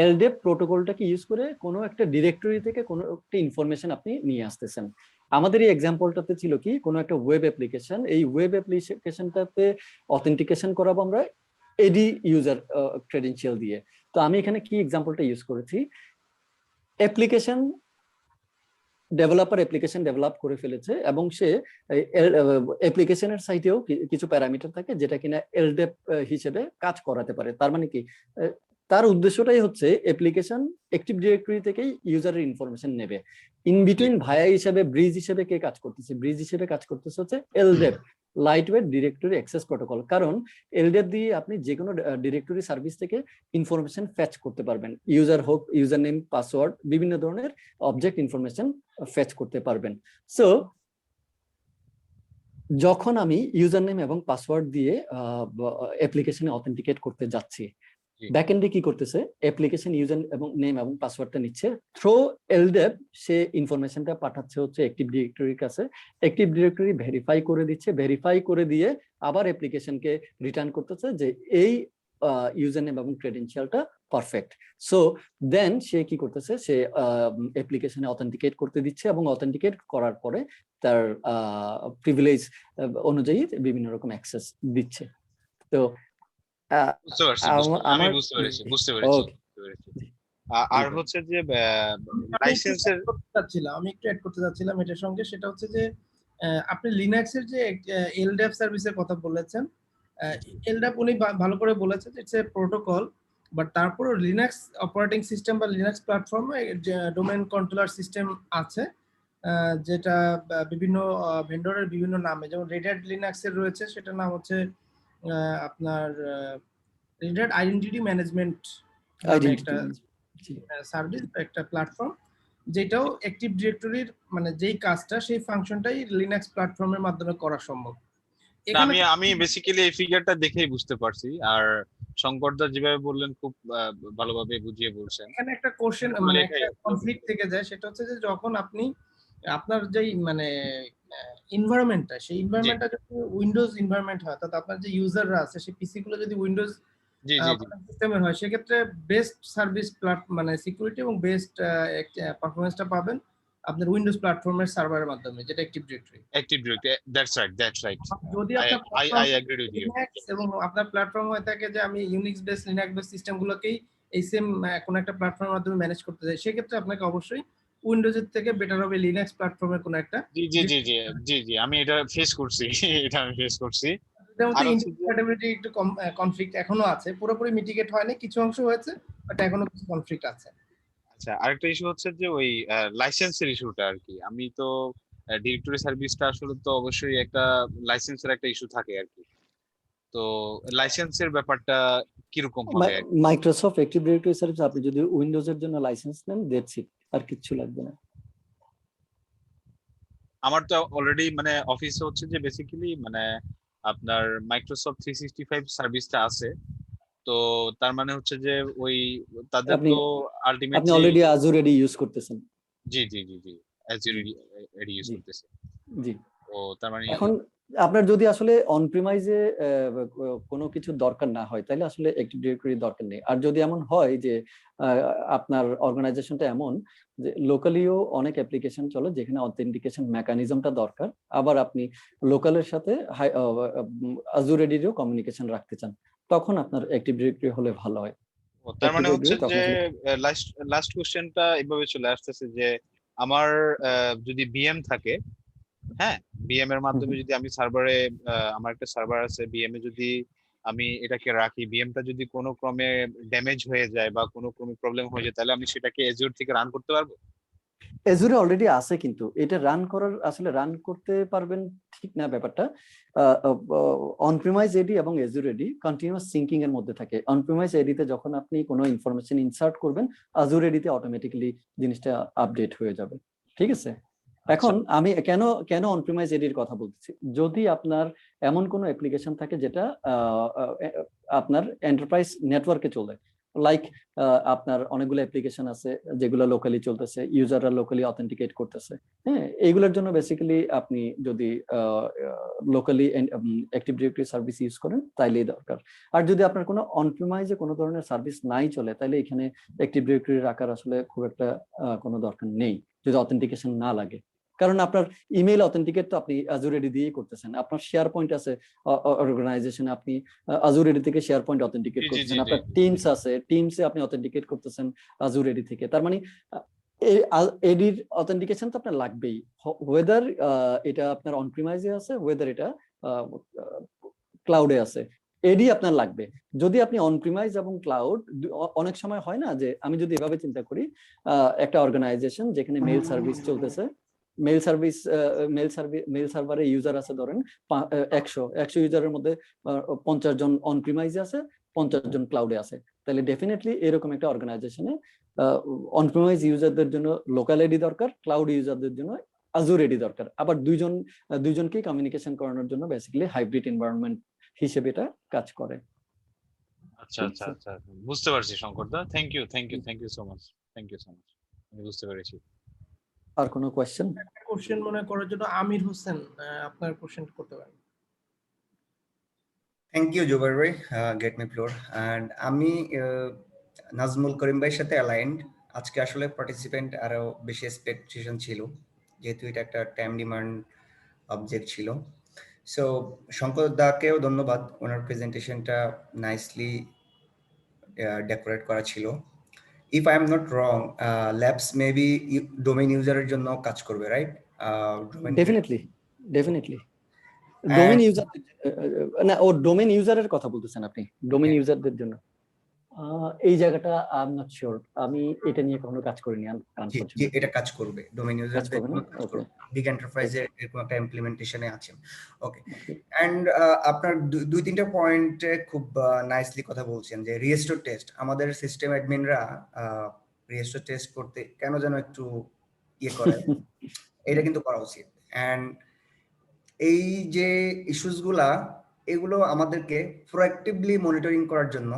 এলডেপ প্রোটোকলটাকে ইউজ করে কোনো একটা ডিরেক্টরি থেকে কোনো একটা ইনফরমেশন আপনি নিয়ে আসতেছেন। আমাদের এই এক্সাম্পলটাতে ছিল কি, কোনো একটা ওয়েব অ্যাপ্লিকেশন, এই ওয়েব অ্যাপ্লিকেশনটাতে অথেন্টিকেশন করাবো আমরা এডি ইউজার ক্রেডেনশিয়াল দিয়ে। তো আমি এখানে কি এক্সাম্পলটা ইউজ করেছি, অ্যাপ্লিকেশন ডেভেলপার অ্যাপ্লিকেশন ডেভেলপ করে ফেলেছে এবং সে অ্যাপ্লিকেশনের সাইটেও কিছু প্যারামিটার থাকে যেটা কিনা এলডেপ হিসেবে কাজ করাতে পারে। তার মানে কি, তার উদ্দেশ্যটাই হচ্ছে অ্যাপ্লিকেশন অ্যাক্টিভ ডিরেক্টরি থেকেই ইউজারের ইনফরমেশন নেবে। ইন বিটুইন ভায়া হিসেবে, ব্রিজ হিসেবে কে কাজ করতেছে? ব্রিজ হিসেবে কাজ করতেছে হচ্ছে LDAP, lightweight directory access protocol. কারণ এলডেপ দিয়ে আপনি যে কোনো ডিরেক্টরি সার্ভিস থেকে ইনফরমেশন ফেচ করতে পারবেন, ইউজার হোক, ইউজার নেম, পাসওয়ার্ড, বিভিন্ন ধরনের অবজেক্ট ইনফরমেশন ফেচ করতে পারবেন। সো যখন আমি ইউজার নেম এবং পাসওয়ার্ড দিয়ে অ্যাপ্লিকেশনে অথেন্টিকেট করতে যাচ্ছি, ব্যাকএন্ডে কি করতেছে, অ্যাপ্লিকেশন ইউজার এবং নেম এবং পাসওয়ার্ডটা নিচ্ছে থ্রু এলডেপ, সে ইনফরমেশনটা পাঠাচ্ছে হচ্ছে অ্যাক্টিভ ডিরেক্টরির কাছে, অ্যাক্টিভ ডিরেক্টরি ভেরিফাই করে দিচ্ছে, ভেরিফাই করে দিয়ে আবার অ্যাপ্লিকেশনকে রিটার্ন করতেছে যে এই ইউজার নেম এবং ক্রেডেনশিয়ালটা পারফেক্ট। সো দেন সে কি করতেছে, সে অ্যাপ্লিকেশনে অথেন্টিকেট করতে দিচ্ছে এবং অথেন্টিকেট করার পরে তার প্রিভিলেজ অনুযায়ী বিভিন্ন রকম অ্যাক্সেস দিচ্ছে। তো আর হচ্ছে যে লাইসেন্সের আমি একটু অ্যাড করতে যাচ্ছিলাম এটার সঙ্গে, সেটা হচ্ছে যে আপনি লিনাক্সের যে এলডেপ সার্ভিসের কথা বলেছেন, এলডেপ উনি ভালো করে বলেছেন যে ইটস এ প্রোটোকল, বাট তারপরে লিনাক্স অপারেটিং সিস্টেম বা লিনাক্স প্ল্যাটফর্মে ডোমেইন কন্ট্রোলার সিস্টেম আছে, যেটা বিভিন্ন ভেন্ডরের বিভিন্ন নামে, যেমন রেড হ্যাট লিনাক্সের রয়েছে, সেটার নাম হচ্ছে আপনার রেড হ্যাট আইডেন্টিটি ম্যানেজমেন্ট একটা সার্ভিস, একটা প্ল্যাটফর্ম, যেটাও অ্যাক্টিভ ডিরেক্টরির মানে যেই কাজটা, সেই ফাংশনটাই লিনাক্স প্ল্যাটফর্মের মাধ্যমে করা সম্ভব। আমি বেসিক্যালি এই ফিগারটা দেখেই বুঝতে পারছি, আর শঙ্করদা যেভাবে বললেন খুব ভালোভাবে বুঝিয়ে বলছেন। এখানে একটা কোশ্চেন মানে একটা কনফ্লিক্ট থেকে যায়, সেটা হচ্ছে যে যখন আপনি আপনার যেই মানে এনভায়রনমেন্টটা, সেই এনভায়রনমেন্টটা যদি উইন্ডোজ এনভায়রনমেন্ট হয়, তাহলে আপনার যে ইউজাররা আছে সেই পিসি গুলো যদি উইন্ডোজ সিস্টেমের হয়, সেক্ষেত্রে বেস্ট সার্ভিস মানে সিকিউরিটি এবং বেস্ট পারফরম্যান্সটা পাবেন আপনার উইন্ডোজ প্ল্যাটফর্মের সার্ভারের মাধ্যমে, যেটা অ্যাক্টিভ ডিরেক্টরি। That's right. যদি আই এগ্রি উইথ ইউ। এবং আপনার প্ল্যাটফর্ম হয়ে থাকে যে আমি ইউনিক্স বেস, লিনাক্স বেস সিস্টেমগুলোকেই এই সেম কোন একটা প্ল্যাটফর্মের মাধ্যমে ম্যানেজ করতে চাই, সেক্ষেত্রে আপনাকে অবশ্যই উইন্ডোজের থেকে বেটার হবে লিনাক্স প্ল্যাটফর্মের কোন একটা। জি আমি এটা ফেস করছি। একটু কনফ্লিক্ট এখনো আছে, পুরোপুরি মিটিগেট হয়নি, কিছু অংশ হয়েছে, বাট এখনো কিছু কনফ্লিক্ট আছে। আচ্ছা, আরেকটা ইস্যু হচ্ছে যে ওই লাইসেন্সের ইস্যুটা আর কি। আমি তো ডিরেক্টরি সার্ভিসটা আসলে তো অবশ্যই একটা লাইসেন্সের একটা ইস্যু থাকে আর কি। তো লাইসেন্সের ব্যাপারটা কিরকম হবে? মাইক্রোসফট অ্যাক্টিভ ডিরেক্টরি সার্ভিস আপনি যদি উইন্ডোজ এর জন্য লাইসেন্স নেন, দ্যাটস ইট, আর কিছু লাগবে না। আমার তো অলরেডি মানে অফিসে হচ্ছে যে বেসিক্যালি মানে আপনার মাইক্রোসফট 365 সার্ভিসটা আছে, তো তার মানে হচ্ছে যে ওই তাদের তো আলটিমেটলি আপনি অলরেডি আজুর এডি ইউজ করতেছেন। জি আজুর এডি ইউজ করতেছেন। জি, ও তার মানে এখন আপনার যদি আসলে অন প্রিমাইজে কোনো কিছু দরকার না হয়, তাহলে আসলে অ্যাক্টিভ ডিরেক্টরি দরকার নেই। আর যদি এমন হয় যে আপনার অর্গানাইজেশনটা এমন যে লোকালিও অনেক অ্যাপ্লিকেশন চলে যেখানে অথেন্টিকেশন মেকানিজমটা দরকার, আবার আপনি লোকালের সাথে আজুর এডিরও কমিউনিকেশন রাখতে চান, তখন আপনার অ্যাক্টিভ ডিরেক্টরি হলে ভালো হয়। তার মানে হচ্ছে যে লাস্ট কোশ্চেনটা এভাবে চলে আসতেছে যে আমার যদি বিএম থাকে, হ্যাঁ, বিএম এর মাধ্যমে যদি আমি সার্ভারে, আমার একটা সার্ভার আছে বিএম এ, যদি আমি এটাকে রাখি, বিএমটা যদি কোনো ক্রমে ড্যামেজ হয়ে যায় বা কোনো ক্রমে প্রবলেম হয়ে যায়, তাহলে আমি সেটাকে এজুর থেকে রান করতে পারবো? এজুরে অলরেডি আছে, কিন্তু এটা রান করতে পারবেন ঠিক না ব্যাপারটা। অন প্রিমাইজ এডি এবং এজুর এডি কন্টিনিউয়াস সিঙ্কিং এর মধ্যে থাকে। অন প্রিমাইজ এডিতে যখন আপনি কোনো ইনফরমেশন ইনসার্ট করবেন, আজুর এডিতে অটোমেটিক্যালি জিনিসটা আপডেট হয়ে যাবে। ঠিক আছে? এখন আমি কেন অন প্রিমাইজ এডির কথা বলতেছি, যদি আপনার এমন কোনো অ্যাপ্লিকেশন থাকে যেটা আপনার এন্টারপ্রাইজ নেটওয়ার্কে চলে, লাইক আপনার অনেকগুলো অ্যাপ্লিকেশন আছে যেগুলো লোকালি চলতেছে, ইউজাররা লোকালি অথেন্টিকেট করতেছে, হ্যাঁ, এইগুলোর জন্য বেসিক্যালি আপনি যদি locally active directory service use করেন তাইলেই দরকার। আর যদি আপনার কোনো অন প্রিমাইজে কোনো ধরনের সার্ভিস নাই চলে, তাহলে এখানে অ্যাক্টিভ ডিরেক্টরি রাখার আসলে খুব একটা কোনো দরকার নেই যদি অথেন্টিকেশন না লাগে। কারণ আপনার ইমেইল অথেন্টিকেট তো আপনি আজুর এডি দিয়েই করতেছেন, আপনার শেয়ার পয়েন্ট আছে অর্গানাইজেশনে, আপনি আজুর এডি থেকে শেয়ার পয়েন্ট অথেন্টিকেট করতেছেন, আপনার টিমস আছে, টিমসে আপনি অথেন্টিকেট করতেছেন আজুর এডি থেকে। তার মানে এডির অথেন্টিকেশন তো আপনার লাগবেই, ওয়েদার এটা আপনার অন প্রিমাইজে আছে, ওয়েদার এটা ক্লাউডে আছে, এডি আপনার লাগবে। যদি আপনি অন প্রিমাইজ এবং ক্লাউড, অনেক সময় হয় না যে, আমি যদি এভাবে চিন্তা করি, একটা অর্গানাইজেশন যেখানে মেল সার্ভিস চলতেছে, মেল সার্ভারে ইউজার আছে ধরেন 100 ইউজারের মধ্যে 50 জন অন প্রিমাইজে আছে, 50 জন ক্লাউডে আছে, তাহলে ডেফিনেটলি এরকম একটা অর্গানাইজেশনে অন প্রিমাইজ ইউজারদের জন্য লোকাল এডি দরকার, ক্লাউড ইউজারদের জন্য আজুর এডি দরকার। আবার দুইজনকেই কমিউনিকেশন করানোর জন্য বেসিক্যালি হাইব্রিড এনভায়রনমেন্ট হিসেবে এটা কাজ করে। আচ্ছা আচ্ছা আচ্ছা, বুঝতে পারছি শঙ্করদা। থ্যাংক ইউ সো মাচ, আমি বুঝতে পেরেছি। আর কোনো কোয়েশ্চেন? কোশ্চেন মনে করার জন্য আমির হোসেন আপনার কোশ্চেন করতে পারেন। থ্যাংক ইউ জুবাইর ভাই, গেট মি ফ্লোর। অ্যান্ড আমি নাজমুল করিম ভাইয়ের সাথে অ্যালাইন্ড। আজকে আসলে পার্টিসিপেন্ট আরো বেশি এক্সপেকটেশন ছিল, যেহেতু এটা একটা টাইম ডিমান্ড অবজেক্ট ছিল। সো শঙ্কর দাকেও ধন্যবাদ, ওনার প্রেজেন্টেশনটা নাইসলি ডেকোরেট করা ছিল। If I am not wrong, labs maybe domain ইউজারের জন্য কাজ করবে, রাইট? ডেফিনেটলি ডোমেইন ইউজার, না ও ডোমেইন ইউজারের কথা বলতেছেন আপনি, ডোমেইন ইউজারদের জন্য এই জায়গাটা আই এম নট শিওর, আমি এটা নিয়ে কখনো কাজ করিনি। এটা কাজ করবে ডোমেইন ইউজারদের জন্য, বিগ এন্টারপ্রাইজে এরকম একটা ইমপ্লিমেন্টেশনে আছে। ওকে, এন্ড আপনার দুই তিনটা পয়েন্টে খুব নাইসলি কথা বলছেন যে রিস্টোর টেস্ট, আমাদের সিস্টেম অ্যাডমিনরা রিস্টোর টেস্ট করতে কেন যেন একটু করে, এটা কিন্তু করা উচিত। এন্ড এই যে ইস্যুস গুলা, এগুলো আমাদেরকে প্রোঅ্যাক্টিভলি মনিটরিং করার জন্য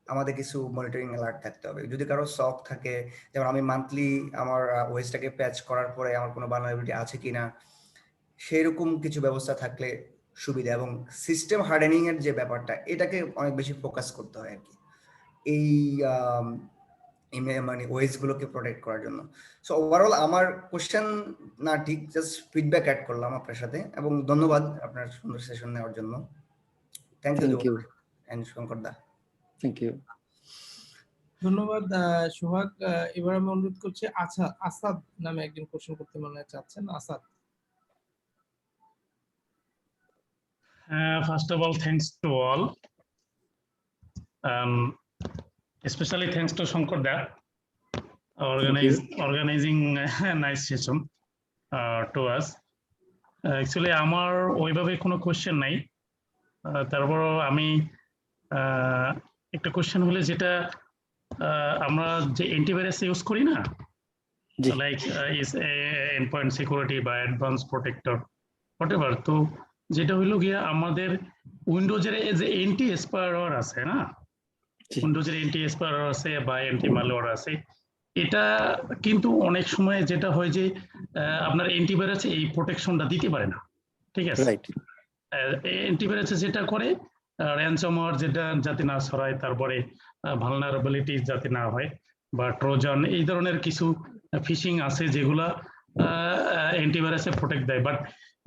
আমাদের কিছু মনিটরিং অ্যালার্ট থাকতে হবে। যদি কারো সক থাকে, যেমন আমি মান্থলি আমার ওয়েসটাকে প্যাচ করার পরে আমার কোনো ভালনারেবিলিটি আছে কিনা, সেরকম কিছু ব্যবস্থা থাকলে সুবিধা। এবং সিস্টেম হার্ডেনিং এর যে ব্যাপারটা, এটাকে অনেক বেশি ফোকাস করতে হয় আর কি, এই মানে ওয়েস গুলোকে প্রোটেক্ট করার জন্য। সো ওভারঅল আমার কোশ্চেন না, ঠিক জাস্ট ফিডব্যাক অ্যাড করলাম আপনার সাথে, এবং ধন্যবাদ আপনার সুন্দর সেশন নেওয়ার জন্য। থ্যাংক ইউ এন্ড শঙ্কর দা। থ্যাংক ইউ, ধন্যবাদ সোহাগ। এবার আমি অনুরোধ করছি আসাদ নামে একজন কোশ্চেন করতে মনে চাচ্ছেন। Asad. First of all, thanks to all. Especially thanks to Shankar Da, organizing a nice session to us. Actually, আমার ওইভাবে কোনো কোশ্চেন নাই, তারপরও আমি একটা কোশ্চেন হলে, যেটা আমরা যে অ্যান্টিভাইরাস ইউজ করি না, লাইক এন্ডপয়েন্ট সিকিউরিটি বা অ্যাডভান্স প্রোটেক্টর হোয়াটএভার, তো যেটা হইলো গিয়া আমাদের উইন্ডোজের যে অ্যান্টি স্পাইওয়্যার আছে না, উইন্ডোজের অ্যান্টি স্পাইওয়্যার আছে বা অ্যান্টি ম্যালওয়্যার আছে, এটা কিন্তু অনেক সময় যেটা হয় যে আপনার অ্যান্টিভাইরাসে এই প্রোটেকশনটা দিতে পারে না, ঠিক আছে? অ্যান্টিভাইরাসে যেটা করে র্যানসমওয়্যার যেটা যাতে না ছড়ায়, তারপরে ভালনারেবিলিটি যাতে না হয়, বা ট্রোজান, এই ধরনের কিছু ফিশিং আছে যেগুলা অ্যান্টিভাইরাসে প্রোটেক্ট দেয়। বাট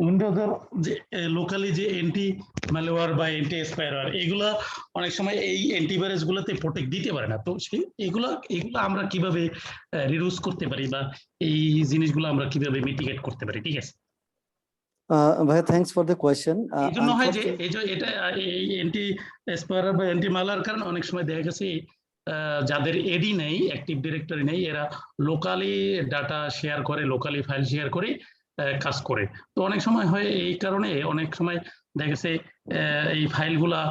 উইন্ডোজের যে লোকালি যে অ্যান্টি ম্যালওয়্যার বা অ্যান্টি স্পাইওয়্যার, এগুলা অনেক সময় এই অ্যান্টিভাইরাস গুলোতে প্রোটেক্ট দিতে পারে না। তো এগুলা আমরা কিভাবে রিডিউস করতে পারি, বা এই জিনিসগুলো আমরা কিভাবে মিটিগেট করতে পারি? ঠিক আছে ভাইয়া, থ্যাঙ্কস ফর দ্য কোয়েশ্চেন। এই জন্য হয় যে এটা এই অ্যান্টি স্পাইওয়্যার বা অ্যান্টি ম্যালওয়্যার কারণে অনেক সময় দেখা গেছে যাদের এডি নেই, অ্যাক্টিভ ডিরেক্টরি নেই, এরা লোকালি ডাটা শেয়ার করে, লোকালি ফাইল শেয়ার করে কাজ করে। তো অনেক সময় হয় এই কারণে, অনেক সময় দেখা গেছে এই ফাইলগুলা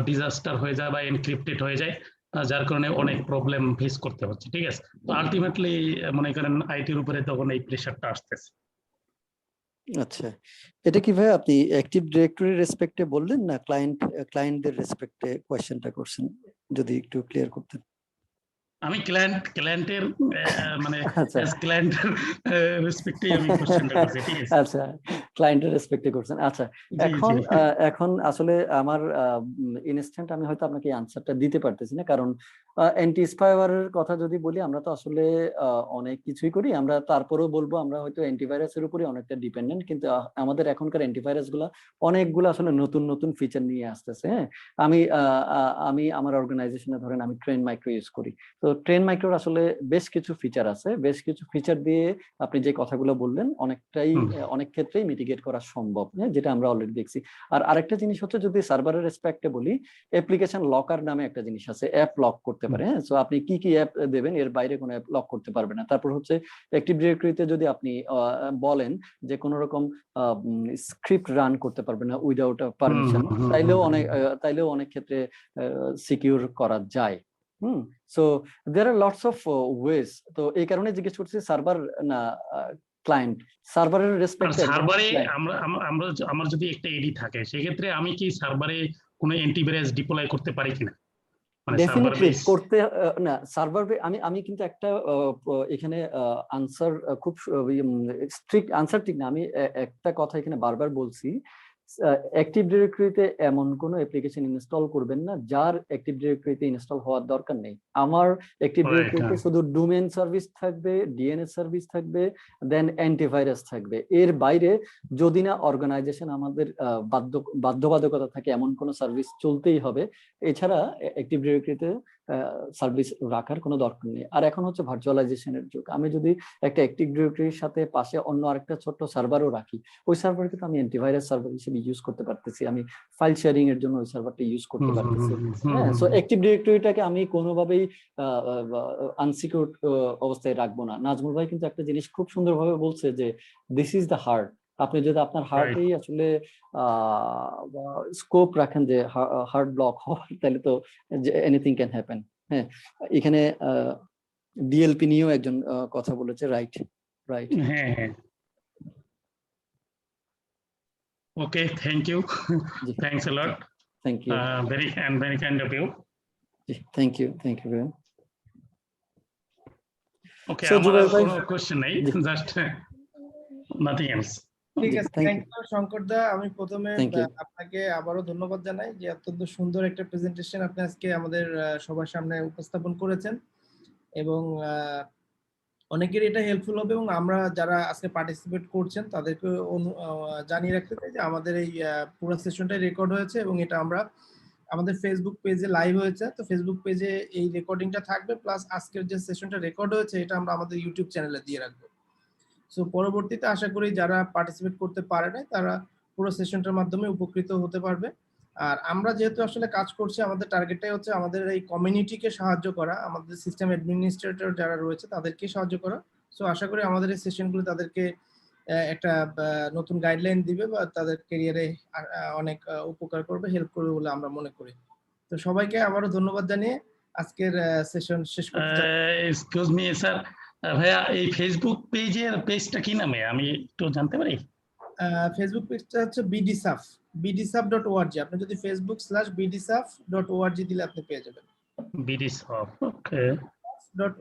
ডিজাস্টার হয়ে যায় বা এনক্রিপ্টেড হয়ে যায়, যার কারণে অনেক প্রবলেম ফেস করতে হচ্ছে। ঠিক আছে, তো আলটিমেটলি মনে করেন আইটির উপরে তখন এই প্রেশারটা আসতেছে। আচ্ছা, এটা কি ভাই আপনি অ্যাক্টিভ ডিরেক্টরি রেসপেক্টে বললেন, না ক্লায়েন্টদের রেসপেক্টে কোশ্চেনটা করছেন? যদি একটু ক্লিয়ার করতেন। আমি ক্লায়েন্টের মানে ক্লায়েন্টের রেসপেক্টে আমি কোশ্চেনটা করছি। ঠিক আছে, আচ্ছা ক্লায়েন্টের রেসপেক্টে করছেন। আচ্ছা, জি, এখন জি। এখন আসলে আমার ইনস্ট্যান্ট আমি হয়তো আপনাকে আনসারটা দিতে পারতেছি না, কারণ অ্যান্টি স্পাইওয়ারের কথা যদি বলি, আমরা তো আসলে অনেক কিছুই করি। আমরা তারপরেও বলবো আমরা হয়তো অ্যান্টিভাইরাসের উপরে অনেকটা ডিপেন্ডেন্ট, কিন্তু আমাদের এখনকার অ্যান্টিভাইরাস গুলা অনেকগুলো আসলে নতুন নতুন ফিচার নিয়ে আসতেছে। হ্যাঁ, আমি আমার অর্গানাইজেশনে ধরেন আমি ট্রেন মাইক্রো ইউজ করি। তো ট্রেন মাইক্রোর আসলে বেশ কিছু ফিচার আছে, বেশ কিছু ফিচার দিয়ে আপনি যে কথাগুলো বললেন অনেকটাই অনেক ক্ষেত্রেই মিটিগেট করা সম্ভব, হ্যাঁ, যেটা আমরা অলরেডি দেখছি। আর আরেকটা জিনিস হচ্ছে, যদি সার্ভারের রেসপেক্টে বলি, অ্যাপ্লিকেশন লকার নামে একটা জিনিস আছে, অ্যাপ লক করতে পারে। হ্যাঁ, সো আপনি কি কি অ্যাপ দেবেন, এর বাইরে কোনো অ্যাপ লক করতে পারবে না। তারপর হচ্ছে অ্যাক্টিভ ডিরেক্টরিতে যদি আপনি বলেন যে কোনো রকম স্ক্রিপ্ট রান করতে পারবে না উইদাউট পারমিশন, তাইলেও অনেক ক্ষেত্রে সিকিউর করা যায়। So there are lots of ways. তো এই কারণে জিজ্ঞেস করছি সার্ভার না ক্লায়েন্ট, সার্ভারের রেসপেক্টে। সার্ভারে আমার যদি একটা এডি থাকে, সেক্ষেত্রে আমি কি সার্ভারে কোনো অ্যান্টিভাইরাস ডিপ্লয় করতে পারি কিনা? ডেফিনেটলি করতে না, সার্ভার আমি কিন্তু একটা এখানে আনসার খুব স্ট্রিক্ট আনসার ঠিক না, আমি একটা কথা এখানে বারবার বলছি, অ্যাক্টিভ ডিরেক্টরিতে এমন কোনো অ্যাপ্লিকেশন ইনস্টল করবেন না যার অ্যাক্টিভ ডিরেক্টরিতে ইনস্টল হওয়ার দরকার নেই। আমার অ্যাক্টিভ ডিরেক্টরিতে শুধু ডোমেইন সার্ভিস থাকবে, ডিএনএস সার্ভিস থাকবে, দেন অ্যান্টিভাইরাস থাকবে। এর বাইরে যদি না অর্গানাইজেশন আমাদের বাধ্যবাধকতা থাকে এমন কোনো সার্ভিস চলতেই হবে, এছাড়া অ্যাক্টিভ ডিরেক্টরিতে সার্ভিস রাখার কোনো দরকার নেই। আর এখন হচ্ছে ভার্চুয়ালাইজেশনের যুগ। আমি যদি একটা অ্যাক্টিভ ডিরেক্টরির সাথে পাশে অন্য আরেকটা ছোট্ট সার্ভারও রাখি, ওই সার্ভারকে তো আমি অ্যান্টিভাইরাস সার্ভার হিসেবে ইউজ করতে পারতেছি, আমি ফাইল শেয়ারিং এর জন্য ওই সার্ভারটা ইউজ করতে পারতেছি। হ্যাঁ, সো অ্যাক্টিভ ডিরেক্টরিটাকে আমি কোনোভাবেই আনসিকিউরড অবস্থায় রাখবো না। নাজমুল ভাই কিন্তু একটা জিনিস খুব সুন্দরভাবে বলছে যে দিস ইজ দ্য হার্ট। আপনি যদি আপনার হার্টেই আসলে স্কোপ রাখেন যে হার্ট ব্লক হওয়ার, তাহলে তো এনিথিং ক্যান হ্যাপেন। হ্যাঁ, এখানে ডিএলপি নিয়েও একজন কথা বলেছে, রাইট? হ্যাঁ। Okay, thank you. Thanks a lot. Thank you. Very kind of you. Thank you very much. Okay, So, আমার কোনো কোশ্চেন নাই, জাস্ট নাথিং এলস। ঠিক আছে, থ্যাংক ইউ শঙ্কর দা। আমি প্রথমে আপনাকে আবারও ধন্যবাদ জানাই যে অত্যন্ত সুন্দর একটা প্রেজেন্টেশন আপনি আজকে আমাদের সবার সামনে উপস্থাপন করেছেন, এবং অনেকের এটা হেল্পফুল হবে, এবং আমরা যারা আজকে পার্টিসিপেট করছেন তাদেরকে জানিয়ে রাখতে চাই যে আমাদের এই পুরো সেশনটাই রেকর্ড হয়েছে, এবং এটা আমরা আমাদের ফেসবুক পেজে লাইভ হয়েছে। তো ফেসবুক পেজে এই রেকর্ডিংটা থাকবে, প্লাস আজকের যে সেশনটা রেকর্ড হয়েছে এটা আমরা আমাদের ইউটিউব চ্যানেলে দিয়ে রাখবো। সো পরবর্তীতে আশা করি যারা পার্টিসিপেট করতে পারে না তারা পুরো সেশনটার মাধ্যমে উপকৃত হতে পারবে। আর আমরা যেহেতু আসলে কাজ করছি, আমাদের টার্গেটটাই হচ্ছে আমাদের এই কমিউনিটিকে সাহায্য করা, আমাদের সিস্টেম অ্যাডমিনিস্ট্রেটর যারা রয়েছে তাদেরকে সাহায্য করা। সো আশা করি আমাদের এই সেশনগুলো তাদেরকে একটা নতুন গাইডলাইন দিবে বা তাদের ক্যারিয়ারে অনেক উপকার করবে, হেল্প করবে বলে আমরা মনে করি। তো সবাইকে আবারও ধন্যবাদ জানিয়ে আজকের সেশন শেষ করতে চাই। এক্সকিউজ মি স্যার, ভাইয়া এই ফেসবুক পেজটা কি নামে আমি একটু জানতে পারি? ফেসবুক পেজটা হচ্ছে bdsaf, bdsaf.org। আপনি যদি facebook/bdsaf.org দিলে আপনি পেয়ে যাবেন। bdsaf, ওকে,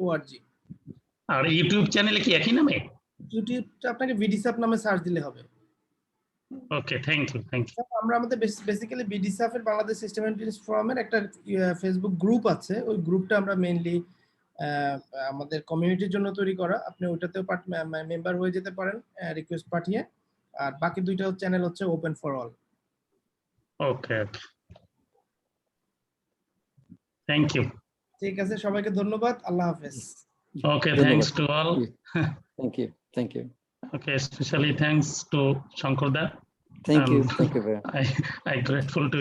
.org। আর ইউটিউব চ্যানেলে কি একই নামে? ইউটিউবটা আপনাকে bdsaf নামে সার্চ দিলে হবে। ওকে, থ্যাংক ইউ। আমরা আমাদের বেসিক্যালি bdsaf এর বাংলাদেশ সিস্টেম অ্যাডমিনিস্ট্রেটর ফোরামের একটা ফেসবুক গ্রুপ আছে। ওই গ্রুপটা আমরা মেইনলি আমাদের কমিউনিটির জন্য তৈরি করা। আপনি ওইটাতেও মেম্বার হয়ে যেতে পারেন রিকোয়েস্ট পাঠিয়ে। আর বাকি দুইটা চ্যানেল হচ্ছে open for all. Okay, thank you. ঠিক আছে, সবাইকে ধন্যবাদ, আল্লাহ হাফেজ। Okay, thanks to all. Thank you. Okay, especially thanks to Shankar da. Thank you very much. I grateful to